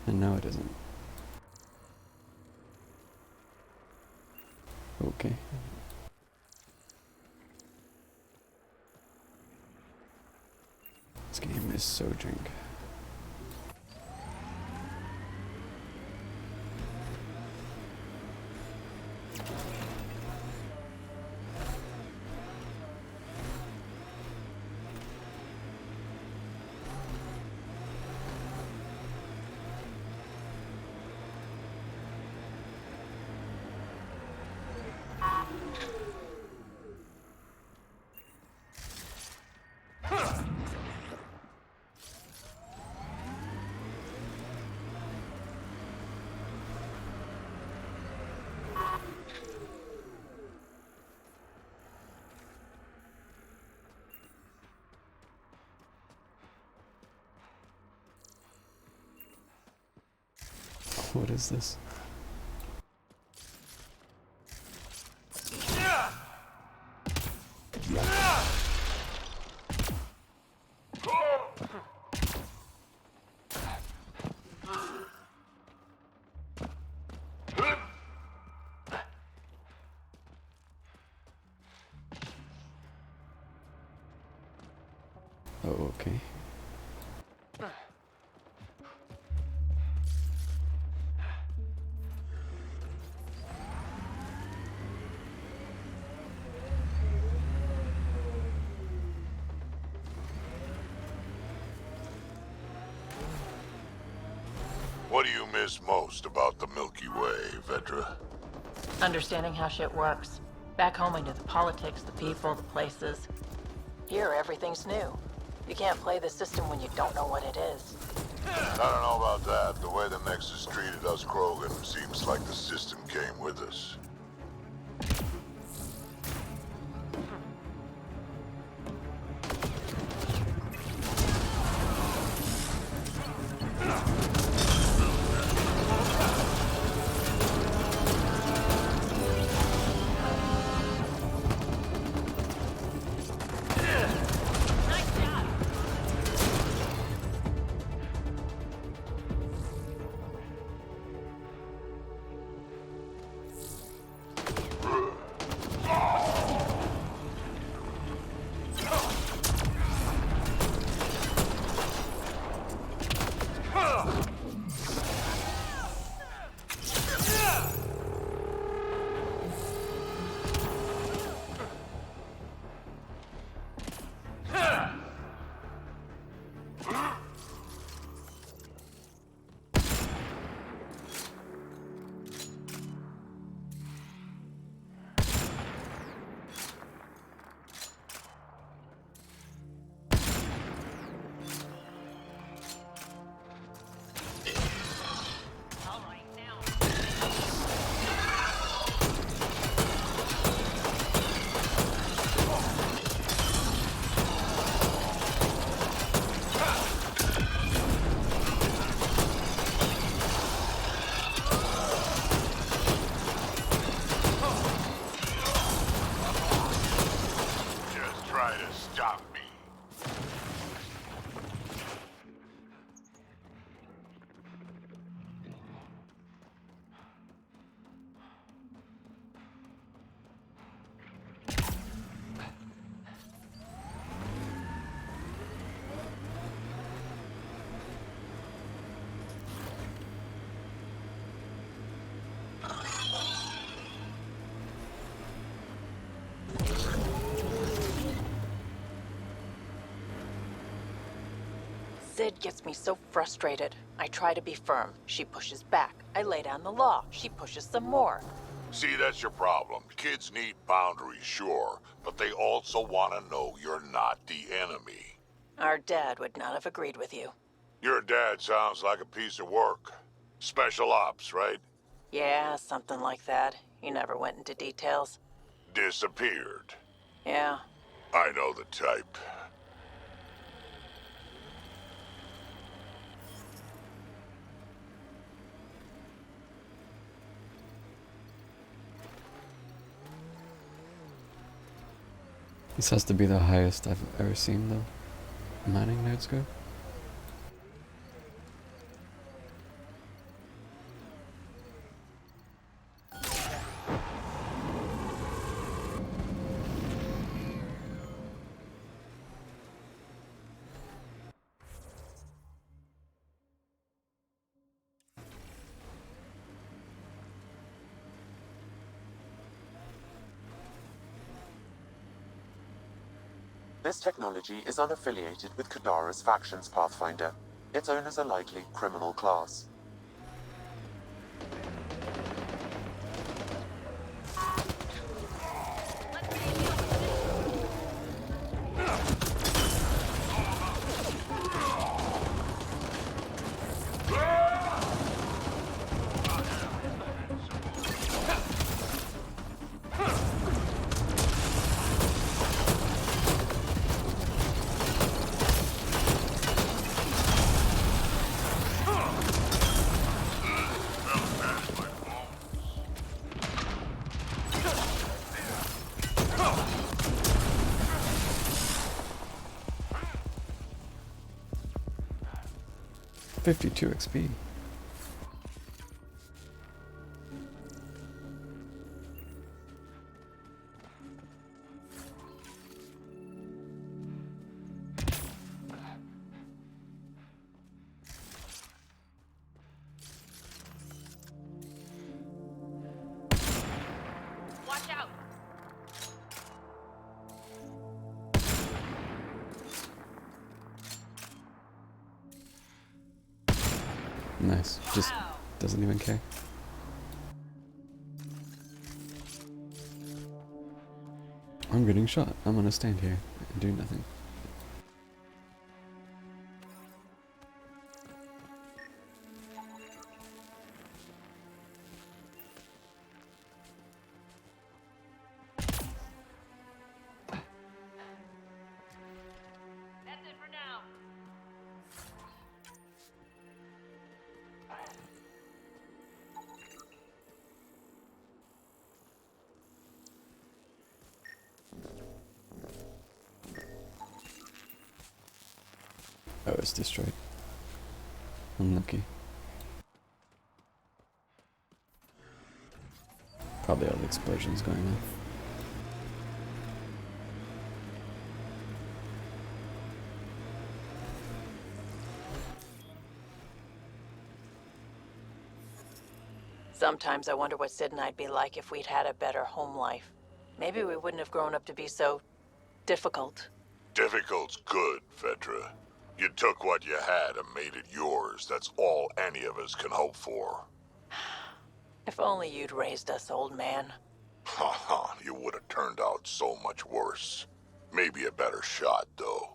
and no, it isn't. Okay. This game is so drink. What is this? Oh, okay. What do you miss most about the Milky Way, Vedra? Understanding how shit works. Back home I knew the politics, the people, the places. Here, everything's new. You can't play the system when you don't know what it is. I don't know about that. The way the Nexus treated us Krogan seems like the system came with us. kid gets me so frustrated. I try to be firm. She pushes back. I lay down the law. She pushes some more. See, that's your problem. Kids need boundaries, sure, but they also want to know you're not the enemy. Our dad would not have agreed with you. Your dad sounds like a piece of work. Special ops, right? Yeah, something like that. He never went into details. Disappeared. Yeah. I know the type. This has to be the highest I've ever seen the mining nodes go. This technology is unaffiliated with Kadara's factions Pathfinder. Its owners are likely criminal class. $52 XP. Watch out! Nice. Just doesn't even care. I'm getting shot. I'm gonna stand here and do nothing. That's it for now. Oh, it's destroyed. Unlucky. Probably all the explosions going on. Sometimes I wonder what Sid and I'd be like if we'd had a better home life. Maybe we wouldn't have grown up to be so difficult. Difficult's good, Vedra. You took what you had and made it yours. That's all any of us can hope for. If only you'd raised us, old man. Haha, you would have turned out so much worse. Maybe a better shot, though.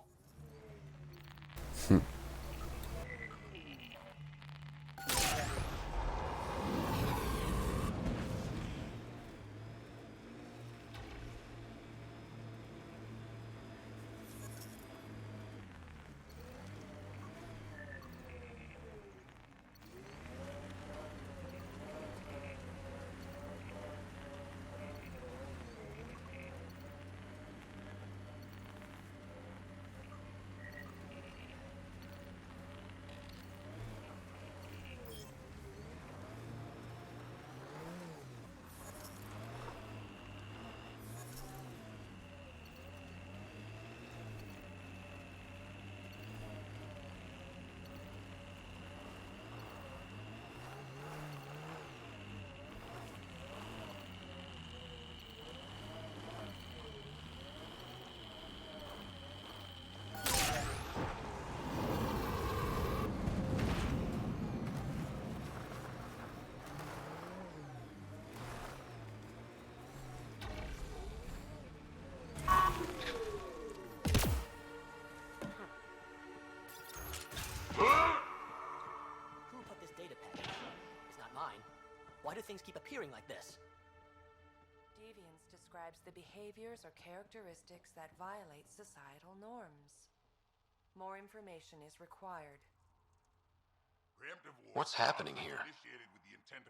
Why do things keep appearing like this? Deviance describes the behaviors or characteristics that violate societal norms. More information is required. What's happening here?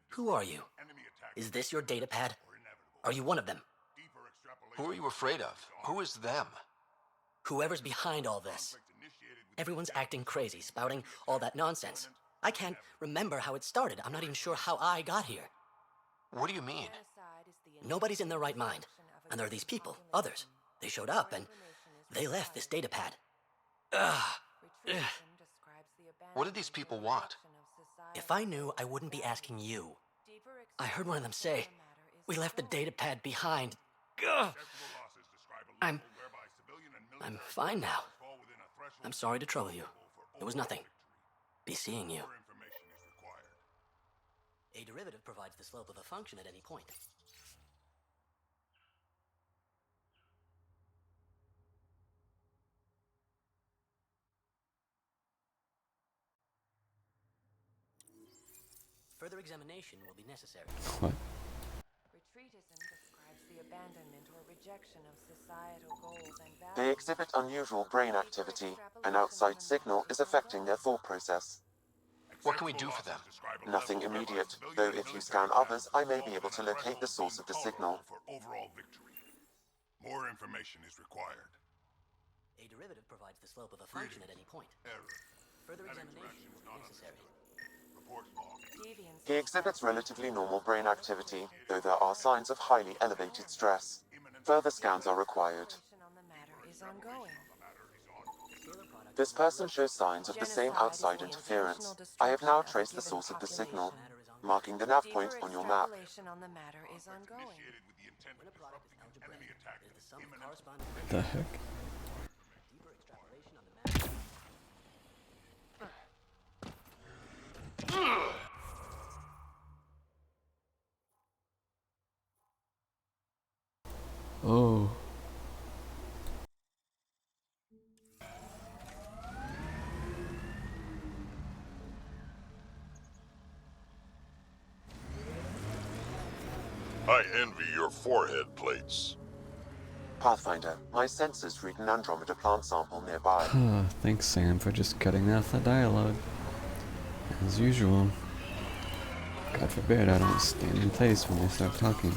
Who are you? Is this your datapad? Are you one of them? Who are you afraid of? Who is them? Whoever's behind all this. Everyone's acting crazy, spouting all that nonsense. I can't remember how it started. I'm not even sure how I got here. What do you mean? Nobody's in their right mind. And there are these people, others. They showed up and they left this datapad. Ugh. What did these people want? If I knew, I wouldn't be asking you. I heard one of them say, "We left the datapad behind." Ugh. I'm fine now. I'm sorry to trouble you. It was nothing. Be seeing you. A derivative provides the slope of a function at any point. Further examination will be necessary. What? Retreatism describes the abandonment or rejection of societal goals and values. They exhibit unusual brain activity. An outside signal is affecting their thought process. What can we do for them? Nothing immediate, though if you scan others, I may be able to locate the source of the signal. For overall victory. More information is required. A derivative provides the slope of a function at any point. Further examination will be necessary. He exhibits relatively normal brain activity, though there are signs of highly elevated stress. Further scans are required. Is ongoing. This person shows signs of the same outside interference. I have now traced the source of the signal, marking the nav point on your map. On the matter is ongoing. When a product is algebraic, it is the sum of corresponding... The heck? Deeper extrapolation on the map... Oh. I envy your forehead plates. Pathfinder, my sensors read an Andromeda plant sample nearby. Thanks, Sam, for just cutting off the dialogue. As usual. God forbid I don't stand in place when they start talking.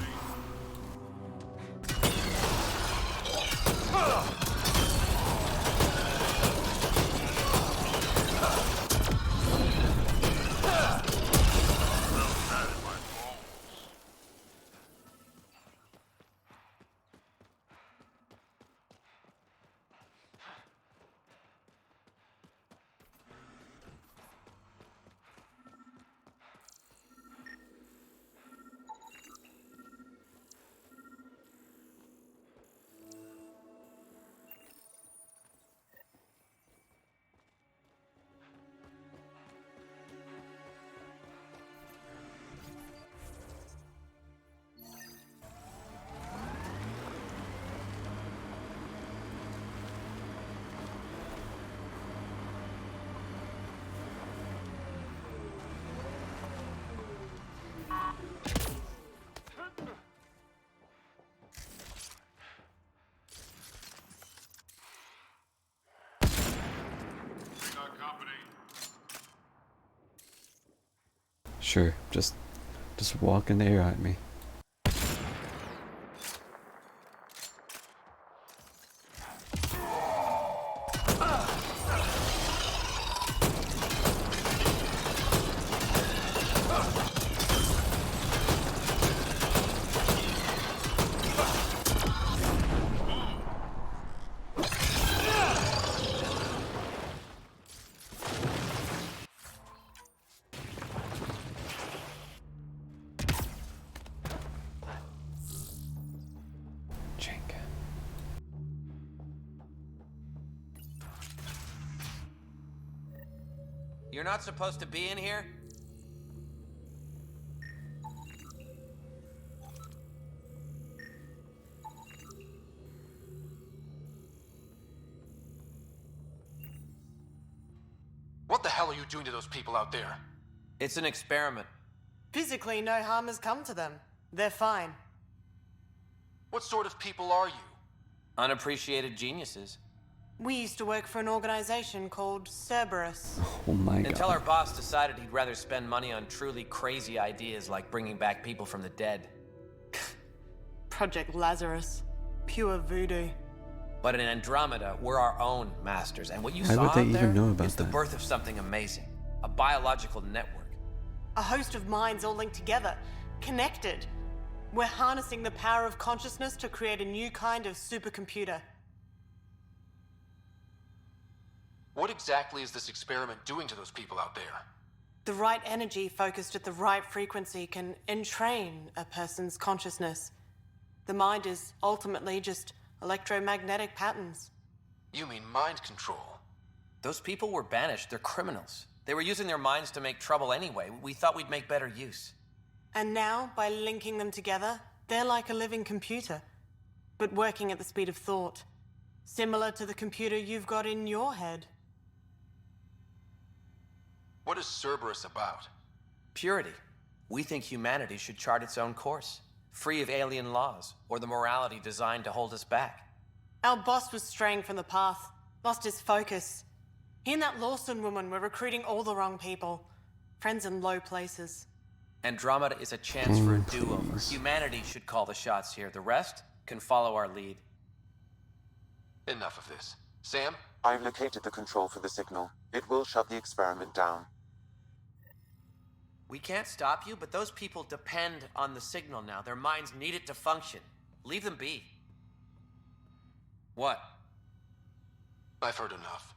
Sure, just walk in the air at me. You're not supposed to be in here? What the hell are you doing to those people out there? It's an experiment. Physically, no harm has come to them. They're fine. What sort of people are you? Unappreciated geniuses. We used to work for an organization called Cerberus. Oh my Until god. our boss decided he'd rather spend money on truly crazy ideas like bringing back people from the dead. Project Lazarus. Pure voodoo. But in Andromeda, we're our own masters, and what you Why saw would they out even there know about is the that? birth of something amazing. A biological network. A host of minds all linked together. Connected. We're harnessing the power of consciousness to create a new kind of supercomputer. What exactly is this experiment doing to those people out there? The right energy focused at the right frequency can entrain a person's consciousness. The mind is ultimately just electromagnetic patterns. You mean mind control? Those people were banished. They're criminals. They were using their minds to make trouble anyway. We thought we'd make better use. And now, by linking them together, they're like a living computer, but working at the speed of thought. Similar to the computer you've got in your head. What is Cerberus about? Purity. We think humanity should chart its own course, free of alien laws or the morality designed to hold us back. Our boss was straying from the path, lost his focus. He and that Lawson woman were recruiting all the wrong people. Friends in low places. Andromeda is a chance for a do-over. Humanity should call the shots here. The rest can follow our lead. Enough of this. Sam? I've located the control for the signal. It will shut the experiment down. We can't stop you, but those people depend on the signal now. Their minds need it to function. Leave them be. What? I've heard enough.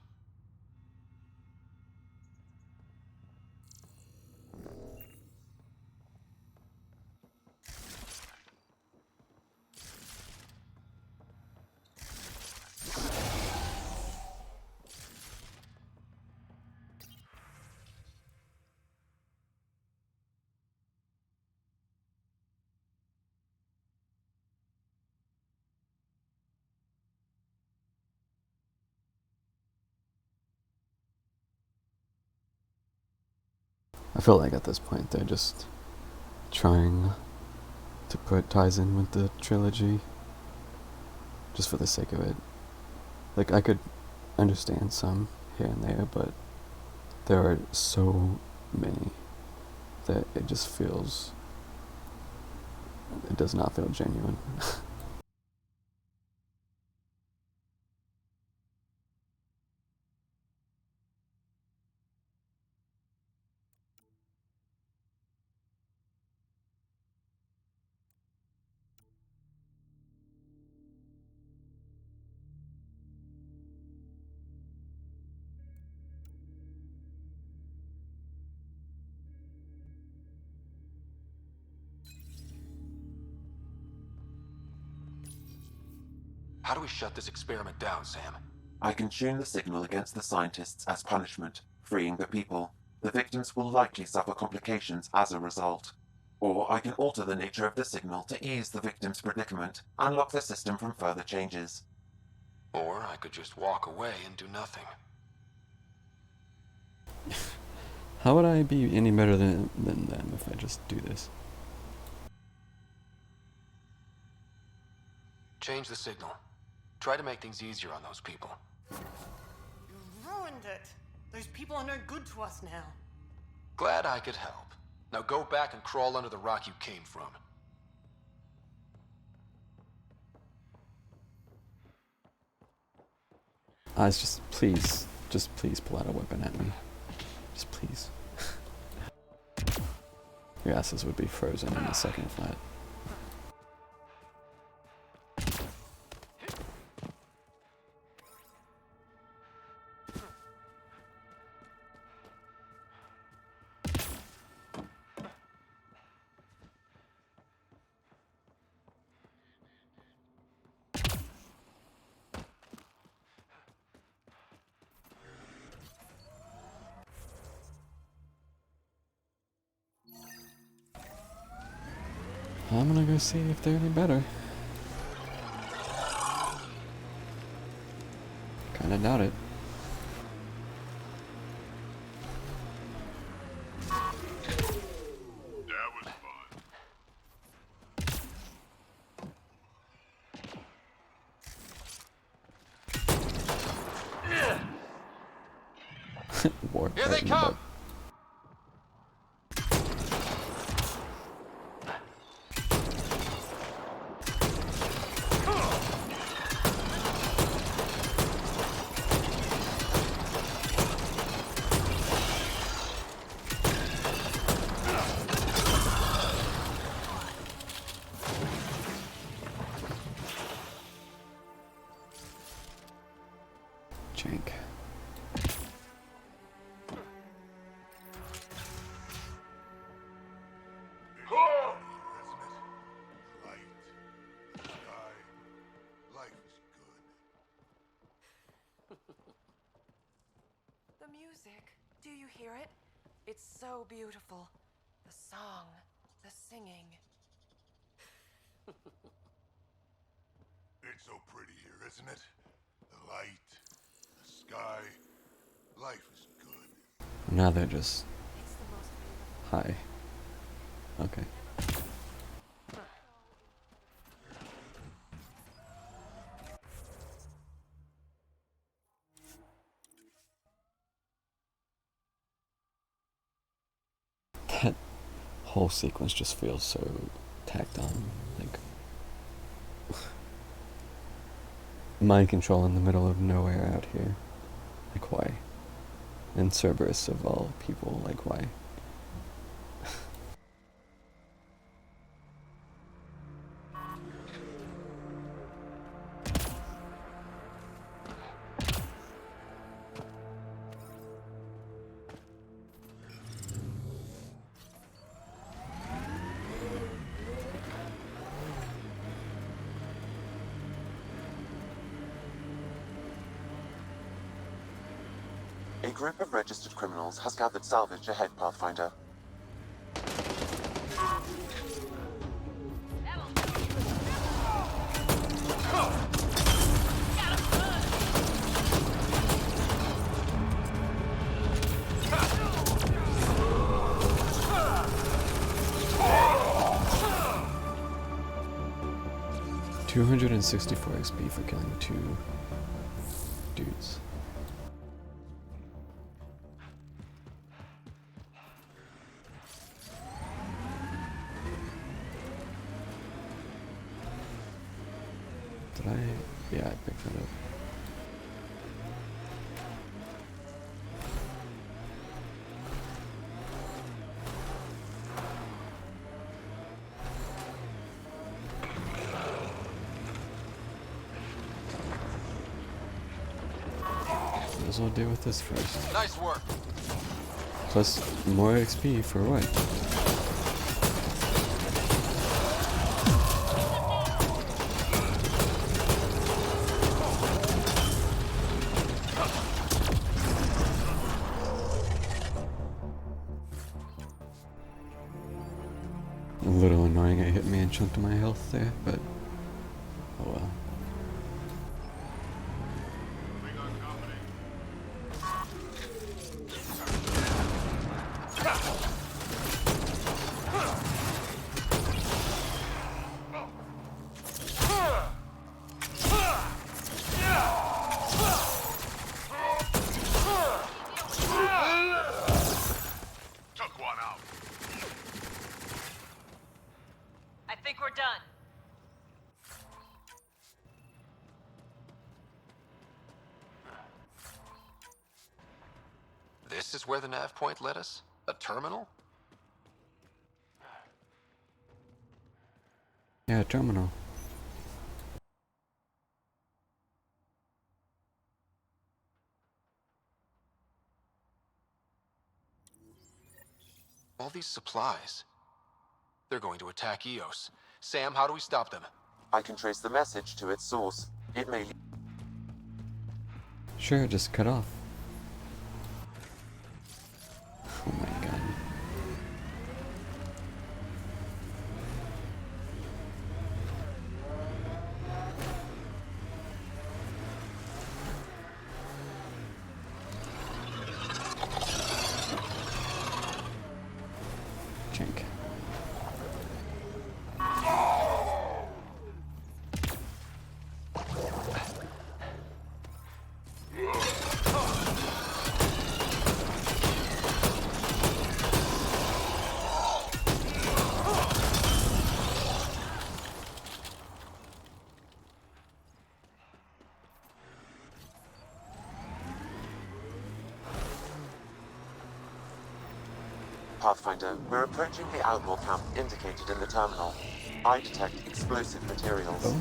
I feel like at this point they're just trying to put ties in with the trilogy just for the sake of it. Like, I could understand some here and there, but there are so many that it just feels... it does not feel genuine. How do we shut this experiment down, Sam? I can tune the signal against the scientists as punishment, freeing the people. The victims will likely suffer complications as a result. Or I can alter the nature of the signal to ease the victim's predicament and lock the system from further changes. Or I could just walk away and do nothing. How would I be any better than them if I just do this? Change the signal. Try to make things easier on those people. You ruined it. Those people are no good to us now. Glad I could help. Now go back and crawl under the rock you came from. Just please pull out a weapon at me. Just please. Your asses would be frozen in a second flat. I'm gonna go see if they're any better. Kinda doubt it. That Warp Here right they in the come! butt. Jank. The music. Do you hear it? It's so beautiful. The song, the singing. It's so pretty here, isn't it? The light, the sky, life is good. Now they're just high. Okay. That whole sequence just feels so tacked on. Like mind control in the middle of nowhere out here. Like why? And Cerberus of all people, like why? A group of registered criminals has gathered salvage ahead, Pathfinder. $264 XP for killing 2 dudes. Did I? Yeah, I picked that up. Might as well deal with this first. Nice work. Plus more XP for what? A little annoying it hit me and chunked my health there, but oh well. Took one out. I think we're done. This is where the nav point led us? A terminal? Yeah, terminal. All these supplies. They're going to attack Eos. Sam, how do we stop them? I can trace the message to its source. It may lead. Sure, just cut off. Oh my god. Chink. Pathfinder, we're approaching the outlaw camp indicated in the terminal. I detect explosive materials.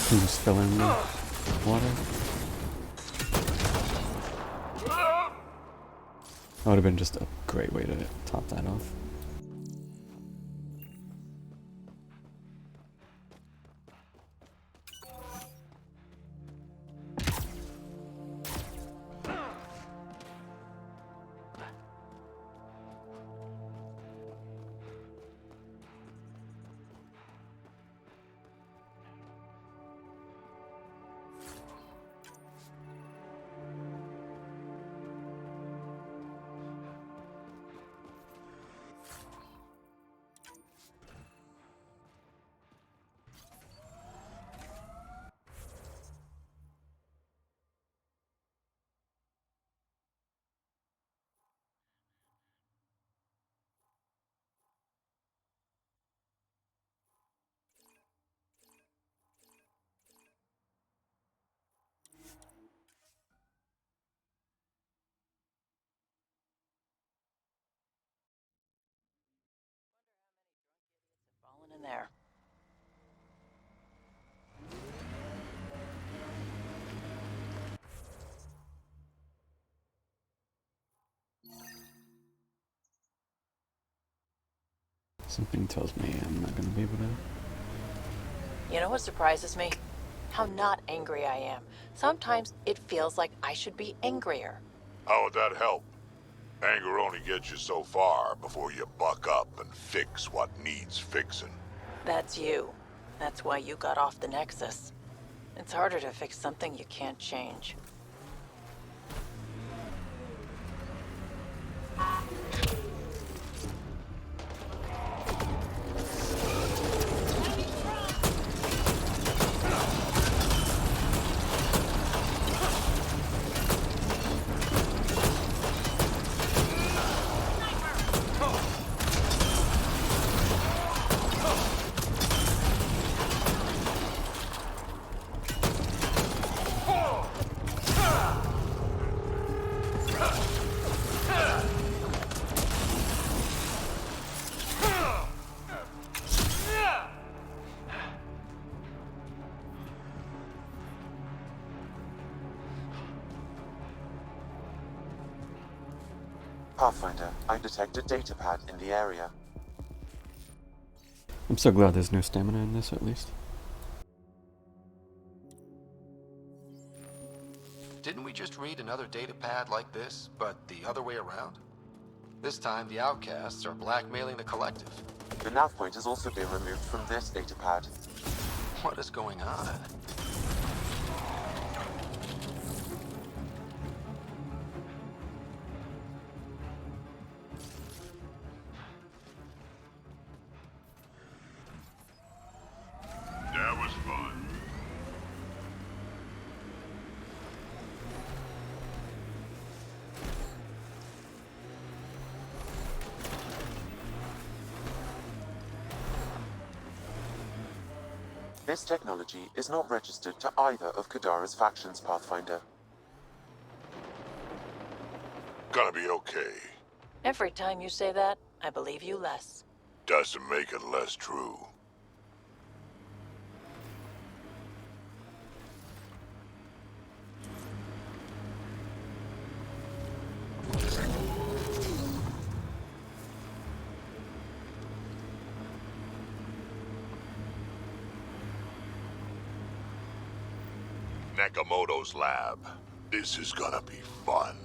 Can you just fill in the water? That would have been just a great way to top that off. Fallen in there. Something tells me I'm not gonna be able to. You know what surprises me? How not angry I am. Sometimes it feels like I should be angrier. How would that help? Anger only gets you so far before you buck up and fix what needs fixing. That's you. That's why you got off the Nexus. It's harder to fix something you can't change. Pathfinder, I detect a data pad in the area. I'm so glad there's no stamina in this, at least. Didn't we just read another datapad like this, but the other way around? This time, the outcasts are blackmailing the collective. The nav point has also been removed from this datapad. What is going on? That was fun. This technology is not registered to either of Kadara's factions, Pathfinder. Gonna be okay. Every time you say that, I believe you less. Doesn't make it less true. Nakamoto's lab. This is gonna be fun.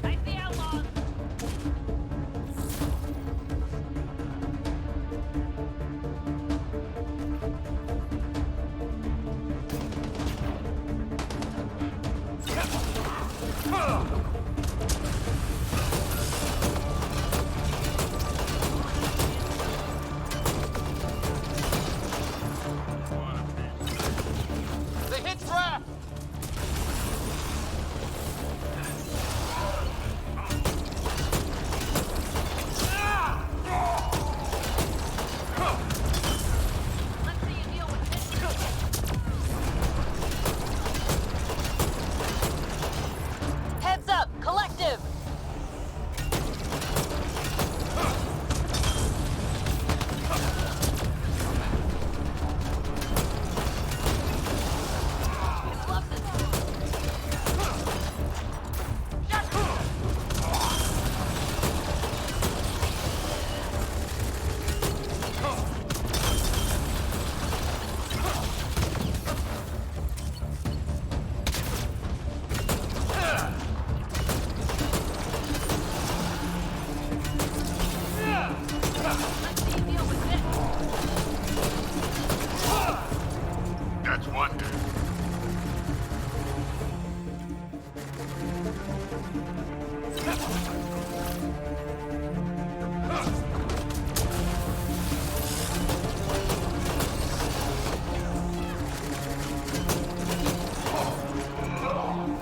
Fight the outlaws! They hit trap! Let's see you deal with this. Heads up, collective! That's one day.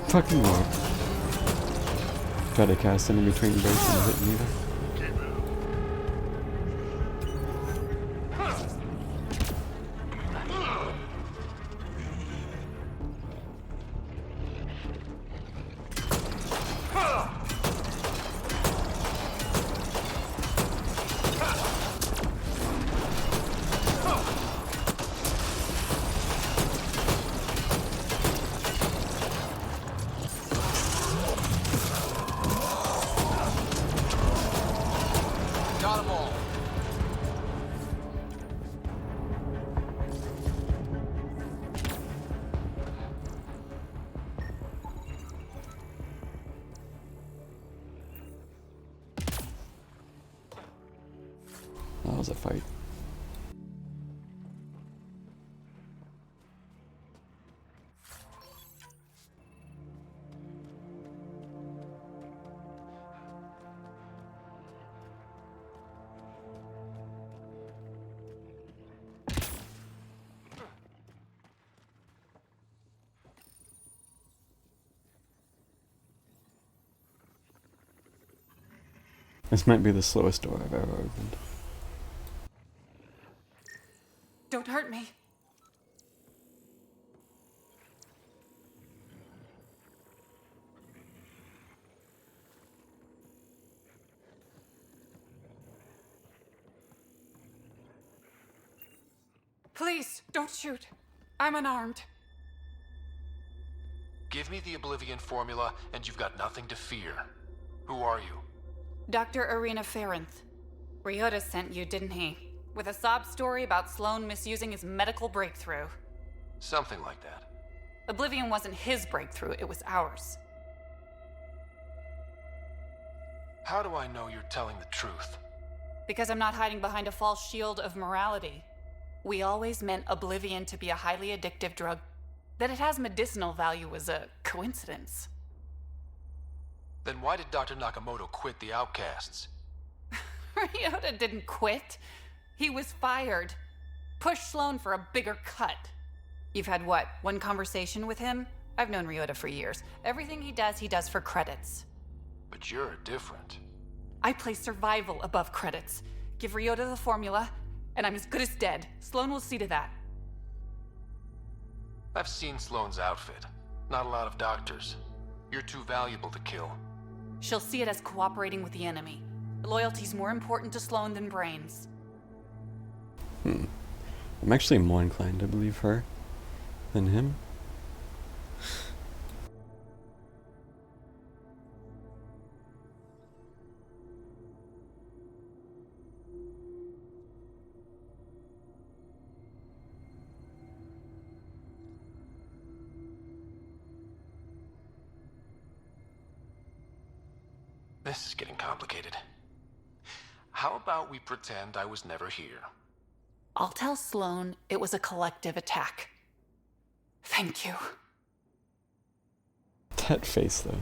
Fucking lord. Try to cast it in between breaks and hit neither. Got 'em all. That was a fight. This might be the slowest door I've ever opened. Don't hurt me. Please, don't shoot. I'm unarmed. Give me the Oblivion formula, and you've got nothing to fear. Who are you? Dr. Arena Ferenth. Ryota sent you, didn't he? With a sob story about Sloan misusing his medical breakthrough. Something like that. Oblivion wasn't his breakthrough, it was ours. How do I know you're telling the truth? Because I'm not hiding behind a false shield of morality. We always meant Oblivion to be a highly addictive drug. That it has medicinal value was a coincidence. Then why did Dr. Nakamoto quit the Outcasts? Ryota didn't quit. He was fired. Pushed Sloan for a bigger cut. You've had what, one conversation with him? I've known Ryota for years. Everything he does for credits. But you're different. I place survival above credits. Give Ryota the formula, and I'm as good as dead. Sloan will see to that. I've seen Sloane's outfit. Not a lot of doctors. You're too valuable to kill. She'll see it as cooperating with the enemy. Loyalty's more important to Sloan than brains. I'm actually more inclined to believe her than him. This is getting complicated. How about we pretend I was never here? I'll tell Sloan it was a collective attack. Thank you. That face, though.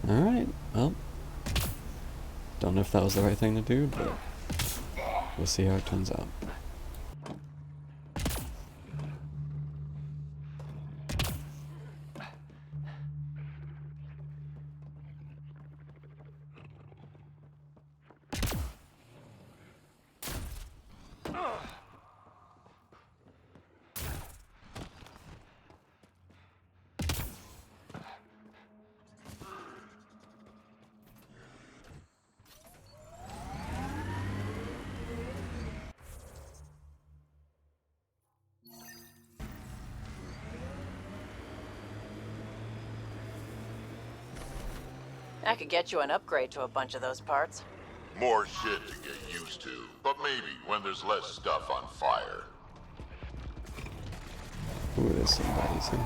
Alright, well, don't know if that was the right thing to do, but we'll see how it turns out. I could get you an upgrade to a bunch of those parts. More shit to get used to, but maybe when there's less stuff on fire. Ooh, there's some bodies here.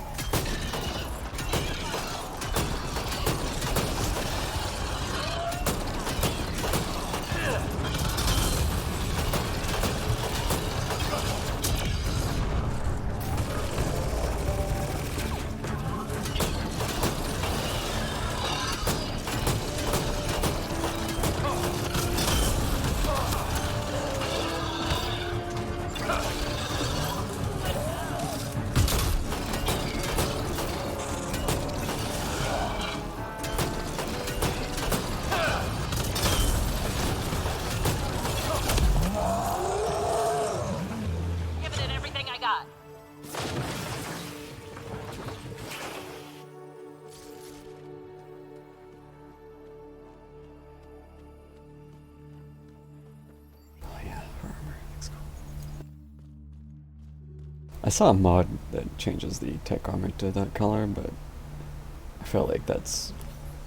Giving it everything I got. Oh yeah, her armor looks cool. I saw a mod that changes the tech armor to that color, but I feel like that's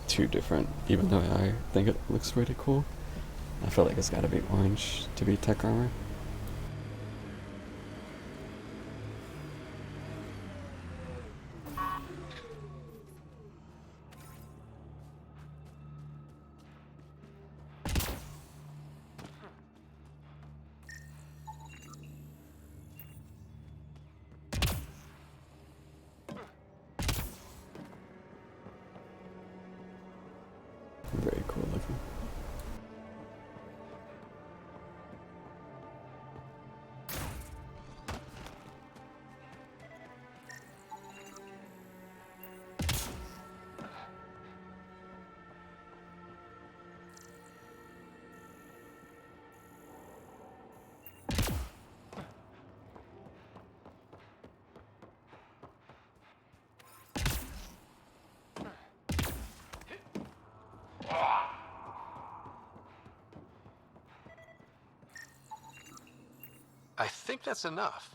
too different, even though I think it looks really cool. I feel like it's gotta be orange to be tech armor. I think that's enough.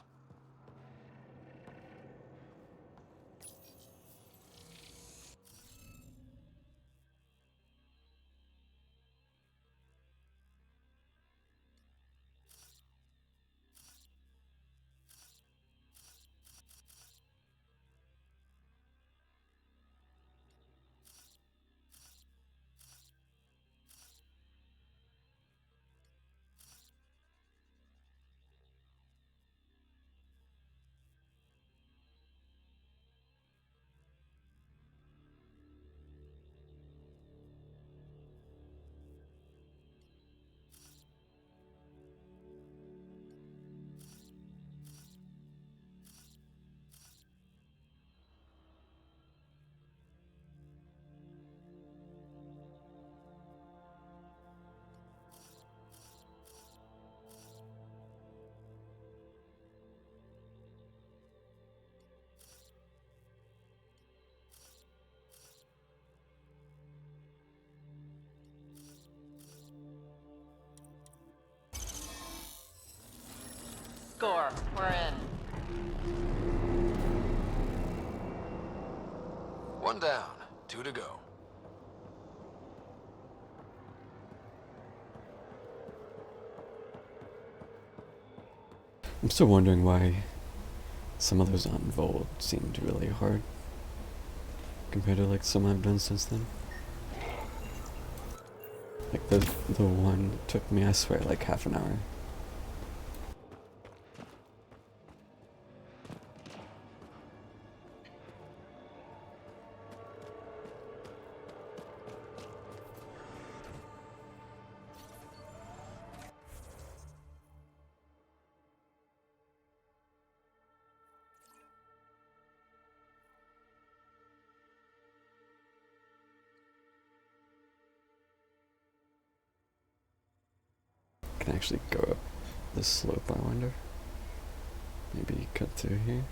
Score. We're in. One down, 2 to go. I'm still wondering why some of those on Vold seemed really hard compared to like some I've done since then. Like the one took me, I swear, like half an hour. Can actually go up this slope, I wonder. Maybe cut through here.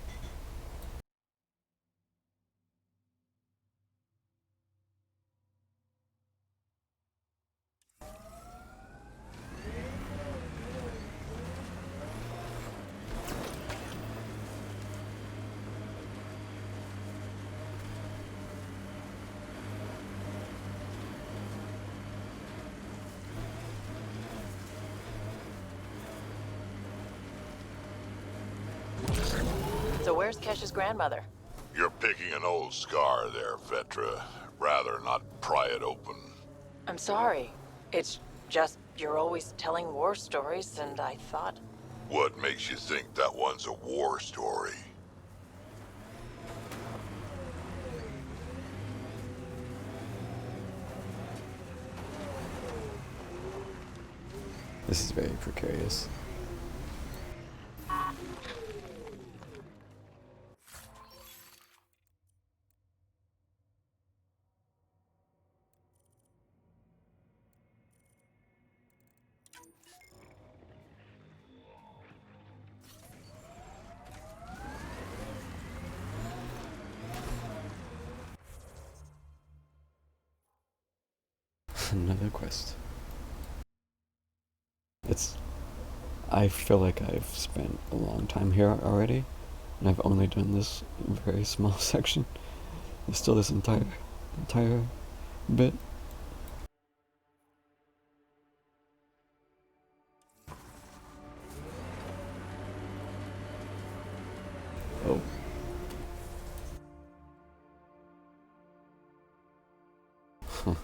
So where's Kesh's grandmother? You're picking an old scar there, Vetra. Rather not pry it open. I'm sorry. It's just you're always telling war stories, and I thought... What makes you think that one's a war story? This is very precarious. Another quest. I feel like I've spent a long time here already, and I've only done this very small section. There's still this entire bit. Oh. Huh.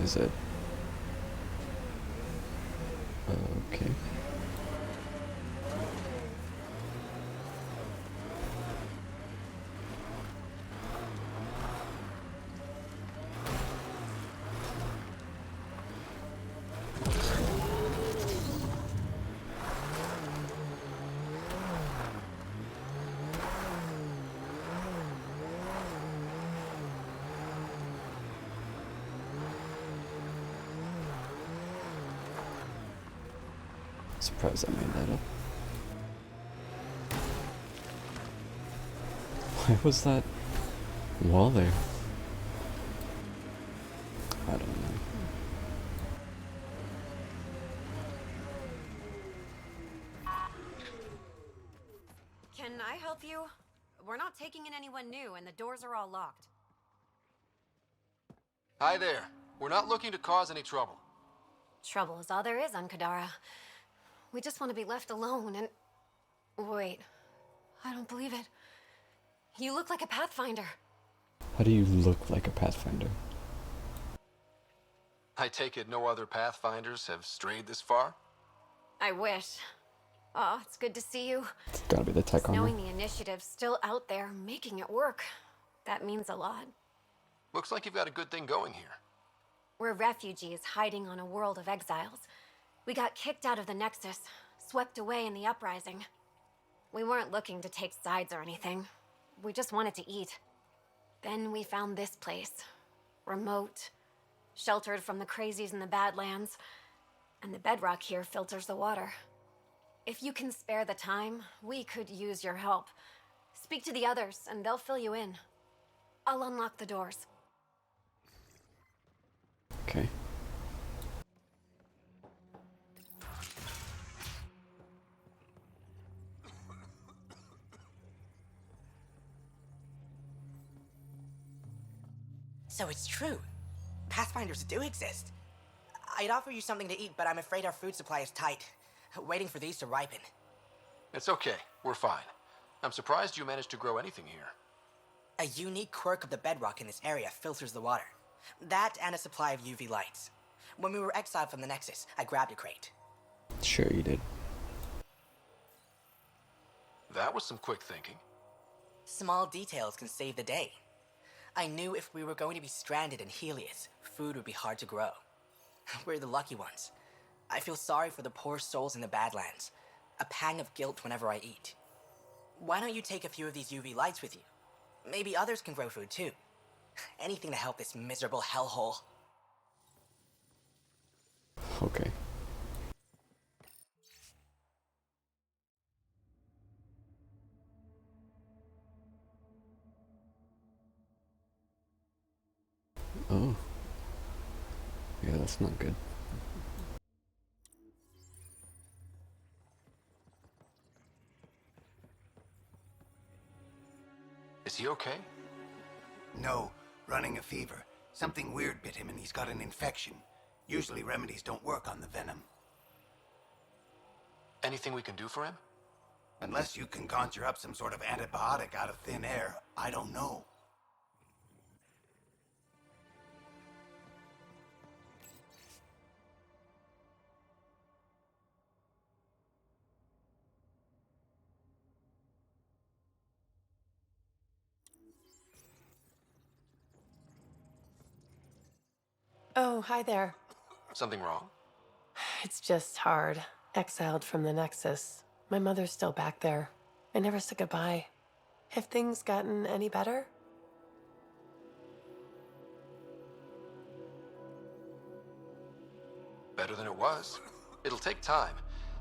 Is it? Okay. Surprised I made that up. Why was that wall there? I don't know. Can I help you? We're not taking in anyone new, and the doors are all locked. Hi there. We're not looking to cause any trouble. Trouble is all there is on Kadara. We just want to be left alone and... Wait. I don't believe it. You look like a Pathfinder. How do you look like a Pathfinder? I take it no other Pathfinders have strayed this far? I wish. Oh, it's good to see you. It's gotta be the tech armor. Knowing the initiative's still out there, making it work. That means a lot. Looks like you've got a good thing going here. We're refugees hiding on a world of exiles. We got kicked out of the Nexus, swept away in the uprising. We weren't looking to take sides or anything. We just wanted to eat. Then we found this place. Remote, sheltered from the crazies in the Badlands, and the bedrock here filters the water. If you can spare the time, we could use your help. Speak to the others, and they'll fill you in. I'll unlock the doors. Okay. So it's true. Pathfinders do exist. I'd offer you something to eat, but I'm afraid our food supply is tight. Waiting for these to ripen. It's okay. We're fine. I'm surprised you managed to grow anything here. A unique quirk of the bedrock in this area filters the water. That and a supply of UV lights. When we were exiled from the Nexus, I grabbed a crate. Sure you did. That was some quick thinking. Small details can save the day. I knew if we were going to be stranded in Helios, food would be hard to grow. We're the lucky ones. I feel sorry for the poor souls in the Badlands. A pang of guilt whenever I eat. Why don't you take a few of these UV lights with you? Maybe others can grow food too. Anything to help this miserable hellhole. Okay. Oh. Yeah, that's not good. Is he okay? No, running a fever. Something weird bit him and he's got an infection. Usually remedies don't work on the venom. Anything we can do for him? Unless you can conjure up some sort of antibiotic out of thin air, I don't know. Oh, hi there. Something wrong? It's just hard. Exiled from the Nexus. My mother's still back there. I never said goodbye. Have things gotten any better? Better than it was. It'll take time,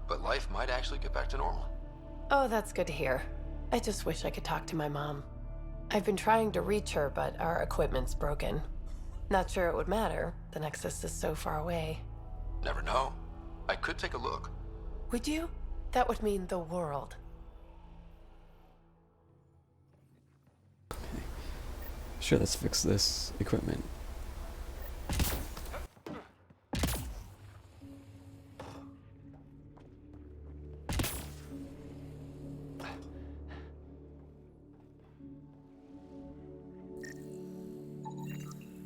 but life might actually get back to normal. Oh, that's good to hear. I just wish I could talk to my mom. I've been trying to reach her, but our equipment's broken. Not sure it would matter. The Nexus is so far away. Never know. I could take a look. Would you? That would mean the world. Sure, let's fix this equipment.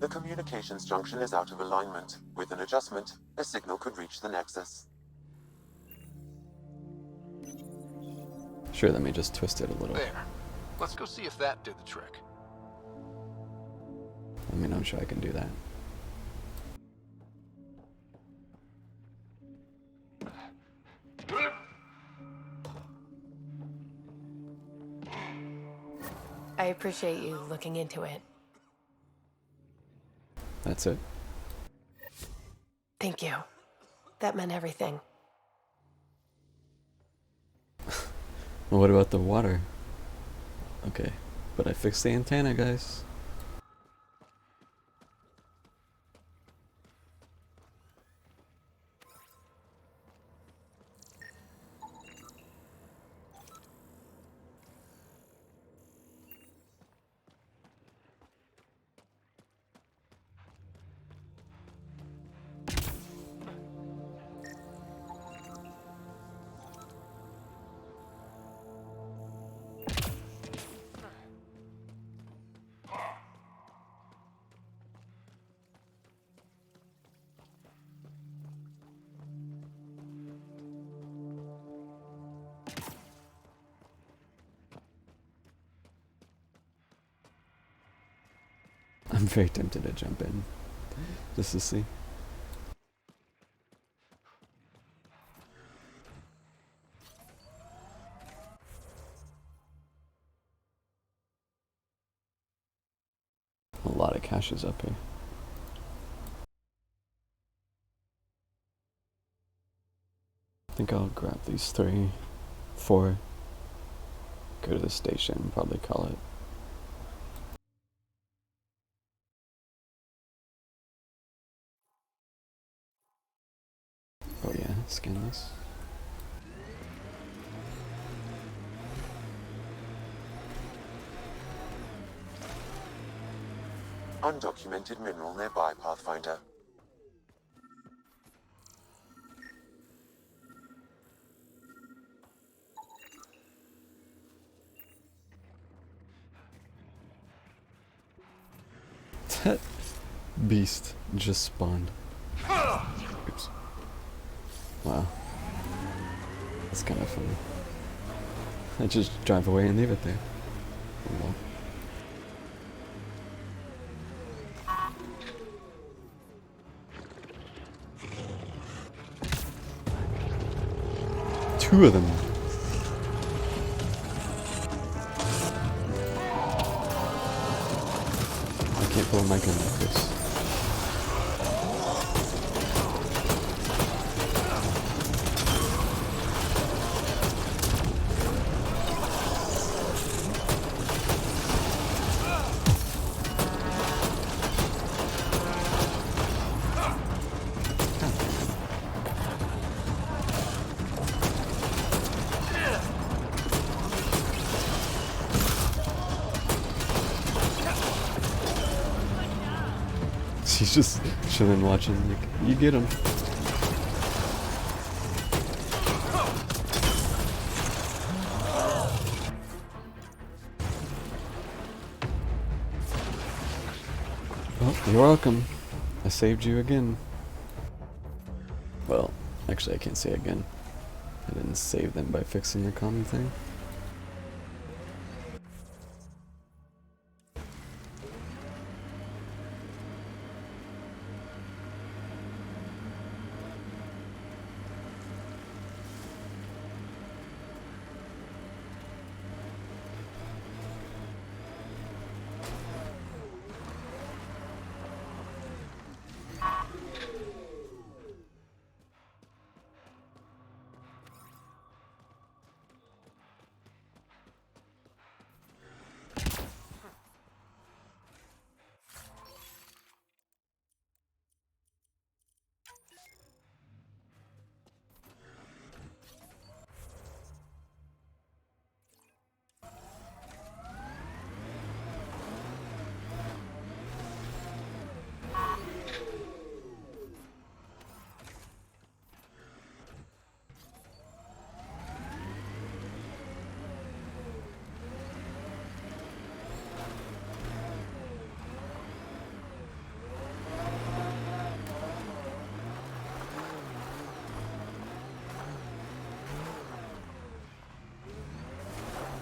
The communications junction is out of alignment. With an adjustment, a signal could reach the Nexus. Sure, let me just twist it a little. There. Let's go see if that did the trick. I mean, I'm sure I can do that. I appreciate you looking into it. That's it. Thank you. That meant everything. Well, what about the water? Okay, but I fixed the antenna, guys. I'm very tempted to jump in just to see. A lot of caches up here. I think I'll grab these 3, 4, go to the station, probably call it. Oh yeah, scan this. Undocumented mineral nearby, Pathfinder. That beast just spawned. Oops. Wow. That's kind of funny. I just drive away and leave it there. Oh, well. Two of them. I can't pull my gun like this. She's just chilling, watching. Like, you get him. Well, you're welcome. I saved you again. Well, actually, I can't say again. I didn't save them by fixing the common thing.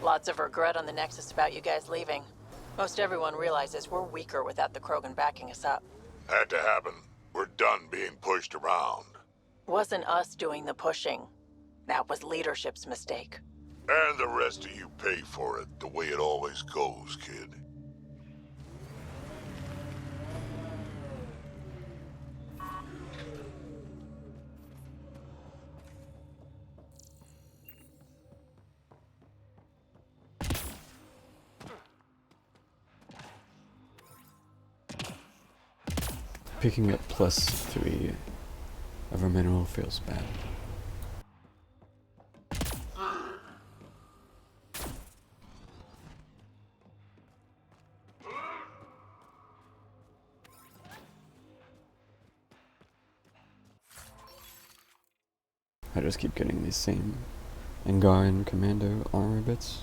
Lots of regret on the Nexus about you guys leaving. Most everyone realizes we're weaker without the Krogan backing us up. Had to happen. We're done being pushed around. Wasn't us doing the pushing. That was leadership's mistake. And the rest of you pay for it, the way it always goes, kid. Picking up +3 of a mineral feels bad. I just keep getting these same Angaran Commando armor bits.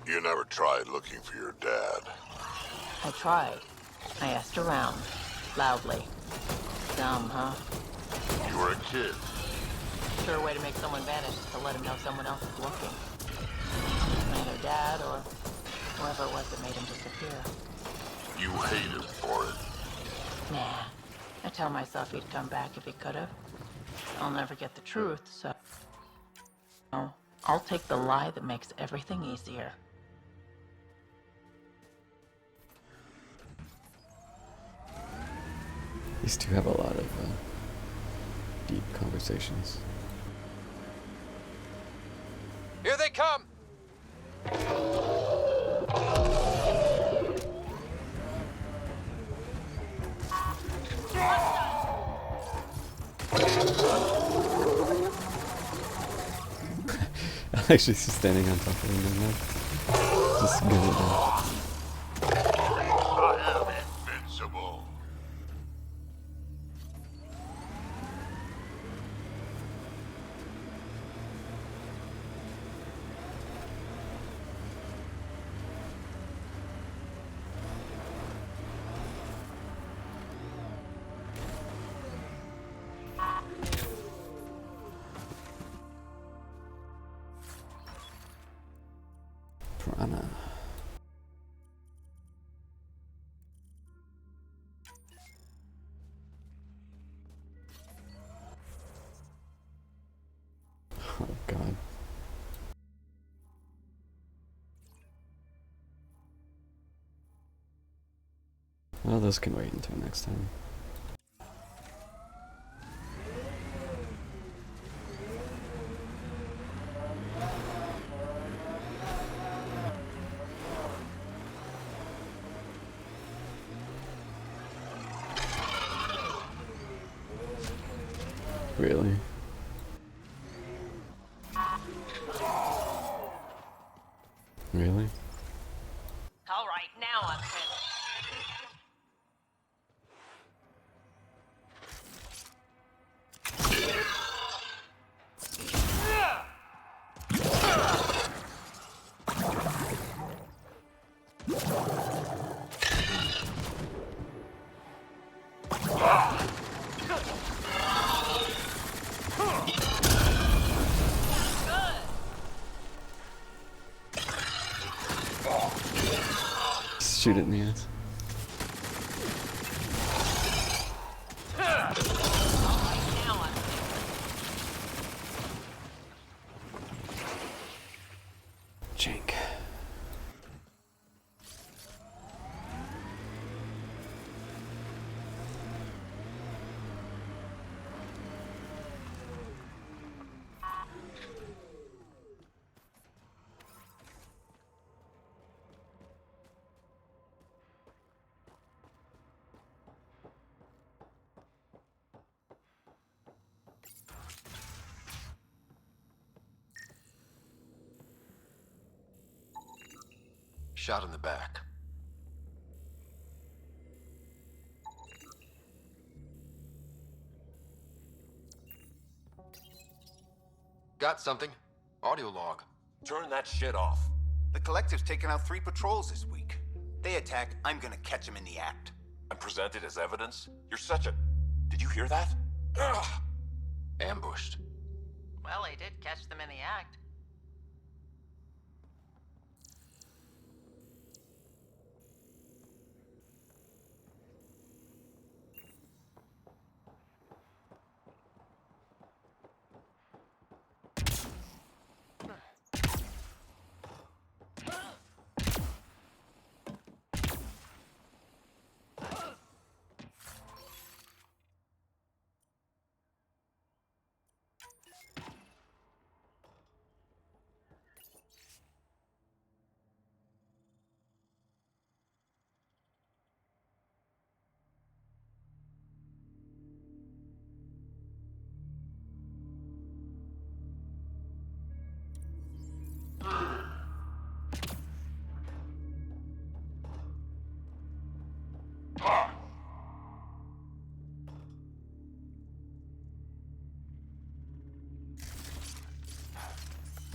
You never tried looking for your dad. I tried. I asked around. Loudly. Dumb, huh? You were a kid. Sure way to make someone vanish is to let them know someone else is looking. Either dad or whoever it was that made him disappear. You hate him for it. Nah. I tell myself he'd come back if he could have. I'll never get the truth, so... I'll take the lie that makes everything easier. These two have a lot of deep conversations. Here they come! Actually, she's standing on top of him and just give it down. I am invincible. Piranha. Oh god. Well, those can wait until next time. Really? Really? All right, now I'm finished. Shoot it in the ass. Jink. Shot in the back. Got something. Audio log. Turn that shit off. The Collective's taken out 3 patrols this week. They attack, I'm gonna catch them in the act. And present it as evidence? You're such a... Did you hear that? Ugh. Ambushed. Well, he did catch them in the act.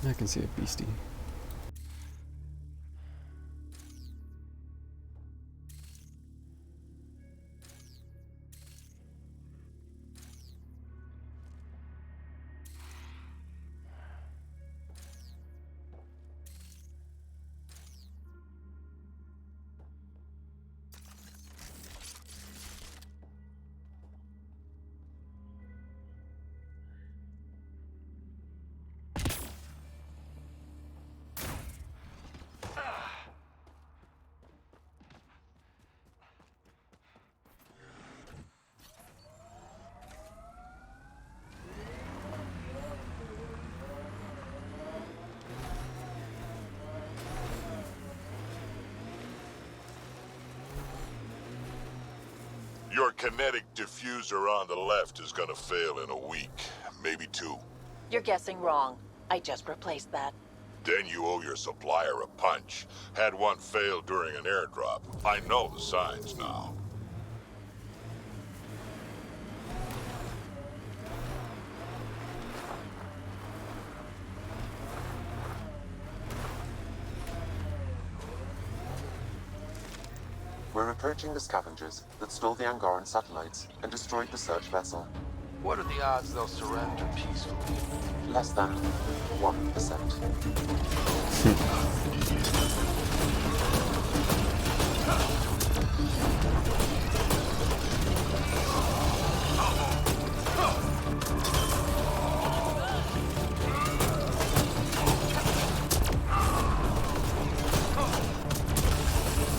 I can see a beastie. Your kinetic diffuser on the left is gonna fail in a week, maybe 2. You're guessing wrong. I just replaced that. Then you owe your supplier a punch. Had one fail during an airdrop. I know the signs now. We're approaching the scavengers that stole the Angaran satellites and destroyed the search vessel. What are the odds they'll surrender peacefully? Less than 1%.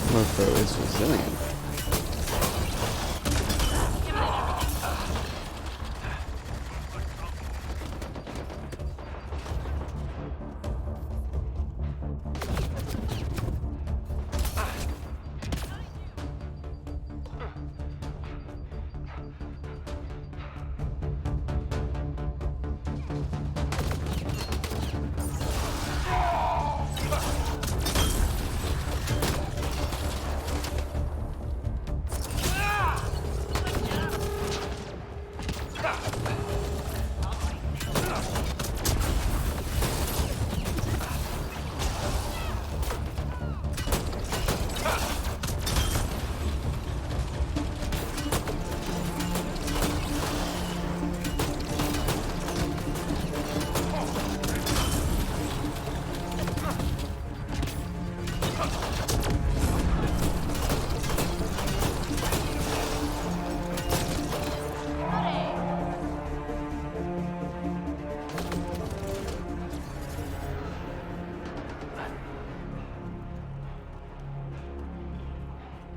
Mofo is resilient.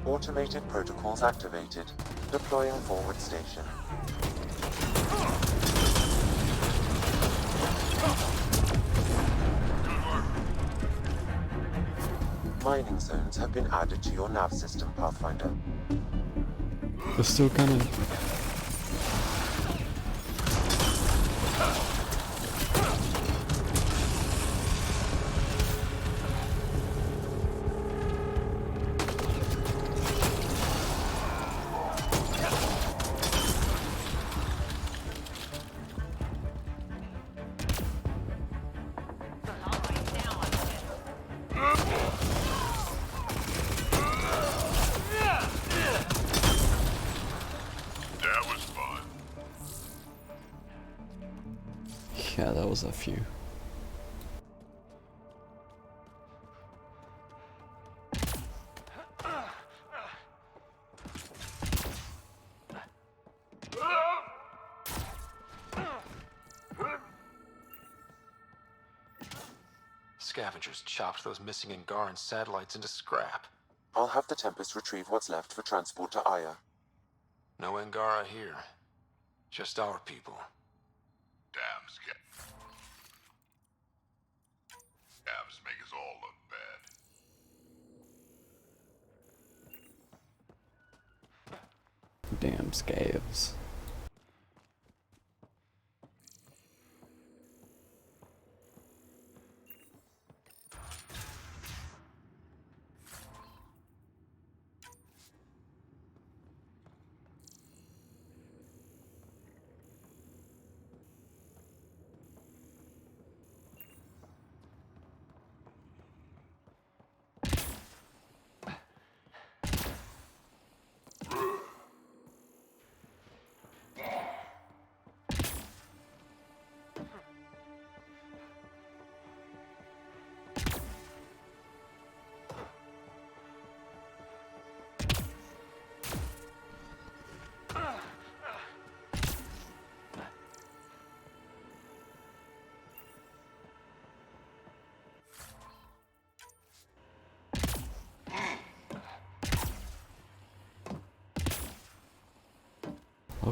Automated protocols activated. Deploying forward station. Mining zones have been added to your nav system, Pathfinder. They're still coming. Yeah, that was a few. Scavengers chopped those missing Angaran satellites into scrap. I'll have the Tempest retrieve what's left for transport to Aya. No Angara here. Just our people. Damn Scavs make us all look bad. Damn scavs.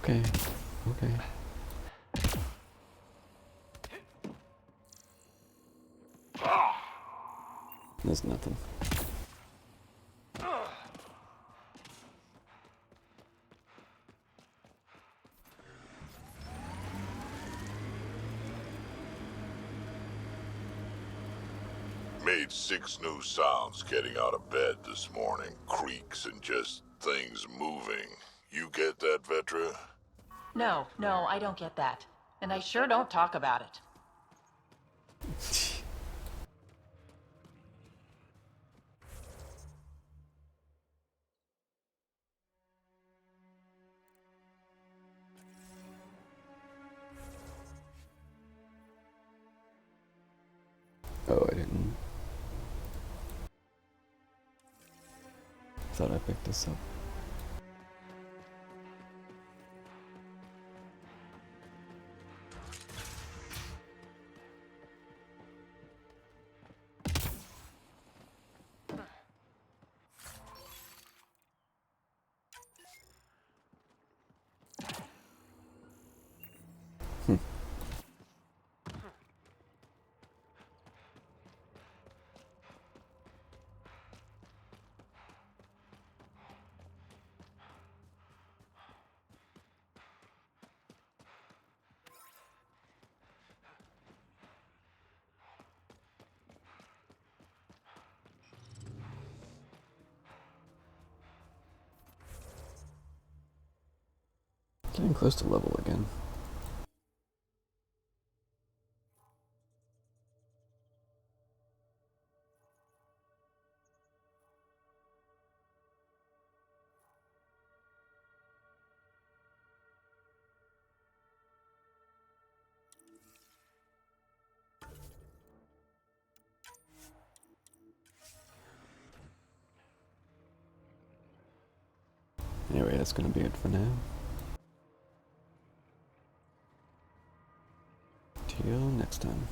Okay. Okay. There's nothing. Made 6 new sounds getting out of bed this morning. Creaks and just things moving. You get that, Vetra? No, I don't get that. And I sure don't talk about it. Oh, I didn't. Thought I picked this up. Getting close to level again. Anyway, that's gonna be it for now. Till next time.